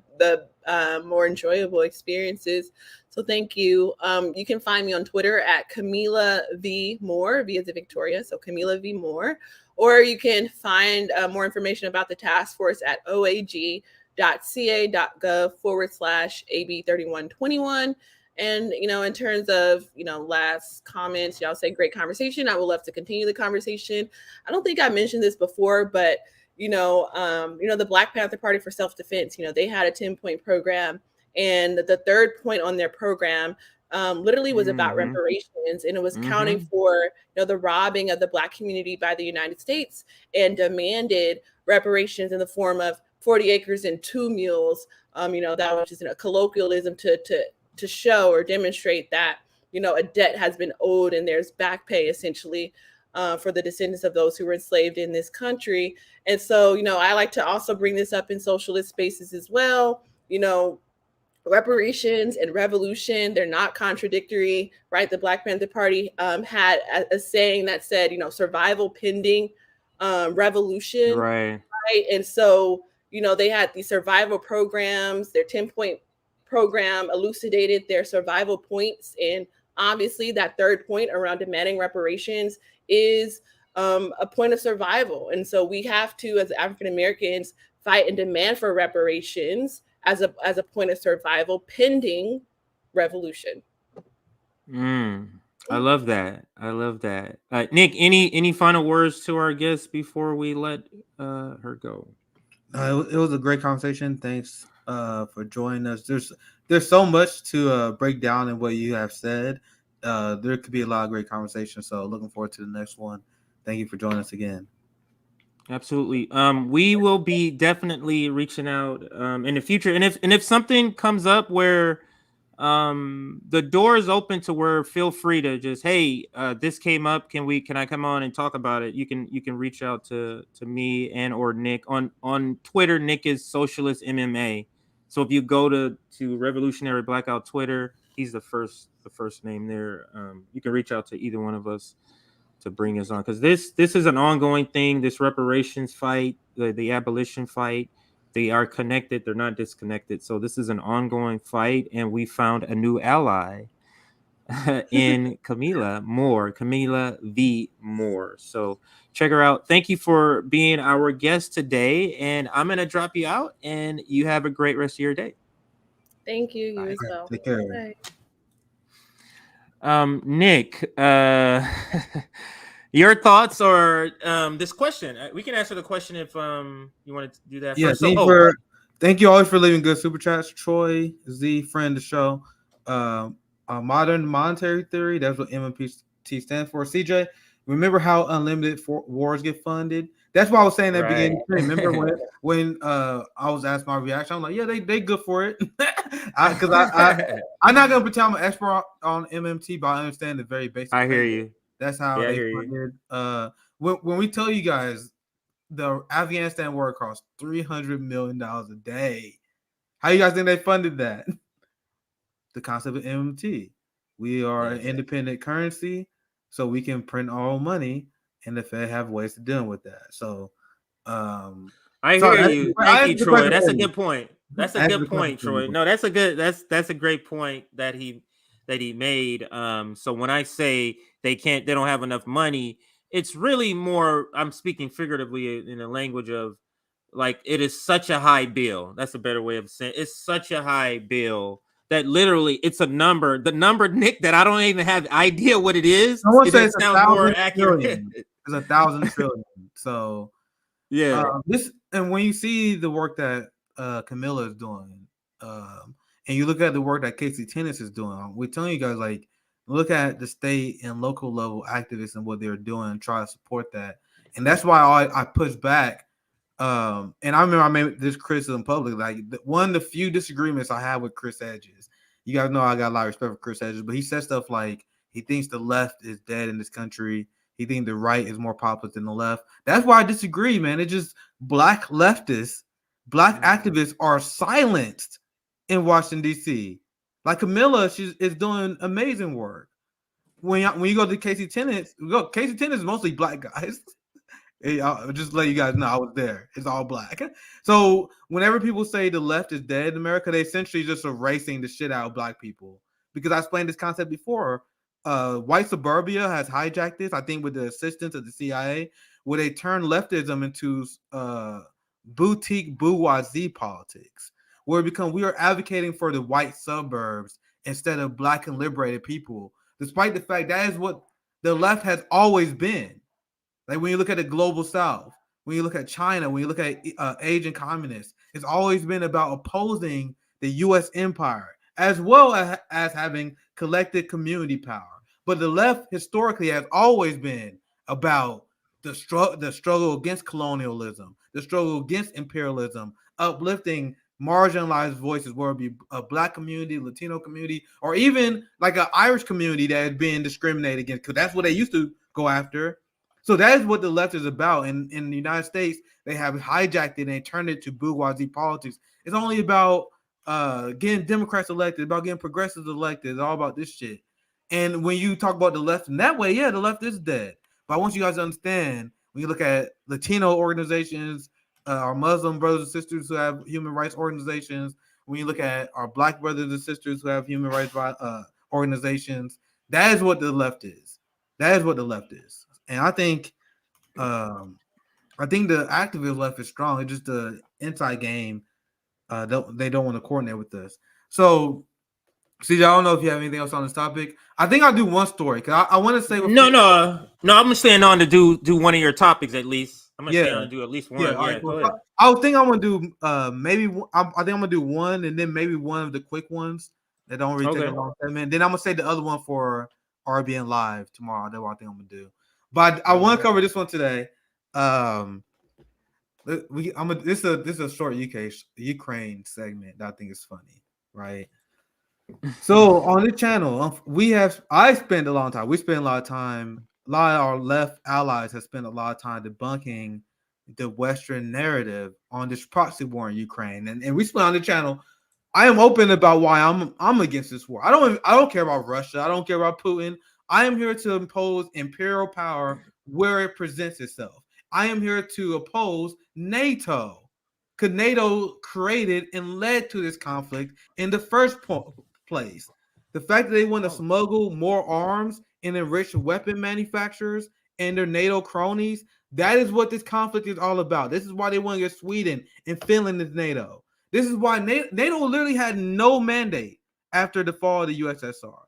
more enjoyable experiences. So thank you. You can find me on Twitter at Camila V Moore. V as in Victoria, so Camila V Moore. Or you can find more information about the Taskforce at oag.ca.gov/AB3121. And, in terms of, last comments, y'all say great conversation. I would love to continue the conversation. I don't think I mentioned this before, but, the Black Panther Party for Self-Defense, they had a 10-point program. And the third point on their program literally was about reparations. And it was counting for, the robbing of the Black community by the United States, and demanded reparations in the form of 40 acres and 2 mules. That was just a colloquialism to show or demonstrate that, a debt has been owed and there's back pay essentially for the descendants of those who were enslaved in this country. And so, I like to also bring this up in socialist spaces as well. Reparations and revolution, they're not contradictory, right? The Black Panther Party had a saying that said, survival pending revolution. Right. And so, they had these survival programs. Their 10-point program elucidated their survival points. And obviously that third point around demanding reparations is a point of survival. And so we have to, as African Americans, fight and demand for reparations as a point of survival pending revolution. I love that. Nick, any final words to our guests before we let her go? It was a great conversation. Thanks for joining us. There's so much to break down in what you have said. There could be a lot of great conversation. So looking forward to the next one. Thank you for joining us again. Absolutely. We will be definitely reaching out in the future, and if something comes up where the door is open to where, feel free to just, hey, this came up, can I come on and talk about it? You can reach out to me and or Nick on Twitter. Nick is Socialist MMA. So if you go to Revolutionary Blackout Twitter, he's the first name there. You can reach out to either one of us to bring us on, because this is an ongoing thing. This reparations fight, the abolition fight, they are connected, they're not disconnected. So this is an ongoing fight, and we found a new ally in Camila V. Moore. So check her out. Thank you for being our guest today, and I'm gonna drop you out, and you have a great rest of your day. Thank you. You as well. Take care. Bye. Nick, your thoughts or this question? We can answer the question if you want to do that. Yeah, first. Thank you always for leaving good super chats. Troy Z, friend of the show. Modern monetary theory, that's what MMPT stands for. CJ, remember how unlimited wars get funded? That's why I was saying that beginning. Remember when I was asked my reaction? I'm like, yeah, they good for it. Because I'm not gonna pretend I'm an expert on MMT, but I understand the very basic. I hear you. That's how they funded. When we tell you guys the Afghanistan war cost $300 million a day, how you guys think they funded that? The concept of MMT. We are an independent currency, so we can print our own money, and the Fed have ways to deal with that. So, I hear you. Thank you, Troy. That's a good point. That's a good point, Troy. No, that's a great point that he made. So when I say they don't have enough money, it's really more, I'm speaking figuratively in the language of, like, it is such a high bill. That's a better way of saying it. It's such a high bill that literally it's a number. The number, Nick, that I don't even have idea what it is. Someone says it sounds more accurate. It's 1,000 trillion. So yeah, and when you see the work that Camilla is doing, and you look at the work that Casey Tennis is doing, we're telling you guys, like, look at the state and local level activists and what they're doing and try to support that. And that's why I push back. And I remember I made this criticism publicly. Like, one of the few disagreements I have with Chris Edges. You guys know I got a lot of respect for Chris Edges, but he said stuff like he thinks the left is dead in this country. He thinks the right is more populist than the left. That's why I disagree, man. It's just black leftists, black activists are silenced in Washington, D.C. Like Camilla, she is doing amazing work. When you go to Casey Tennis, Casey Tennis is mostly black guys. I'll just let you guys know I was there. It's all black. So whenever people say the left is dead in America, they essentially just erasing the shit out of black people. Because I explained this concept before. White suburbia has hijacked this, I think, with the assistance of the CIA, where they turn leftism into boutique bourgeoisie politics, where we are advocating for the white suburbs instead of black and liberated people, despite the fact that is what the left has always been. Like, when you look at the global south, when you look at China, when you look at Asian communists, it's always been about opposing the U.S. empire, as well as having collective community power. But the left historically has always been about the struggle against colonialism, the struggle against imperialism, uplifting marginalized voices, whether it be a black community, Latino community, or even like an Irish community that is being discriminated against, because that's what they used to go after. So that is what the left is about. And in the United States, they have hijacked it and they turned it to bourgeoisie politics. It's only about getting Democrats elected, about getting progressives elected. It's all about this shit. And when you talk about the left in that way, yeah, the left is dead. But I want you guys to understand, when you look at Latino organizations, our Muslim brothers and sisters who have human rights organizations, when you look at our black brothers and sisters who have human rights organizations, that is what the left is. That is what the left is. And I think the activist left is strong. It's just the inside game. They don't want to coordinate with us. So, CJ, I don't know if you have anything else on this topic. I think I'll do one story because I want to say no. I'm gonna stay on to do one of your topics at least. I'm gonna stay on to do at least one. Right, go ahead. I think I'm gonna do maybe. I think I'm gonna do one and then maybe one of the quick ones that don't really take a long time. Then I'm gonna say the other one for RBN Live tomorrow. That's what I think I'm gonna do. But I want to cover this one today. This is a short Ukraine segment that I think is funny, right? So on the channel, I spend a long time. We spend a lot of time. A lot of our left allies have spent a lot of time debunking the Western narrative on this proxy war in Ukraine, and we spend on the channel. I am open about why I'm against this war. I don't care about Russia. I don't care about Putin. I am here to impose imperial power where it presents itself. I am here to oppose NATO, because NATO created and led to this conflict in the first place. The fact that they want to smuggle more arms and enrich weapon manufacturers and their NATO cronies, that is what this conflict is all about. This is why they want to get Sweden and Finland as NATO. This is why NATO literally had no mandate after the fall of the USSR.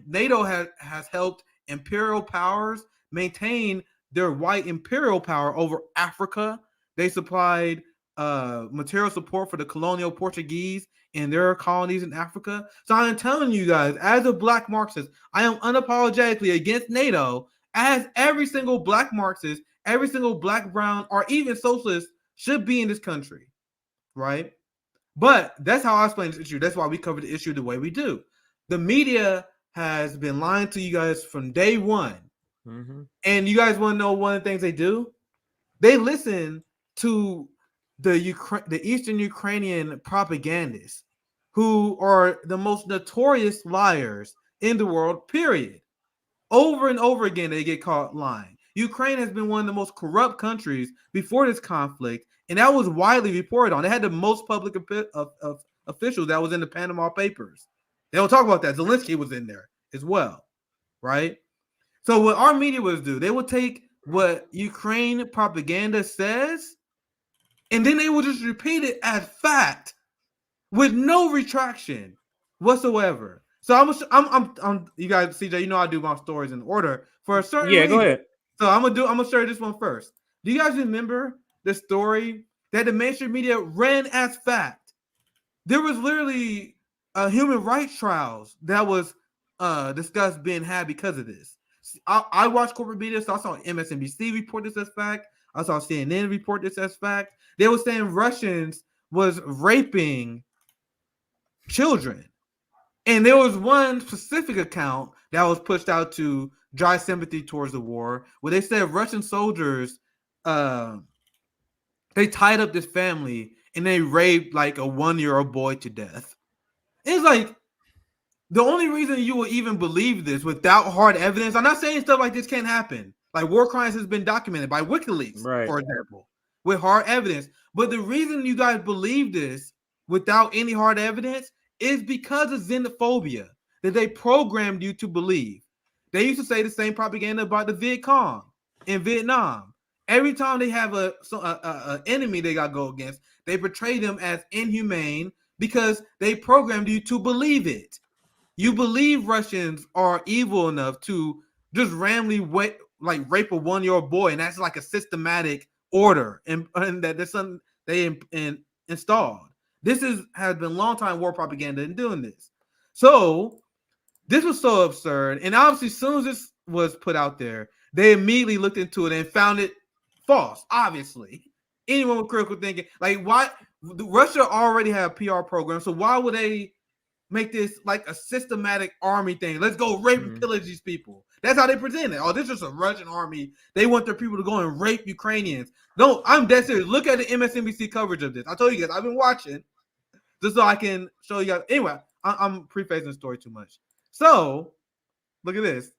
NATO has helped imperial powers maintain their white imperial power over Africa. They supplied material support for the colonial Portuguese and their colonies in Africa. So I'm telling you guys, as a Black Marxist, I am unapologetically against NATO, as every single Black Marxist, every single Black, brown, or even socialist should be in this country, right? But that's how I explain this issue. That's why we cover the issue the way we do. The media has been lying to you guys from day one. Mm-hmm. And you guys want to know one of the things they do? They listen to the Eastern Ukrainian propagandists, who are the most notorious liars in the world, period. Over and over again, they get caught lying. Ukraine has been one of the most corrupt countries before this conflict, and that was widely reported on. They had the most public officials that was in the Panama Papers. They don't talk about that. Zelensky was in there as well, right? So what our media would do, they would take what Ukraine propaganda says, and then they would just repeat it as fact with no retraction whatsoever. So I'm you guys, CJ, you know I do my stories in order for a certain reason. Go ahead. So I'm gonna share this one first. Do you guys remember the story that the mainstream media ran as fact? There was literally human rights trials that was discussed being had because of this. I watched corporate media, so I saw MSNBC report this as fact. I saw CNN report this as fact. They were saying Russians was raping children. And there was one specific account that was pushed out to dry sympathy towards the war, where they said Russian soldiers, they tied up this family and they raped like a 1-year-old boy to death. It's like, the only reason you will even believe this without hard evidence, I'm not saying stuff like this can't happen. Like war crimes has been documented by WikiLeaks, right, for example, with hard evidence. But the reason you guys believe this without any hard evidence is because of xenophobia that they programmed you to believe. They used to say the same propaganda about the Viet Cong in Vietnam. Every time they have a enemy they got to go against, they portray them as inhumane because they programmed you to believe it. You believe Russians are evil enough to just randomly rape a 1-year-old boy, and that's like a systematic order, and that there's something they installed. This has been long time war propaganda in doing this. So this was so absurd, and obviously, as soon as this was put out there, they immediately looked into it and found it false. Obviously, anyone with critical thinking, like, why? Russia already had a PR program, so why would they make this like a systematic army thing? Let's go rape and pillage these people. That's how they present it. Oh, this is a Russian army. They want their people to go and rape Ukrainians. No, I'm dead serious. Look at the MSNBC coverage of this. I told you guys, I've been watching just so I can show you guys. Anyway, I'm prefacing the story too much. So, look at this.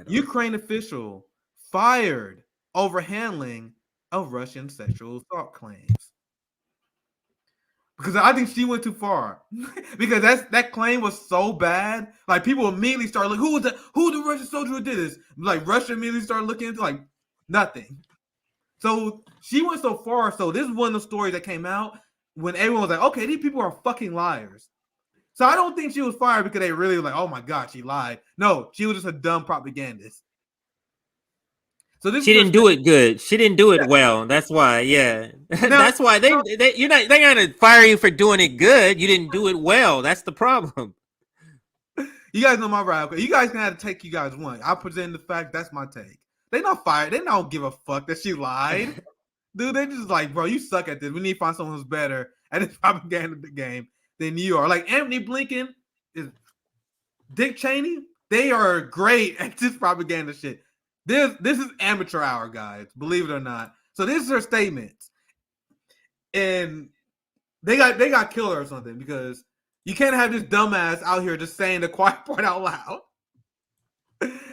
Ukraine official fired over handling of Russian sexual assault claims. Because I think she went too far. Because that claim was so bad. Like, people immediately started looking, who the Russian soldier who did this? Like, Russia immediately started looking into, like, nothing. So she went so far. So this is one of the stories that came out when everyone was like, okay, these people are fucking liars. So I don't think she was fired because they really were like, oh my God, she lied. No, she was just a dumb propagandist. So this she didn't do it good. She didn't do it well. That's why, yeah. Now, that's why they're not gonna fire you for doing it good. You didn't do it well. That's the problem. You guys know my right. Okay, you guys can have to take you guys one. I present the fact. That's my take. They not fired. They don't give a fuck that she lied. Dude, they just like, bro, you suck at this. We need to find someone who's better at this propaganda game than you are. Like Anthony Blinken, is Dick Cheney, they are great at this propaganda shit. This is amateur hour, guys, believe it or not. So this is her statements. And they got killed or something because you can't have this dumbass out here just saying the quiet part out loud.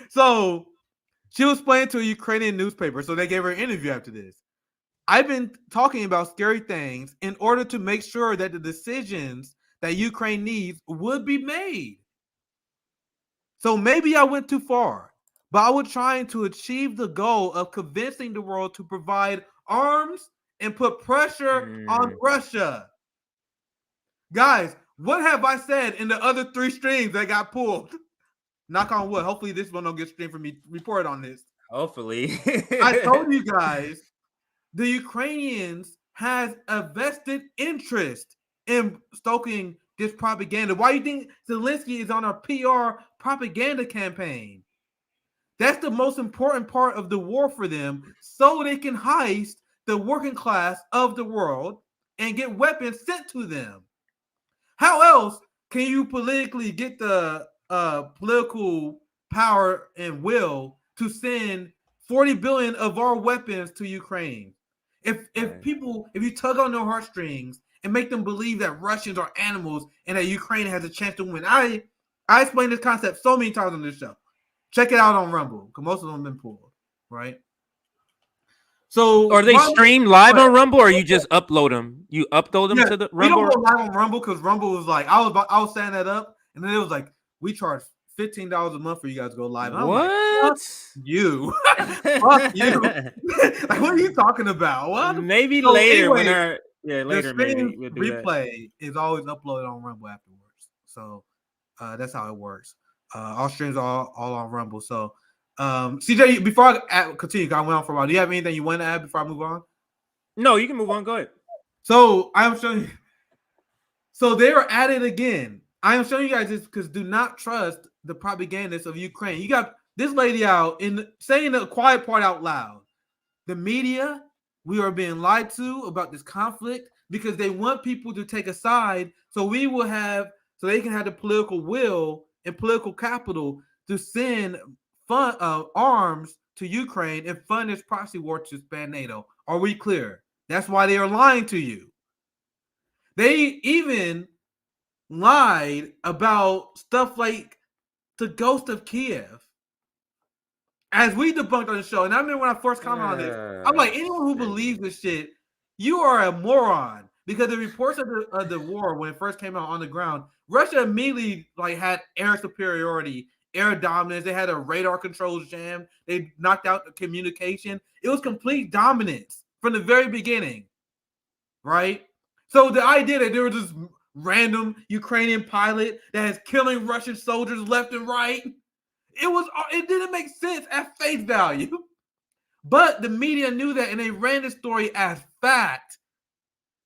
So she was playing to a Ukrainian newspaper, so they gave her an interview after this. I've been talking about scary things in order to make sure that the decisions that Ukraine needs would be made. So maybe I went too far, but I was trying to achieve the goal of convincing the world to provide arms and put pressure on Russia. Guys, what have I said in the other 3 streams that got pulled? Knock on wood. Hopefully this one don't get streamed for me. Report on this. Hopefully. I told you guys, the Ukrainians has a vested interest in stoking this propaganda. Why do you think Zelensky is on a PR propaganda campaign? That's the most important part of the war for them, so they can heist the working class of the world and get weapons sent to them. How else can you politically get the political power and will to send 40 billion of our weapons to Ukraine? If you tug on their heartstrings and make them believe that Russians are animals and that Ukraine has a chance to win. I explained this concept so many times on this show. Check it out on Rumble, because most of them have been pulled, right? So are they streamed live on Rumble, or you just upload them? You upload them to the Rumble? We don't go live on Rumble because Rumble was like, I was setting that up, and then it was like, we charge $15 a month for you guys to go live. What? Like, fuck you. Fuck you. Like, what are you talking about? What? Maybe so later anyway, later maybe we'll do replay is always uploaded on Rumble afterwards. So that's how it works. All streams are all on Rumble. So CJ, before I continue, I went on for a while. Do you have anything you want to add before I move on? No, you can move on. Go ahead. So I'm showing you. So they are at it again. I am showing you guys this because do not trust the propagandists of Ukraine. You got this lady out saying the quiet part out loud. The media, we are being lied to about this conflict because they want people to take a side so they can have the political will and political capital to send arms to Ukraine and fund this proxy war to expand NATO. Are we clear? That's why they are lying to you. They even lied about stuff like the ghost of Kiev. As we debunked on the show, and I remember when I first commented on this, I'm like, anyone who believes this shit, you are a moron. Because the reports of the war when it first came out on the ground, Russia immediately had air superiority, air dominance. They had a radar controls jammed. They knocked out the communication. It was complete dominance from the very beginning, right? So the idea that there was this random Ukrainian pilot that is killing Russian soldiers left and right, it didn't make sense at face value. But the media knew that, and they ran the story as fact.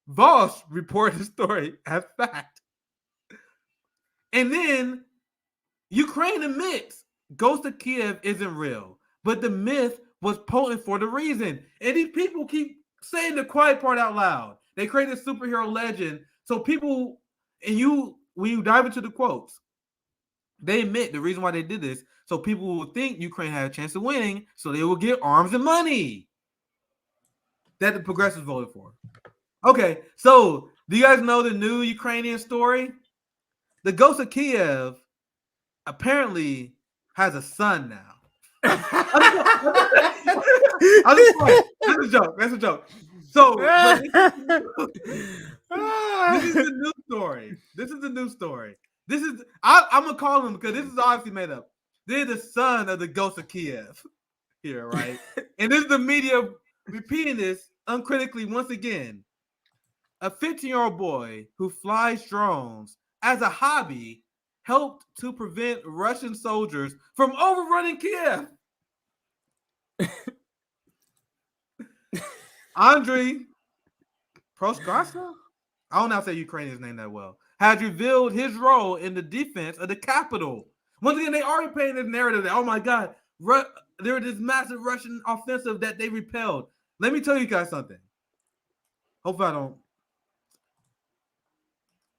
Voss reported the story as fact. And then Ukraine admits Ghost of Kiev isn't real, but the myth was potent for the reason. And these people keep saying the quiet part out loud. They create a superhero legend. So people, when you dive into the quotes, they admit the reason why they did this, so people will think Ukraine had a chance of winning, so they will get arms and money that the progressives voted for. Okay, so do you guys know the new Ukrainian story? The Ghost of Kiev apparently has a son now. That's a joke. That's a joke. So this is the new story. This is the new story. I'm gonna call him because this is obviously made up. They're the son of the Ghost of Kiev here, right? And this is the media repeating this uncritically once again. A 15-year-old boy who flies drones as a hobby helped to prevent Russian soldiers from overrunning Kiev. Andrei Proskasa, I don't know how to say Ukrainian's name that well, has revealed his role in the defense of the capital. Once again, they already painted this narrative that, oh my God, there was this massive Russian offensive that they repelled. Let me tell you guys something. Hopefully I don't.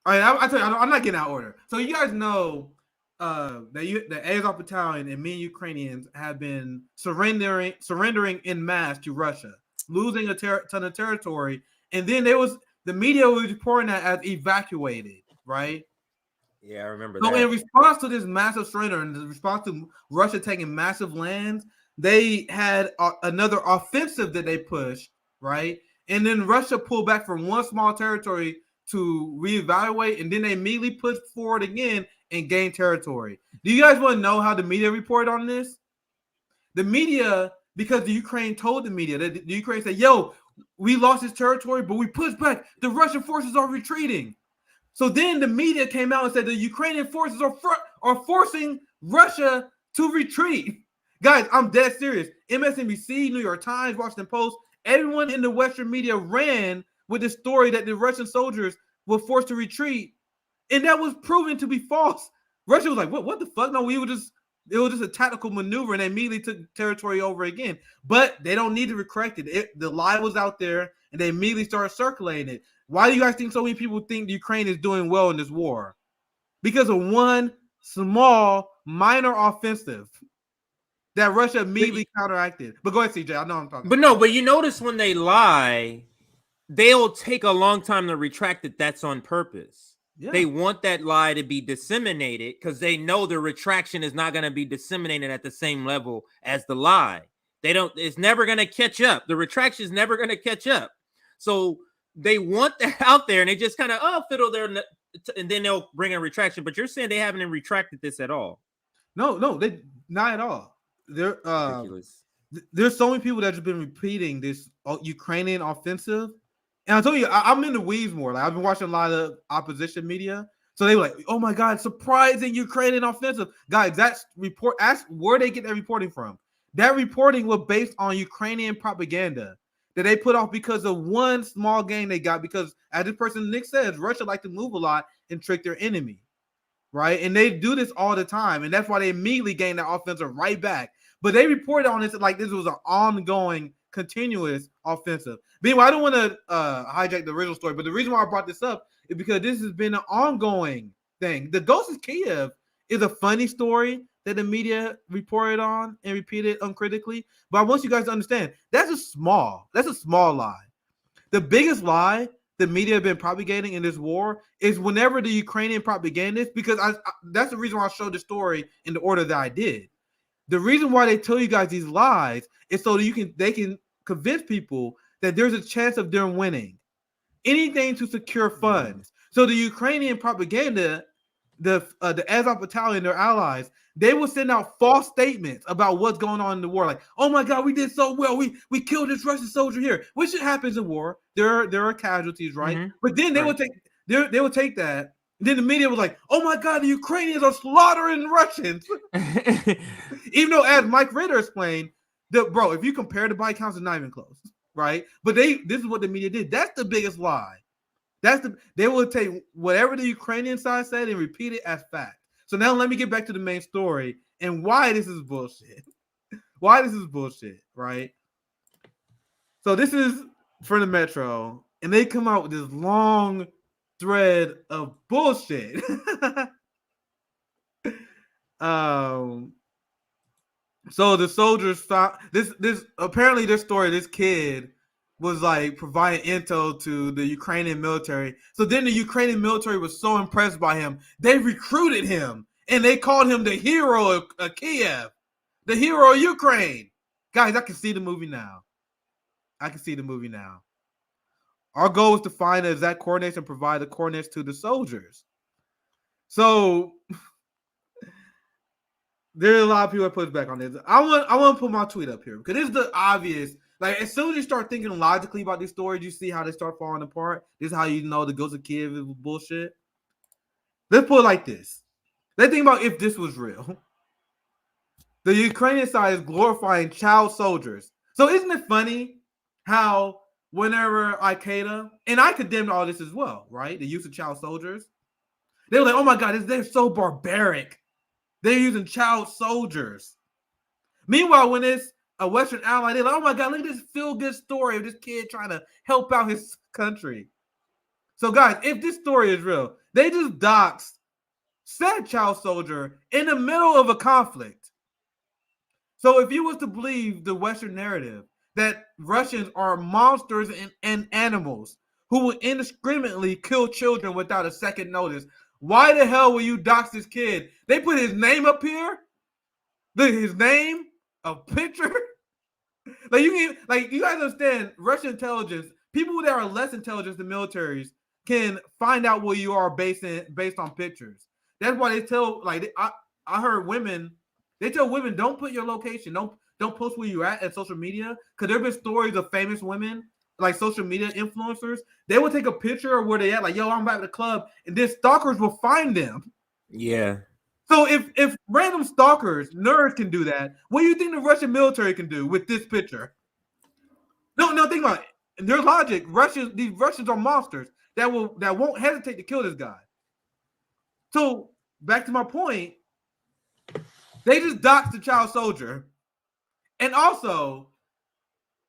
All right, I tell you, I'm not getting out of order. So you guys know the Azov Battalion and many Ukrainians have been surrendering in mass to Russia, losing a ton of territory, and then the media was reporting that as evacuated, right? Yeah, I remember So that. in response to this massive surrender and in response to Russia taking massive lands, they had another offensive that they pushed, right? And then Russia pulled back from one small territory to reevaluate, and then they immediately pushed forward again and gained territory. Do you guys want to know how the media reported on this? The media, because the Ukraine told the media, that the Ukraine said, yo, we lost this territory, but we pushed back. The Russian forces are retreating. So then the media came out and said the Ukrainian forces are forcing Russia to retreat. Guys, I'm dead serious. MSNBC, New York Times, Washington Post, everyone in the Western media ran with the story that the Russian soldiers were forced to retreat. And that was proven to be false. Russia was like, what the fuck? No, it was just a tactical maneuver, and they immediately took territory over again. But they don't need to correct it. The lie was out there, and they immediately started circulating it. Why do you guys think so many people think Ukraine is doing well in this war? Because of one small, minor offensive that Russia immediately counteracted. But go ahead, CJ. I know I'm talking. But no, but you notice when they lie, they'll take a long time to retract it. That's on purpose. Yeah. They want that lie to be disseminated because they know the retraction is not going to be disseminated at the same level as the lie. It's never going to catch up. The retraction is never going to catch up. So they want that out there, and they just kind of fiddle there, and then they'll bring a retraction. But you're saying they haven't retracted this at all? No, they not at all. They're ridiculous. There's so many people that have been repeating this Ukrainian offensive, and I told you I'm in the weeds more. Like I've been watching a lot of opposition media, so they were like, "Oh my God, surprising Ukrainian offensive!" Guys, that's report. Ask where they get that reporting from. That reporting was based on Ukrainian propaganda that they put off because of one small gain they got. Because as this person Nick says, Russia like to move a lot and trick their enemy, right? And they do this all the time, and that's why they immediately gain that offensive right back. But they reported on this like this was an ongoing, continuous offensive. But anyway, I don't want to hijack the original story, but the reason why I brought this up is because this has been an ongoing thing. The Ghost of Kiev is a funny story that the media reported on and repeated uncritically. But I want you guys to understand that's a small lie. The biggest lie the media have been propagating in this war is whenever the Ukrainian propagandists, because that's the reason why I showed the story in the order that I did. The reason why they tell you guys these lies is so that they can convince people that there's a chance of them winning. Anything to secure funds. So the Ukrainian propaganda, the Azov Battalion, their allies, they will send out false statements about what's going on in the war. Like, oh my God, we did so well. We killed this Russian soldier here, which happens in war. There are casualties, right? Mm-hmm. But then they will take that. Then the media was like, oh my God, the Ukrainians are slaughtering Russians. Even though, as Mike Ritter explained, if you compare the body counts, it's not even close, right? But this is what the media did. That's the biggest lie. They will take whatever the Ukrainian side said and repeat it as fact. So now let me get back to the main story and why this is bullshit. Why this is bullshit, right? So this is for the Metro, and they come out with this long thread of bullshit. So the soldiers found this apparently this story, this kid was like providing intel to the Ukrainian military. So then the Ukrainian military was so impressed by him, they recruited him and they called him the hero of Kiev, the hero of Ukraine. Guys, I can see the movie now. Our goal is to find the exact coordinates and provide the coordinates to the soldiers. So there's a lot of people that push back on this. I want to put my tweet up here because it's the obvious. Like, as soon as you start thinking logically about these stories, you see how they start falling apart. This is how you know the Ghost of Kiev is bullshit. Let's put it like this. Let's think about if this was real. The Ukrainian side is glorifying child soldiers. So isn't it funny how whenever Al-Qaeda, and I condemned all this as well, right? The use of child soldiers. They were like, oh my God, they're so barbaric. They're using child soldiers. Meanwhile, when it's a Western ally. They're like, oh my God, look at this feel-good story of this kid trying to help out his country. So guys, if this story is real, they just doxed said child soldier in the middle of a conflict. So if you was to believe the Western narrative that Russians are monsters and animals who will indiscriminately kill children without a second notice, why the hell will you dox this kid? They put his name up here, his name, a picture. Like you guys understand, Russian intelligence, people that are less intelligent than militaries can find out where you are based on pictures. That's why they tell, like, I heard women, they tell women, don't put your location, don't post where you're at social media, because there have been stories of famous women, like social media influencers, they will take a picture of where they at, like, yo, I'm back at the club, and then stalkers will find them. Yeah. So if random stalkers, nerds can do that, what do you think the Russian military can do with this picture? No, think about it. In their logic, these Russians are monsters that won't hesitate to kill this guy. So back to my point, they just doxed the child soldier. And also,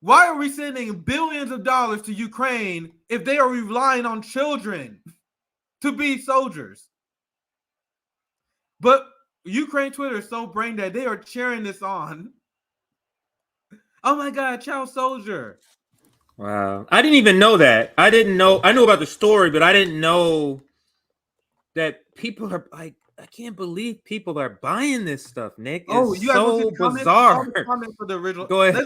why are we sending billions of dollars to Ukraine if they are relying on children to be soldiers? But Ukraine Twitter is so brain dead, they are cheering this on. Oh my God, child soldier. Wow. I didn't even know that. I knew about the story, but I didn't know that people are like, I can't believe people are buying this stuff, Nick. It's so bizarre. Comment for the original. Go ahead.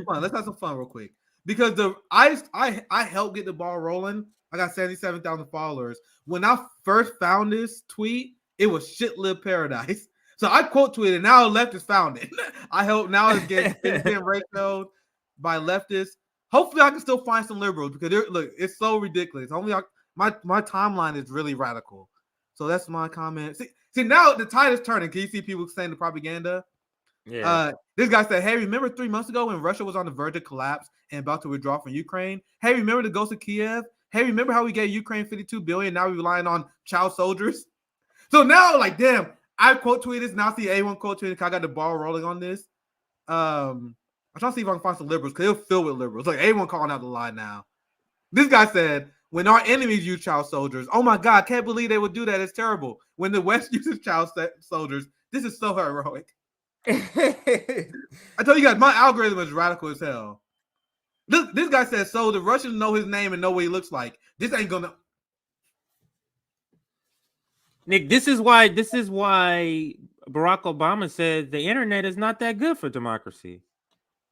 Let's have some fun real quick. Because I helped get the ball rolling. I got 77,000 followers. When I first found this tweet, it was shit live paradise. So I quote tweeted, now leftists found it. I hope now it's getting ratioed by leftists. Hopefully I can still find some liberals, because look, it's so ridiculous. My timeline is really radical. So that's my comment. See, now the tide is turning. Can you see people saying the propaganda? Yeah. This guy said, hey, remember 3 months ago when Russia was on the verge of collapse and about to withdraw from Ukraine? Hey, remember the ghost of Kiev? Hey, remember how we gave Ukraine $52 billion? Now we're relying on child soldiers. So now, like, damn, I quote tweeted this. Now I see A1 quote tweeted. I got the ball rolling on this. I'm trying to see if I can find some liberals, because it'll fill with liberals. Like, A1 calling out the line now. This guy said, when our enemies use child soldiers, oh my God, can't believe they would do that. It's terrible. When the West uses child soldiers, this is so heroic. I tell you guys, my algorithm is radical as hell. This guy says, so the Russians know his name and know what he looks like. This ain't gonna. Nick, this is why Barack Obama said the internet is not that good for democracy.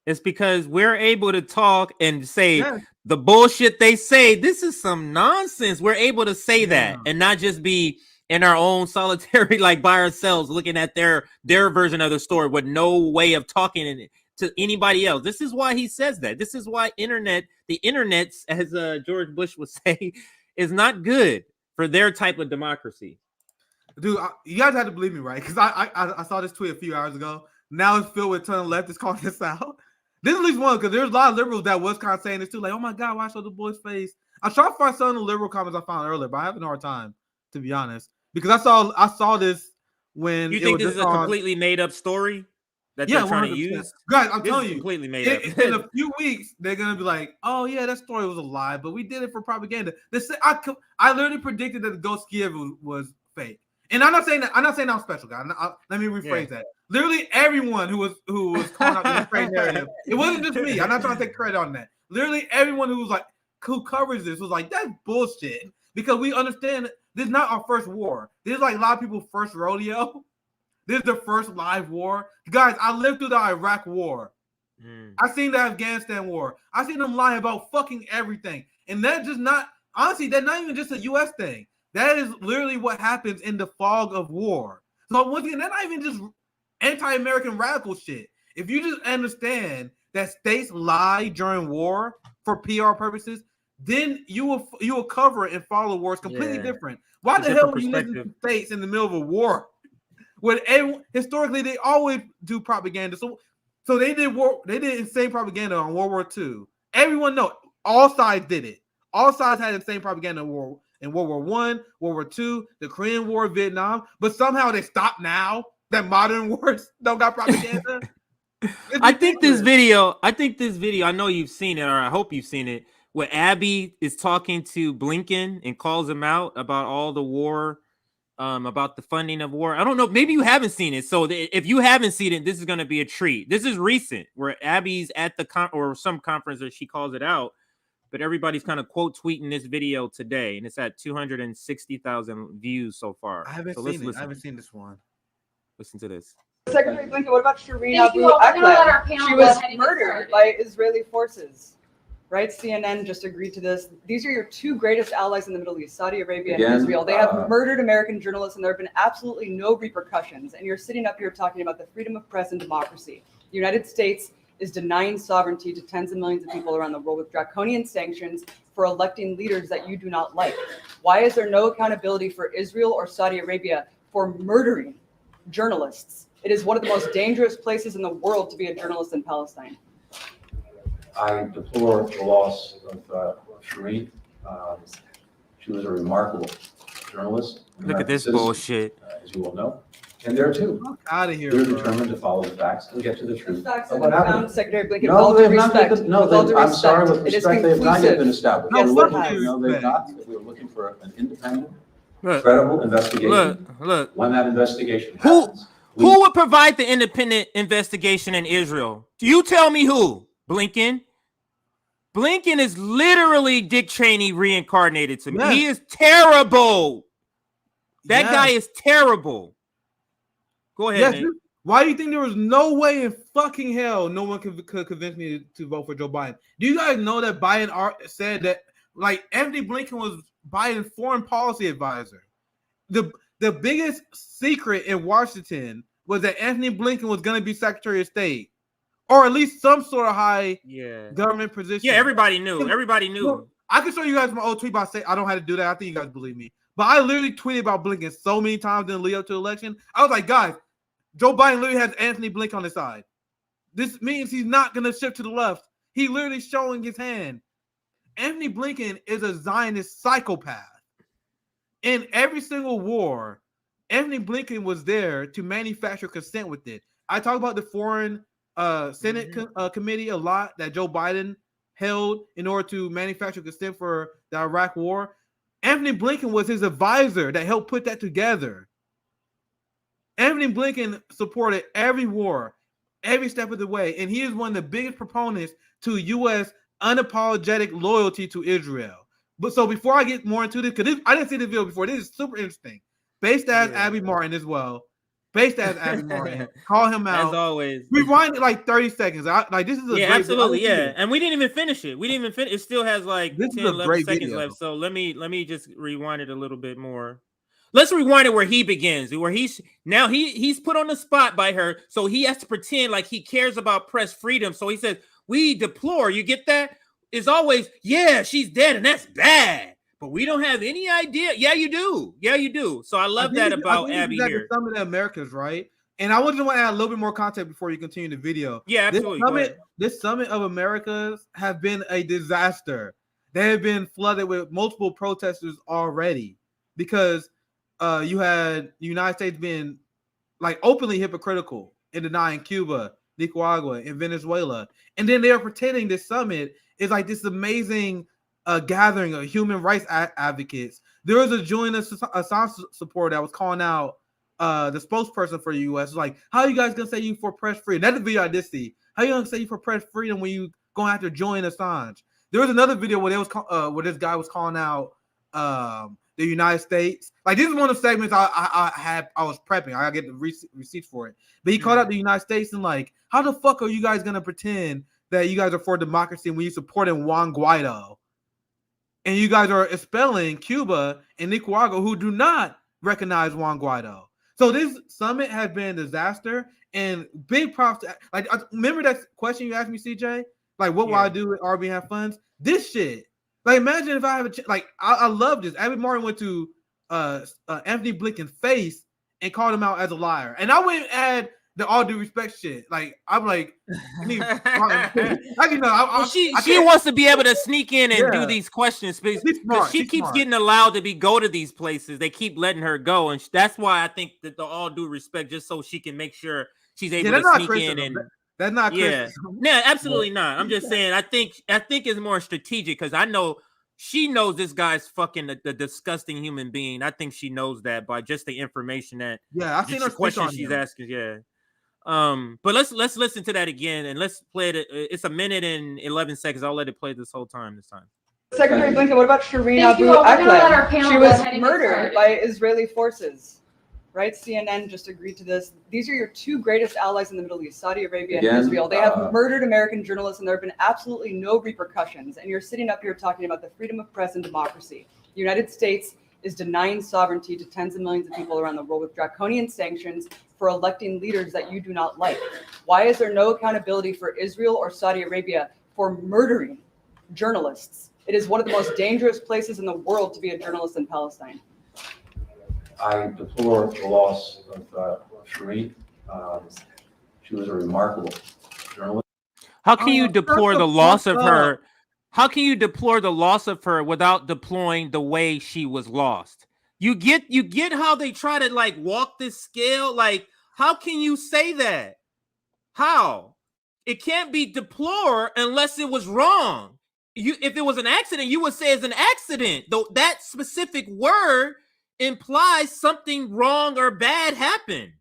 It's because we're able to talk and say the bullshit they say. This is some nonsense. We're able to say that and not just be in our own solitary, like by ourselves, looking at their version of the story with no way of talking to anybody else. This is why he says that. This is why the internet, as George Bush would say, is not good for their type of democracy. Dude, you guys have to believe me, right? Because I saw this tweet a few hours ago. Now it's filled with a ton of leftists calling this out. This is at least one, because there's a lot of liberals that was kind of saying this too. Like, oh my God, why show the boy's face? I tried to find some of the liberal comments I found earlier, but I have a hard time, to be honest. Because I saw this when you think this is a completely made up story that they're trying 100%. To use? Guys, I'm telling you, completely made up. In a few weeks, they're gonna be like, oh yeah, that story was a lie, but we did it for propaganda. I literally predicted that the ghost Kiev was fake. And I'm not saying that I'm special, guys. Let me rephrase that. Literally everyone who was calling out the Ukraine narrative, it wasn't just me. I'm not trying to take credit on that. Literally everyone who covers this was like, that's bullshit. Because we understand this is not our first war. This is like a lot of people's first rodeo. This is the first live war. Guys, I lived through the Iraq war. I seen the Afghanistan war. I seen them lie about fucking everything. And that's just not, honestly, that's not even just a U.S. thing. That is literally what happens in the fog of war. So once again, that's not even just anti-American radical shit. If you just understand that states lie during war for PR purposes, then you will cover it and follow wars completely different. Why the hell would you listen to states in the middle of a war? When historically they always do propaganda. So they did insane propaganda on World War II. Everyone knows all sides did it. All sides had the same propaganda in World War I, World War II, the Korean War, Vietnam, but somehow they stopped now that modern wars don't got propaganda. I think this video, I know you've seen it, or I hope you've seen it, where Abby is talking to Blinken and calls him out about all the war, about the funding of war. I don't know, maybe you haven't seen it. So if you haven't seen it, this is going to be a treat. This is recent, where Abby's at the or some conference that she calls it out, but everybody's kind of quote tweeting this video today, and it's at 260,000 views so far. I haven't seen it. I haven't seen this one. Listen to this. Secretary Blinken, what about Shireen Abu Akleh? She was murdered by Israeli forces, right? CNN just agreed to this. These are your two greatest allies in the Middle East, Saudi Arabia and Israel. They have murdered American journalists, and there have been absolutely no repercussions. And you're sitting up here talking about the freedom of press and democracy. The United States is denying sovereignty to tens of millions of people around the world with draconian sanctions for electing leaders that you do not like. Why is there no accountability for Israel or Saudi Arabia for murdering journalists? It is one of the most dangerous places in the world to be a journalist in Palestine. I deplore the loss of Shireen. She was a remarkable journalist. Look at this bullshit. As you all know. And there too. Out of here. They're determined to follow the facts and get to the truth. Facts of have what been happened. found, Secretary Blinken. No, with all they due have not respect. yet. No, With all due I'm sorry, respect, with it is respect, they have not yet been conclusive. established. Yes, We're it has. looking, no, they've not. We're looking for an independent, Look, credible investigation. look. When that investigation happens, Who would provide the independent investigation in Israel? Do you tell me who? Blinken? Blinken is literally Dick Cheney reincarnated to me. Yes. He is terrible. That Yes. guy is terrible. Go ahead, Yes. Nick. Why do you think there was no way in fucking hell no one could convince me to vote for Joe Biden? Do you guys know that Biden said that, like, Anthony Blinken was Biden's foreign policy advisor? The biggest secret in Washington was that Anthony Blinken was going to be Secretary of State, or at least some sort of high government position. Yeah, everybody knew. Everybody knew. Look, I can show you guys my old tweet about I don't have to do that. I think you guys believe me. But I literally tweeted about Blinken so many times in the lead up to the election. I was like, guys, Joe Biden literally has Anthony Blinken on his side. This means he's not going to shift to the left. He literally showing his hand. Anthony Blinken is a Zionist psychopath. In every single war, Anthony Blinken was there to manufacture consent with it. I talk about the foreign Senate committee a lot that Joe Biden held in order to manufacture consent for the Iraq war. Anthony Blinken was his advisor that helped put that together. Anthony Blinken supported every war, every step of the way, and he is one of the biggest proponents to U.S. unapologetic loyalty to Israel. But so before I get more into this, because I didn't see the video before, this is super interesting. Based as Abby Martin as well. Based as Abby Martin. Call him out. As always. Rewind it like 30 seconds. Like, this is a great absolutely, video. And we didn't even finish it. It still has like 10, 11 seconds left. So let me just rewind it a little bit more. Let's rewind it where he begins, where he's put on the spot by her, so he has to pretend like he cares about press freedom. So he says, "We deplore." You get that? It's always, yeah, she's dead, and that's bad. But we don't have any idea. Yeah, you do. Yeah, you do. So I love that about Abby here. Some of the Americas, right? And I just want to add a little bit more context before you continue the video. Yeah, absolutely. This summit of Americas have been a disaster. They have been flooded with multiple protesters already because you had the United States being like openly hypocritical in denying Cuba, Nicaragua, and Venezuela. And then they are pretending this summit is like this amazing gathering of human rights advocates. There was a Julian Assange supporter that was calling out the spokesperson for the U.S. Like, how are you guys gonna say you for press freedom? That's the video I did see. How are you gonna say you for press freedom when you going after Julian Assange? There was another video where where this guy was calling out the United States. Like, this is one of the segments I was prepping. I get the receipts for it. But he called out the United States and like, how the fuck are you guys gonna pretend that you guys are for democracy when you supporting Juan Guaido? And you guys are expelling Cuba and Nicaragua, who do not recognize Juan Guaido. So this summit has been a disaster. And big props to, like, remember that question you asked me, CJ? Like, what will I do with RBN funds? This shit. Like, imagine if I have I love this. Abby Martin went to Anthony Blinken's face and called him out as a liar. And I wouldn't add the all due respect shit. Like, I'm like, she wants to be able to sneak in and do these questions because she keeps getting allowed to go to these places. They keep letting her go, and that's why I think that the all due respect, just so she can make sure she's able to sneak in. And That's not Yeah. criticism. No, absolutely not. I'm just saying. I think it's more strategic because I know she knows this guy's fucking the disgusting human being. I think she knows that by just the information that I've seen her the questions speak on she's him. asking. Yeah. But let's listen to that again and let's play it. It's a minute and 11 seconds. I'll let it play this whole time. Secretary Blinken, what about Shireen Abu Akleh? She was murdered by Israeli forces. Right? CNN just agreed to this. These are your two greatest allies in the Middle East, Saudi Arabia and Israel. They have murdered American journalists and there have been absolutely no repercussions. And you're sitting up here talking about the freedom of press and democracy. The United States is denying sovereignty to tens of millions of people around the world with draconian sanctions for electing leaders that you do not like. Why is there no accountability for Israel or Saudi Arabia for murdering journalists? It is one of the most dangerous places in the world to be a journalist in Palestine. I deplore the loss of Shireen. She was a remarkable journalist. How can you deplore the loss of her? How can you deplore the loss of her without deploring the way she was lost? You get how they try to like walk this scale? Like, how can you say that? How? It can't be deplore unless it was wrong. If it was an accident, you would say it's an accident. Though that specific word implies something wrong or bad happened.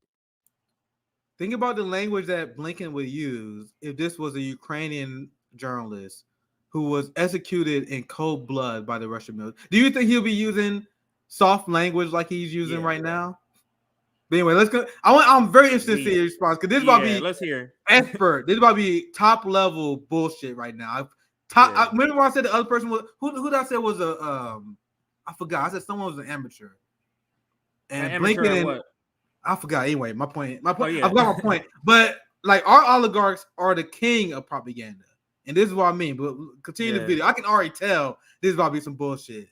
Think about the language that Blinken would use if this was a Ukrainian journalist who was executed in cold blood by the Russian military. Do you think he'll be using soft language like he's using right now? But anyway, let's go. I'm very interested to see your response because this is about to be let's hear expert. This is about to be top level bullshit right now. I remember when I said the other person was who did I say was a I forgot. I said someone was an amateur. And Blinken and what? I forgot. Anyway, my point. I forgot my point. But like our oligarchs are the king of propaganda, and this is what I mean. But continue the video. I can already tell this is about to be some bullshit.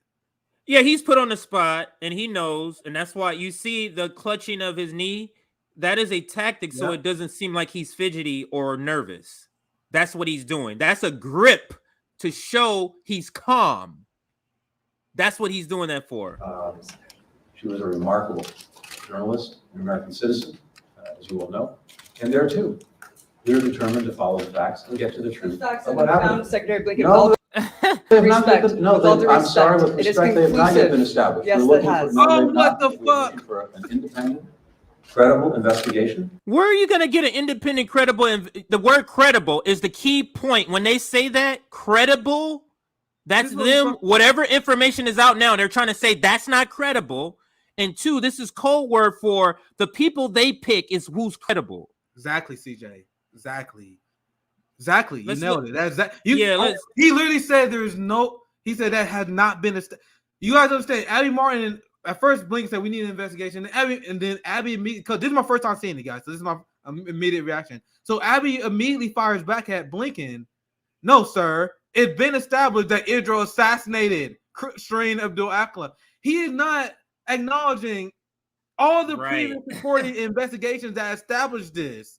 Yeah, he's put on the spot, and he knows, and that's why you see the clutching of his knee. That is a tactic, so it doesn't seem like he's fidgety or nervous. That's what he's doing. That's a grip to show he's calm. That's what he's doing that for. She was a remarkable journalist, an American citizen, as you all know. And there too, we are determined to follow the facts and get to the truth of what happened. Secretary Blinken, no, I'm sorry, with respect, they have not yet been established. Yes, it has. What the fuck? For an independent, credible investigation. Where are you going to get an independent, credible? The word credible is the key point. When they say that, credible, that's them. Whatever information is out now, they're trying to say that's not credible. And two, this is code word for the people they pick is who's credible. Exactly, CJ. Exactly. You nailed it. That's that. He literally said there is no. He said that has not been. You guys understand? Abby Martin at first Blinken said we need an investigation, and then Abby immediately, because this is my first time seeing it, guys. So this is my immediate reaction. So Abby immediately fires back at Blinken. No, sir. It's been established that Israel assassinated Shireen Abu Akleh. He is not acknowledging all the previous reported investigations that established this.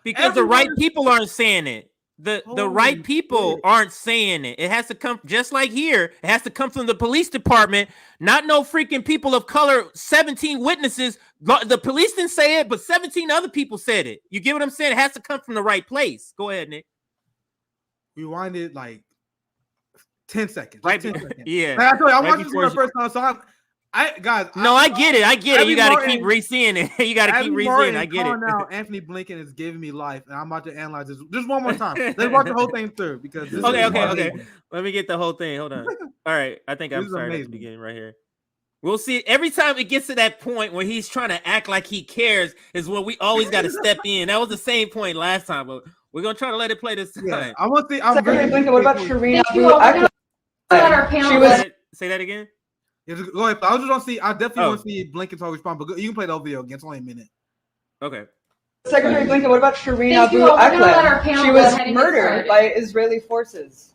Because the right people aren't saying it. The right people aren't saying it. It has to come, just like here, it has to come from the police department, not no freaking people of color, 17 witnesses. The police didn't say it, but 17 other people said it. You get what I'm saying? It has to come from the right place. Go ahead, Nick. Rewind it like 10 seconds. Right. 10 seconds. Yeah. I watched this for the first time, so I get it. You got to keep re-seeing it. You got to keep re-seeing it. I get it. Now Anthony Blinken is giving me life, and I'm about to analyze this just one more time. Let's watch the whole thing through because okay. Let me get the whole thing. Hold on. All right, I think I'm sorry at the beginning right here. We'll see. Every time it gets to that point where he's trying to act like he cares is when we always got to step in. That was the same point last time, but we're gonna try to let it play this time. Yeah, I want to see. Secretary Blinken, what about Shireen Abu Akleh? Say that again. Yeah, go ahead. I just want to see. I definitely want to see Blinken's whole response, but you can play the whole video again. It's only a minute. Okay. Secretary Blinken, what about Shireen Abu Akleh? She was murdered by Israeli forces.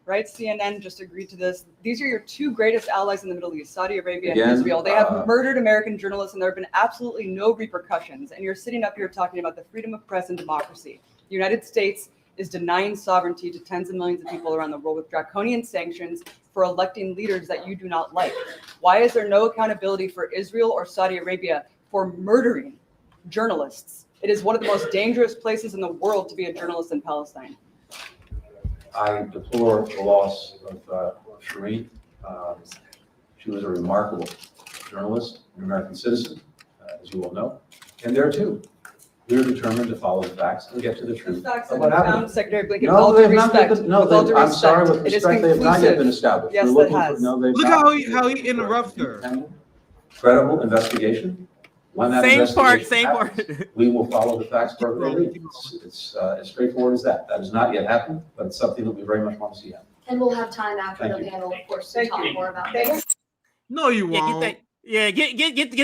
Right? CNN just agreed to this. These are your two greatest allies in the Middle East, Saudi Arabia and Israel. They have murdered American journalists, and there have been absolutely no repercussions. And you're sitting up here talking about the freedom of press and democracy. The United States is denying sovereignty to tens of millions of people around the world with draconian sanctions for electing leaders that you do not like. Why is there no accountability for Israel or Saudi Arabia for murdering journalists? It is one of the most dangerous places in the world to be a journalist in Palestine. I deplore the loss of Shireen. She was a remarkable journalist, an American citizen, as you all know. And there too, we are determined to follow the facts and get to the truth of what happened. Secretary Blinken, No, with all they due have not respect. been, no, with all due I'm sorry, respect, with it is respect, they have not yet been conclusive. established. Yes, We're it looking has. for, no, they've Look not. how he interrupts her. Credible investigation. When that Same part, investigation same happens, part. we will follow the facts perfectly. It's as straightforward as that. That has not yet happened, but it's something that we very much want to see happen. And we'll have time after Thank the you. panel, of course, to talk more about this. No, you Yeah, won't.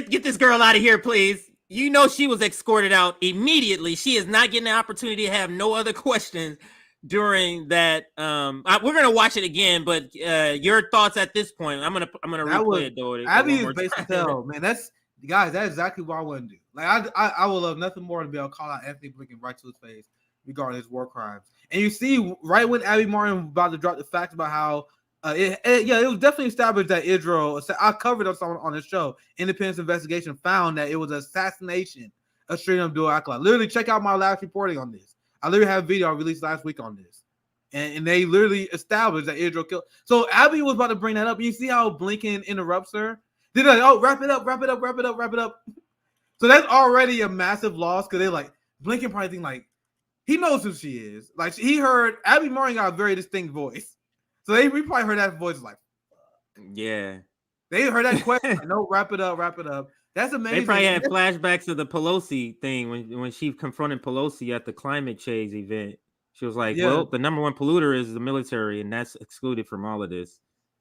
get this girl out of here, please. You know she was escorted out immediately. She is not getting the opportunity to have no other questions during that. We're gonna watch it again, but your thoughts at this point? I'm gonna replay it though. Abby is based as hell, man. That's exactly what I wouldn't do. Like I would love nothing more than be able to call out Anthony Blinken right to his face regarding his war crimes. And you see, right when Abby Martin was about to drop the facts about how it was definitely established that Israel. I covered on this show. Independence investigation found that it was an assassination of Shireen Abdul-Akleh. Literally, check out my last reporting on this. I literally have a video I released last week on this, and they literally established that Israel killed. So Abby was about to bring that up. You see how Blinken interrupts her? They're like, "Oh, wrap it up." So that's already a massive loss because they're like, Blinken probably think like he knows who she is. Like he heard Abby Martin got a very distinct voice. So we probably heard that voice like, yeah. They heard that question. Like, no, wrap it up. That's amazing. They probably had flashbacks of the Pelosi thing when she confronted Pelosi at the climate change event. She was like, "Well, the number one polluter is the military, and that's excluded from all of this."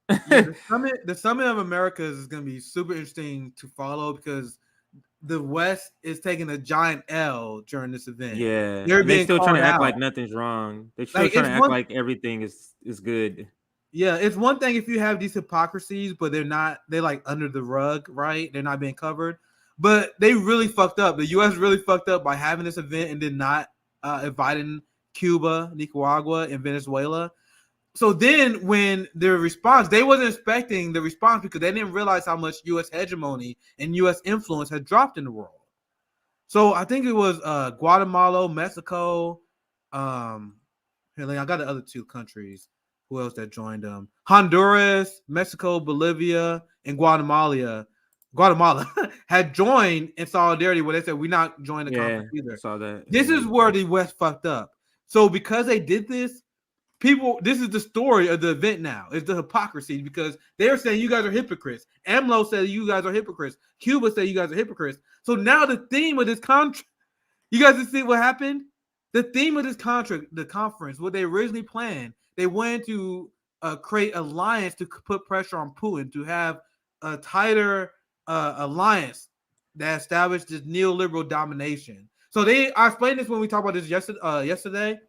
The summit of Americas is going to be super interesting to follow because the West is taking a giant L during this event. Yeah, they're still trying to act out. like nothing's wrong. They're still trying to act like everything is good. Yeah, it's one thing if you have these hypocrisies, but they're like under the rug, right? They're not being covered. But they really fucked up. The U.S. really fucked up by having this event and then not inviting Cuba, Nicaragua, and Venezuela. So then when their response, they wasn't expecting the response because they didn't realize how much U.S. hegemony and U.S. influence had dropped in the world. So I think it was Guatemala, Mexico. I got the other two countries. Who else that joined them? Honduras, Mexico, Bolivia, and Guatemala had joined in solidarity where they said we're not joining the conference either. Saw that. This is where the West fucked up. So because they did this, this is the story of the event now. It's the hypocrisy because they're saying you guys are hypocrites. AMLO said you guys are hypocrites. Cuba said you guys are hypocrites. So now the theme of this contract, you guys see what happened? The theme of this contract, the conference, what they originally planned, they wanted to create alliance to put pressure on Putin to have a tighter alliance that established this neoliberal domination. So I explained this when we talked about this yesterday.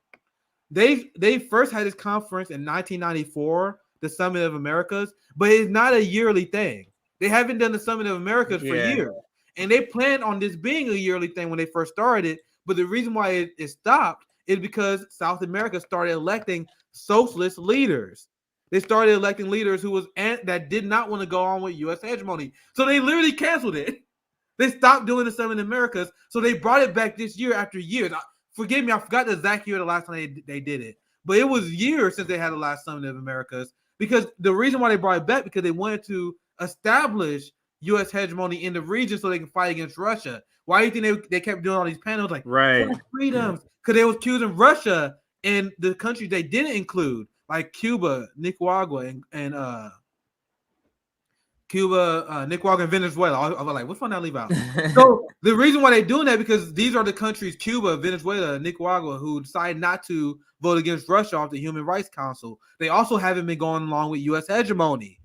They first had this conference in 1994, the Summit of Americas, but it's not a yearly thing. They haven't done the Summit of Americas for years. And they planned on this being a yearly thing when they first started. But the reason why it stopped is because South America started electing socialist leaders. They started electing leaders that did not want to go on with U.S. hegemony. So they literally canceled it. They stopped doing the Summit of Americas. So they brought it back this year after years. Forgive me, I forgot the exact year the last time they did it. But it was years since they had the last Summit of Americas. Because the reason why they brought it back, because they wanted to establish U.S. hegemony in the region so they can fight against Russia. Why do you think they kept doing all these panels like freedoms? Because they was accusing Russia and the countries they didn't include, like Cuba, Nicaragua, and Nicaragua, and Venezuela. I was like, which one did I leave out? So the reason why they're doing that because these are the countries, Cuba, Venezuela, Nicaragua, who decided not to vote against Russia off the Human Rights Council. They also haven't been going along with U.S. hegemony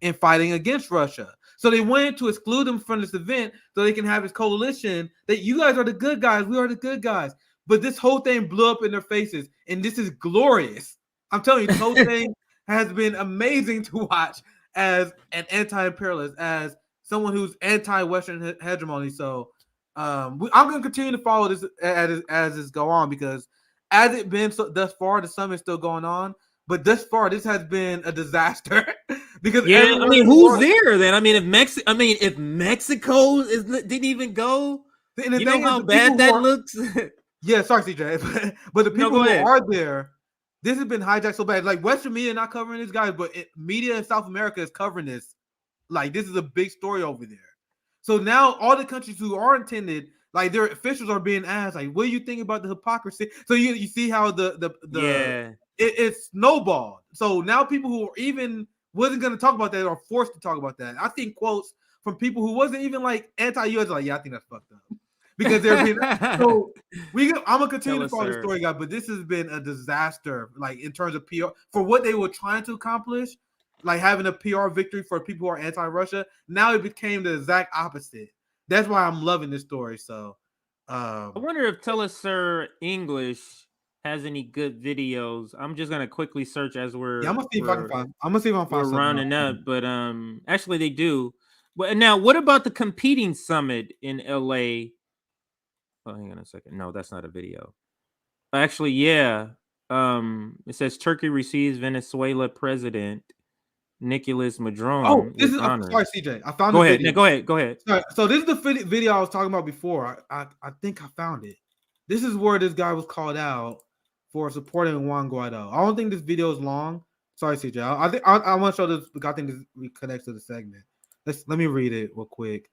and fighting against Russia. So they wanted to exclude them from this event so they can have this coalition that you guys are the good guys. We are the good guys. But this whole thing blew up in their faces. And this is glorious. I'm telling you, this whole thing has been amazing to watch as an anti-imperialist, as someone who's anti-Western hegemony. So I'm going to continue to follow this as this go on because as it been thus far, the summit is still going on. But thus far, this has been a disaster because who's there then? I mean, if Mexico didn't even go, And the You know thing is, how the bad people that who are- looks? Yeah, sorry, CJ, but the No, people go who ahead. are there, this has been hijacked so bad. Like Western media not covering this, guys, but media in South America is covering this. Like this is a big story over there. So now all the countries who are intended, like their officials are being asked, like, what do you think about the hypocrisy? So you see how it snowballed. So now people who even wasn't going to talk about that are forced to talk about that. I think quotes from people who wasn't even like anti-US, like, yeah, I think that's fucked up. Because they're being so I'm gonna continue to follow the story, guys. But this has been a disaster, like in terms of PR for what they were trying to accomplish, like having a PR victory for people who are anti-Russia. Now it became the exact opposite. That's why I'm loving this story. So I wonder if Tell Us Sir English has any good videos. I'm just gonna quickly search as we're. I'm gonna see if I can find. I'm gonna see if I can find something. We're rounding up, but actually they do. But now, what about the competing summit in LA? Oh, hang on a second. No, that's not a video. Actually, yeah. It says Turkey receives Venezuela president Nicolas Maduro. Oh, this is sorry, CJ. I found go the ahead. video. No, go ahead. Sorry, so this is the video I was talking about before. I think I found it. This is where this guy was called out for supporting Juan Guaido. I don't think this video is long. Sorry, CJ. I think I want to show this because I think this connects to the segment. Let me read it real quick.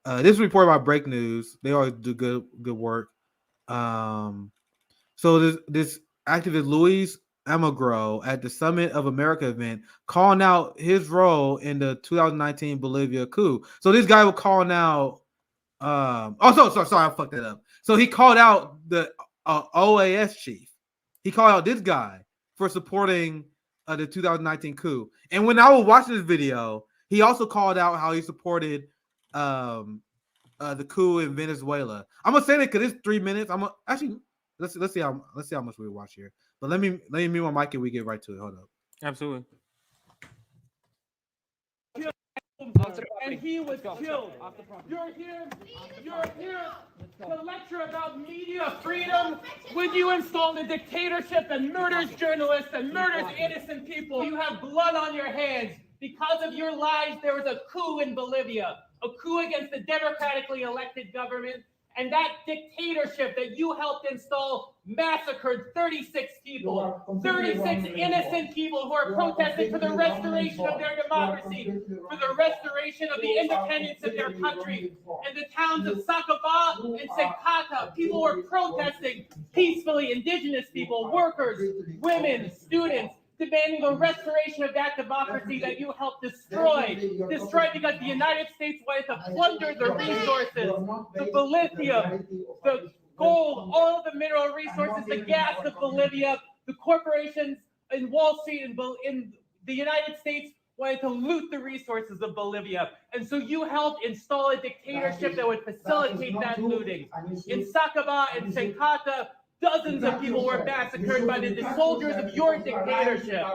This is reported by Break News. They always do good work. So this activist Luis Amagro at the Summit of America event calling out his role in the 2019 Bolivia coup. So this guy was calling out. Sorry, I fucked that up. So he called out the OAS chief. He called out this guy for supporting the 2019 coup. And when I was watching this video, he also called out how he supported the coup in Venezuela. I'm gonna say that because it's 3 minutes. Actually let's see how much we watch here. But let me mute my mic and we get right to it. Hold up. Absolutely. And he was killed. You're here to lecture about media freedom when you install a dictatorship that murders journalists and murders innocent people. You have blood on your hands. Because of your lies, there was a coup in Bolivia, a coup against the democratically elected government. And that dictatorship that you helped install massacred 36 people, 36 innocent people who are protesting for the restoration of their democracy, for the restoration of the independence of their country. In the towns of Sacaba and Secata, people were protesting peacefully, indigenous people, workers, women, students, demanding the restoration of that democracy that you helped destroy because the United States wanted to plunder the resources, the lithium, the gold, all of the mineral resources, the gas of Bolivia, the corporations in Wall Street in the United States wanted to loot the resources of Bolivia. And so you helped install a dictatorship that would facilitate that looting. In Sacaba and Secata, dozens of people were massacred by the soldiers of your dictatorship.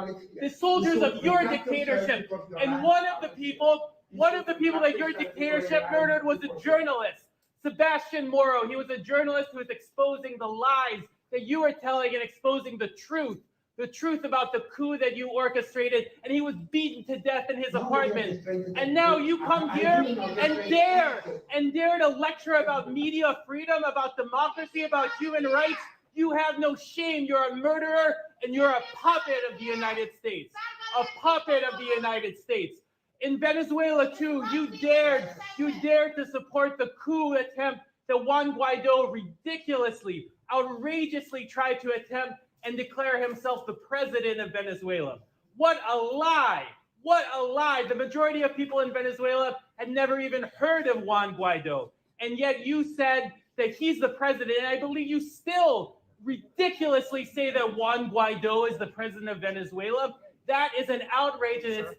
The soldiers of your dictatorship. And one of the people that your dictatorship murdered was a journalist, Sebastian Moro. He was a journalist who was exposing the lies that you were telling and exposing the truth about the coup that you orchestrated, and he was beaten to death in his apartment. And now you come here and dare to lecture about media freedom, about democracy, about human rights. You have no shame. You're a murderer, and you're a puppet of the United States. A puppet of the United States. In Venezuela, too, you dared to support the coup attempt that Juan Guaido ridiculously, outrageously tried to attempt and declare himself the president of Venezuela. What a lie. What a lie. The majority of people in Venezuela had never even heard of Juan Guaido. And yet you said that he's the president. And I believe you still ridiculously say that Juan Guaido is the president of Venezuela. That is an outrage and it's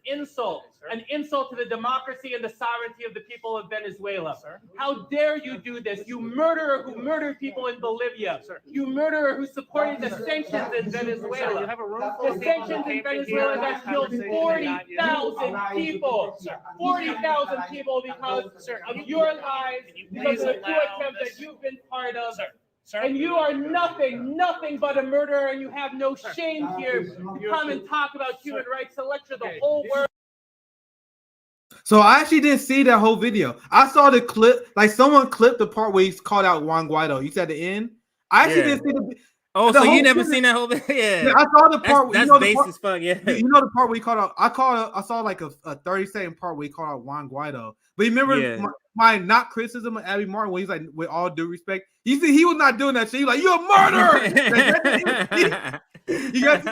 an insult to the democracy and the sovereignty of the people of Venezuela. How dare you do this? You murderer who murdered people in Bolivia. You murderer who supported the sanctions in Venezuela. The sanctions in Venezuela that killed 40,000 people. 40,000 people because of your lies, because of the coup attempt that you've been part of. And you are nothing but a murderer, and you have no shame here to come and talk about human rights, to lecture the whole world. So I actually didn't see that whole video. I saw the clip, like someone clipped the part where he's called out Juan Guaido. You said the end. I actually didn't see the. Oh, the so you whole never thing. seen that whole video? Yeah, I saw the part. That's you know, base as fuck. Yeah, you know the part where he called out. I saw like a 30-second part where he called out Juan Guaido. But you remember my not criticism of Abby Martin when he's like, with all due respect, you see, he was not doing that shit. He was like, you're a murderer. You got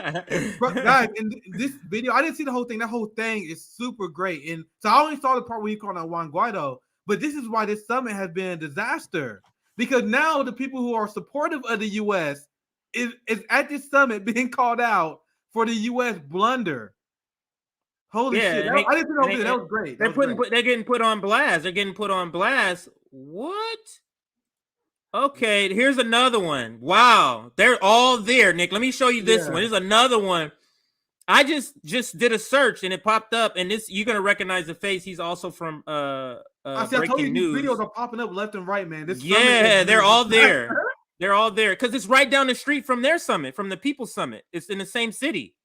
guys in this video. I didn't see the whole thing. That whole thing is super great, and so I only saw the part where he called out Juan Guaido. But this is why this summit has been a disaster, because now the people who are supportive of the U.S. is at this summit being called out for the U.S. blunder. Holy shit! I didn't know that. That was great. They're getting put on blast. They're getting put on blast. What? Okay, here's another one. Wow, they're all there, Nick. Let me show you this one. There's another one. I just did a search and it popped up, and this you're gonna recognize the face. He's also from Breaking News. Videos are popping up left and right, man. They're all there. They're all there because it's right down the street from their summit, from the People's Summit. It's in the same city.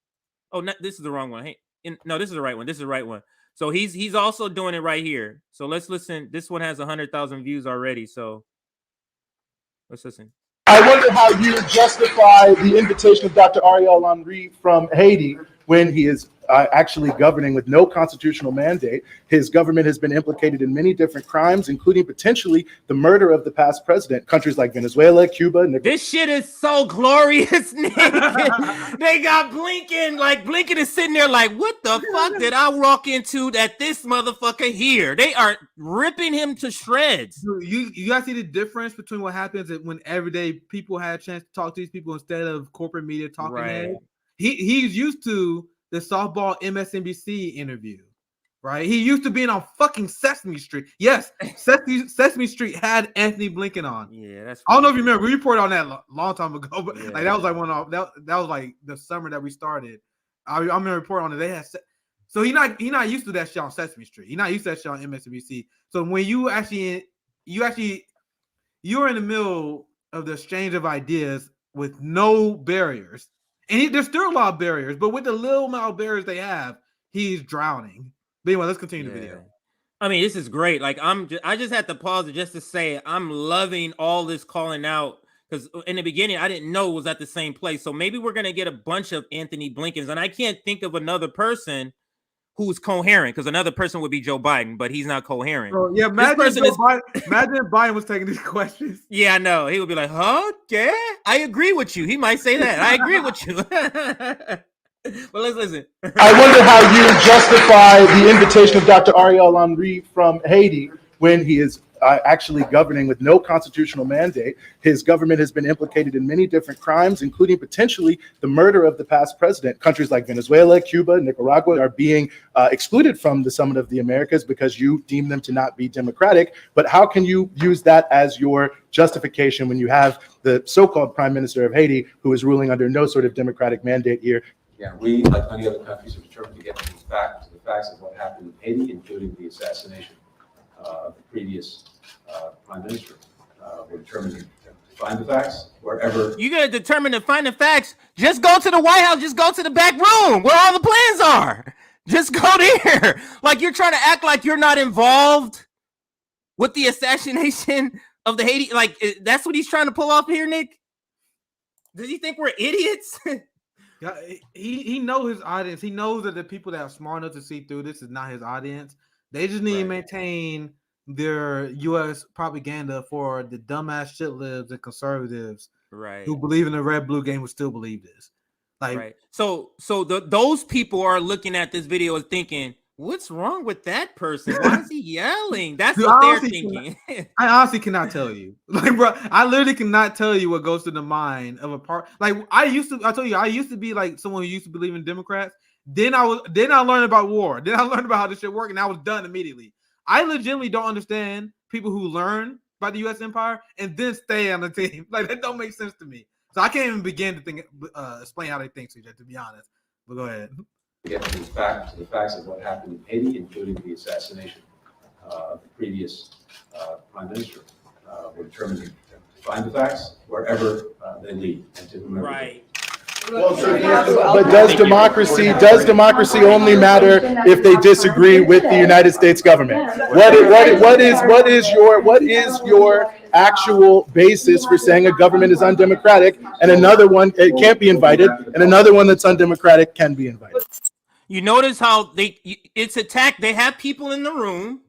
Oh, this is the wrong one. Hey, no, this is the right one. This is the right one. So he's also doing it right here. So let's listen. This one has 100,000 views already. So let's listen. I wonder how you justify the invitation of Dr. Ariel Henry from Haiti when he is actually governing with no constitutional mandate. His government has been implicated in many different crimes, including potentially the murder of the past president. Countries like Venezuela, Cuba, Nicaragua. This shit is so glorious, Nick. They got Blinken, like Blinken is sitting there like, what the fuck did I walk into that this motherfucker here? They are ripping him to shreds. Dude, you guys see the difference between what happens when everyday people had a chance to talk to these people instead of corporate media talking heads? He's used to the softball MSNBC interview, right? He used to being on fucking Sesame Street. Yes, Sesame Street had Anthony Blinken on. Yeah, that's. I don't know if you remember. We reported on that a long time ago, but like that was like that was like the summer that we started. I'm gonna report on it. They had so he's not used to that shit on Sesame Street. He's not used to that shit on MSNBC. So when you're in the middle of the exchange of ideas with no barriers. And there's still a lot of barriers, but with the little amount of barriers they have, he's drowning. But anyway, let's continue the video. I mean, this is great. Like I just had to pause it just to say I'm loving all this calling out, because in the beginning I didn't know it was at the same place. So maybe we're gonna get a bunch of Anthony Blinkens, and I can't think of another person who's coherent, because another person would be Joe Biden, but he's not coherent. So, yeah, imagine if Biden was taking these questions. Yeah, I know. He would be like, huh? Yeah, I agree with you. He might say that. I agree with you. Well, let's listen. I wonder how you justify the invitation of Dr. Ariel Henry from Haiti when he is actually governing with no constitutional mandate. His government has been implicated in many different crimes, including potentially the murder of the past president. Countries like Venezuela, Cuba, Nicaragua are being excluded from the Summit of the Americas because you deem them to not be democratic. But how can you use that as your justification when you have the so-called prime minister of Haiti who is ruling under no sort of democratic mandate here? Yeah, we, like many other countries, are determined to get to the facts of what happened in Haiti, including the assassination of the previous prime minister. We're determined to find the facts wherever. You're going to determine to find the facts. Just go to the White House. Just go to the back room where all the plans are. Just go there. Like you're trying to act like you're not involved with the assassination of the Haiti. Like that's what he's trying to pull off here, Nick. Does he think we're idiots? Yeah, he knows his audience. He knows that the people that are smart enough to see through this is not his audience. They just need to maintain their U.S. propaganda for the dumbass shit libs and conservatives, who believe in the red blue game, would still believe this. Like, so those people are looking at this video and thinking, what's wrong with that person? Why is he yelling? That's what they're thinking. I honestly cannot tell you. Like, bro, I literally cannot tell you what goes through the mind of a part. Like, I used to be like someone who used to believe in Democrats. Then I learned about war. Then I learned about how this shit worked, and I was done immediately. I legitimately don't understand people who learn about the U.S. empire and then stay on the team. Like, that don't make sense to me. So I can't even begin to explain how they think, CJ, to be honest. But go ahead. Get to the facts of what happened in Haiti, including the assassination of the previous prime minister. We're determined to find the facts wherever they lead, and to whomever. But does democracy only matter if they disagree with the United States government? What is your actual basis for saying a government is undemocratic and another one it can't be invited and another one that's undemocratic can be invited? You notice how it's attacked. They have people in the room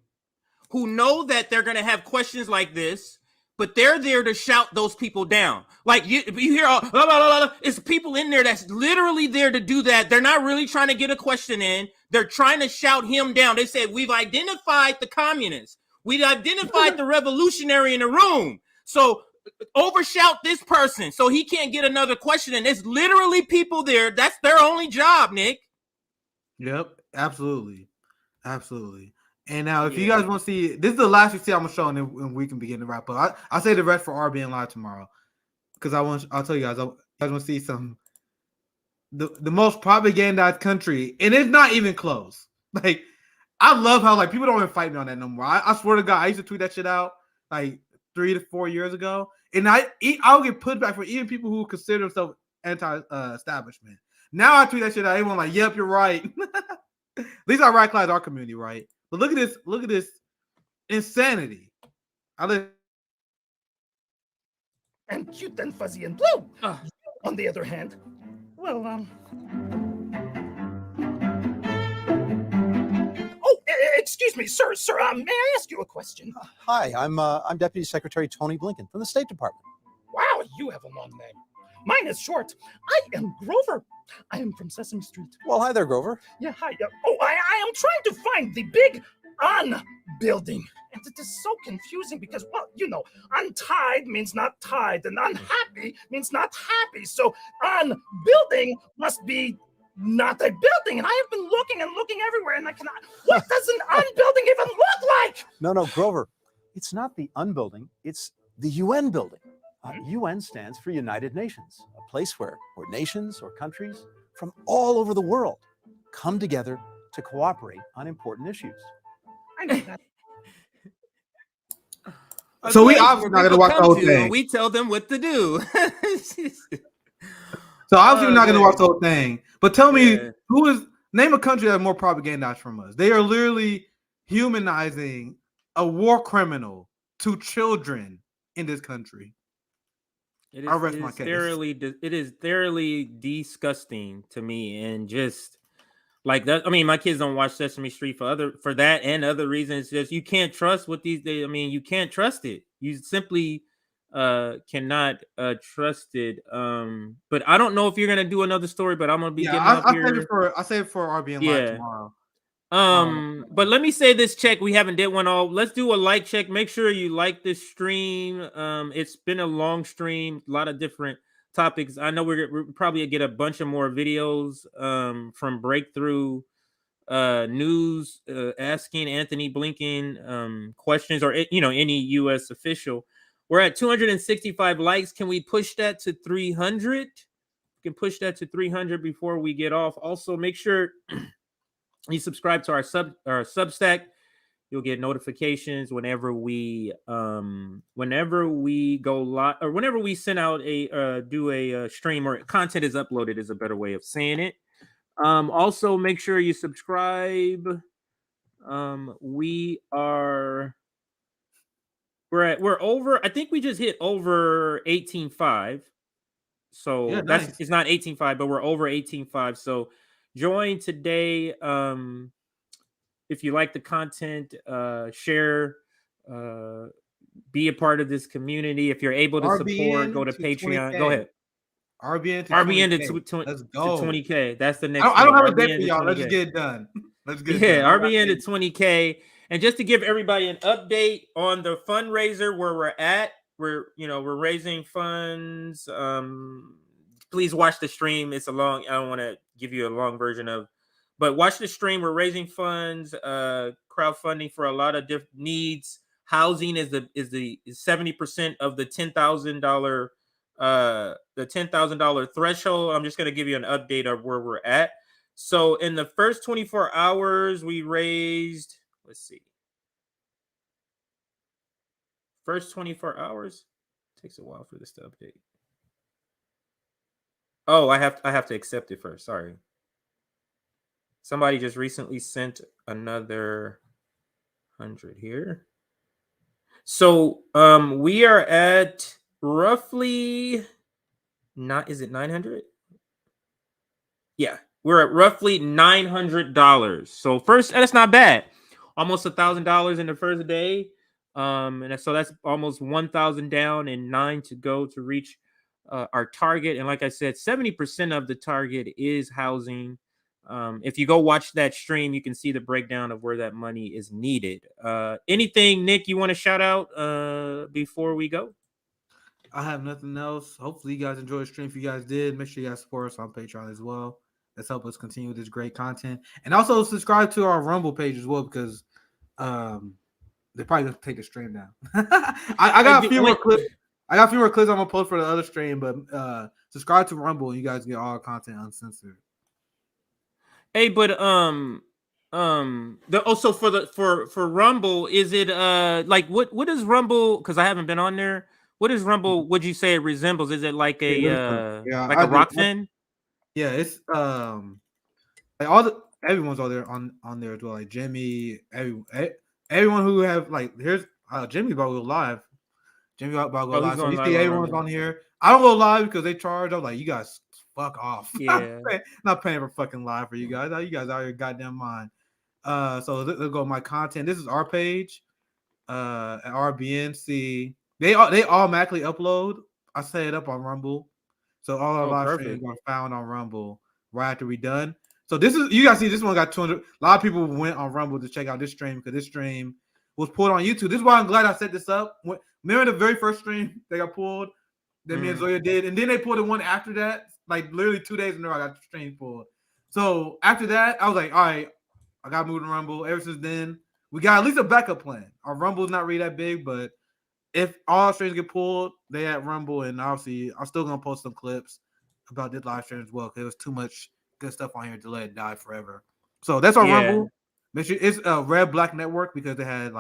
who know that they're going to have questions like this, but they're there to shout those people down. Like you hear all, blah, blah, blah, blah. It's people in there that's literally there to do that. They're not really trying to get a question in. They're trying to shout him down. They said, we've identified the communists. We've identified the revolutionary in the room. So overshout this person so he can't get another question. And there's literally people there. That's their only job, Nick. Yep, absolutely. And now, if you guys want to see, this is the last you see I'm gonna show, and then we can begin to wrap up. I'll say the rest for RBN Live tomorrow, because I'll tell you guys, you guys want to see some the most propagandized country, and it's not even close. Like, I love how like people don't even fight me on that no more. I swear to God, I used to tweet that shit out like 3 to 4 years ago, and I'll get put back for even people who consider themselves anti-establishment. Now I tweet that shit out, everyone like, yep, you're right. At least I radicalize our community, right? But look at this insanity. And cute and fuzzy and blue. On the other hand, well, oh, excuse me, sir, may I ask you a question? Hi, I'm Deputy Secretary Tony Blinken from the State Department. Wow, you have a long name. Mine is short. I am Grover. I am from Sesame Street. Well, hi there, Grover. Yeah, hi. I am trying to find the big un building. And it is so confusing because, well, you know, untied means not tied, and unhappy means not happy. So building must be not a building. And I have been looking and looking everywhere, and I cannot. What does an unbuilding even look like? No, Grover. It's not the unbuilding. It's the UN building. UN stands for United Nations, a place where nations or countries from all over the world come together to cooperate on important issues. I know that. So we obviously not going to watch the whole thing. We tell them what to do. So obviously we're not going to watch the whole thing. But tell me, name a country that's more propagandized from us. They are literally humanizing a war criminal to children in this country. It is thoroughly disgusting to me, and just like that. I mean, my kids don't watch Sesame Street for that and other reasons. Just you can't trust what these days. I mean, you can't trust it. You simply cannot trust it. But I don't know if you're gonna do another story, but I'm gonna be getting up here. I'll save it for RBN Live tomorrow. But let me say this check. We haven't did one all. Let's do a like check. Make sure you like this stream. It's been a long stream, a lot of different topics. I know we're probably get a bunch of more videos from Breakthrough News asking Anthony Blinken questions, or any U.S. official. We're at 265 likes. Can we push that to 300? We can push that to 300 before we get off. Also, make sure you subscribe to our Substack. You'll get notifications whenever we go live, or whenever we send out a stream, or content is uploaded is a better way of saying it. Also make sure you subscribe. We're over, I think we just hit over 18.5. So yeah, that's nice. It's not 18.5, but we're over 18.5. So join today. If you like the content, share, be a part of this community. If you're able to support, go to Patreon. 20K. Go ahead. RBN to 20K. That's the next. I don't have a date for y'all. Let's just get it done. RBN to 20K. And just to give everybody an update on the fundraiser where we're at, we're raising funds. Please watch the stream. It's a long. I don't want to give you a long version of, but watch the stream. We're raising funds, crowdfunding for a lot of different needs. Housing is 70% of the $10,000 the $10,000 threshold. I'm just going to give you an update of where we're at. So in the first 24 hours, we raised. Let's see. First 24 hours takes a while for this to update. Oh, I have to accept it first. Sorry. Somebody just recently sent another 100 here. So we are at roughly not is it 900? Yeah, we're at roughly $900. So first, that's not bad. Almost $1,000 in the first day. And so that's almost 1,000 down and 9 to go to reach our target. And like I said, 70% of the target is housing. If you go watch that stream, you can see the breakdown of where that money is needed. Anything, Nick, you want to shout out before we go? I have nothing else. Hopefully, you guys enjoyed the stream. If you guys did, make sure you guys support us on Patreon as well. Let's help us continue with this great content. And also subscribe to our Rumble page as well, because they're probably gonna take the stream down. I got a few more clips. I got a few more clips I'm gonna post for the other stream, but subscribe to Rumble and you guys get all our content uncensored. Hey, but also for Rumble, is it like what is Rumble? Because I haven't been on there. What is Rumble? Would you say it resembles? Is it like a like a rock fan? Yeah, it's like everyone's on there as well. Like Jimmy, everyone who have like here's Jimmy about to go live. Jimmy about to go live. So you see everyone's on here. I don't go live because they charge. I'm like, you guys fuck off. Yeah, not paying for fucking live for you guys. You guys out of your goddamn mind. So let's go my content. This is our page. At RBNC. They automatically upload. I set it up on Rumble. So all our live streams are found on Rumble right after we done. So this is you guys see this one got 200. A lot of people went on Rumble to check out this stream because this stream was pulled on YouTube. This is why I'm glad I set this up. Remember the very first stream they got pulled that me and Zoya did, and then they pulled the one after that. Like literally 2 days in a row, I got the stream pulled. So after that, I was like, all right, I got moved to Rumble. Ever since then, we got at least a backup plan. Our Rumble's not really that big, but if all our streams get pulled, they at Rumble, and obviously I'm still gonna post some clips about this live stream as well because there was too much good stuff on here to let it die forever. So that's our Rumble. Make sure it's a Red Black Network because they had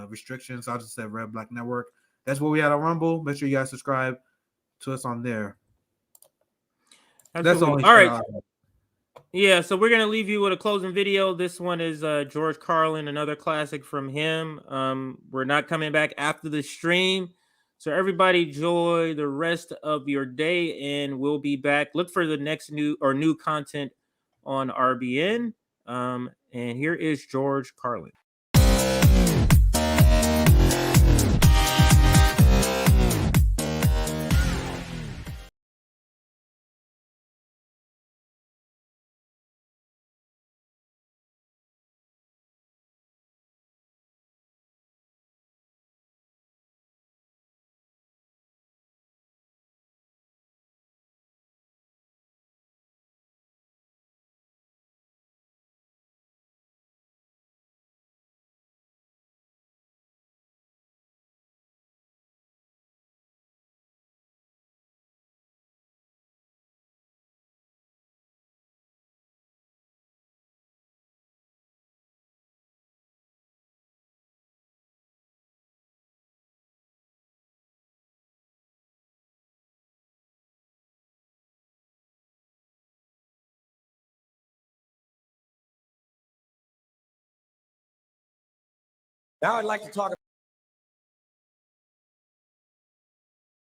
restrictions. So I just said Red Black Network. That's what we had on Rumble. Make sure you guys subscribe to us on there. That's all. All right. Yeah, so we're gonna leave you with a closing video. This one is George Carlin, another classic from him. We're not coming back after the stream, so everybody enjoy the rest of your day, and we'll be back. Look for the next new content on RBN. And here is George Carlin. Now I'd like to talk about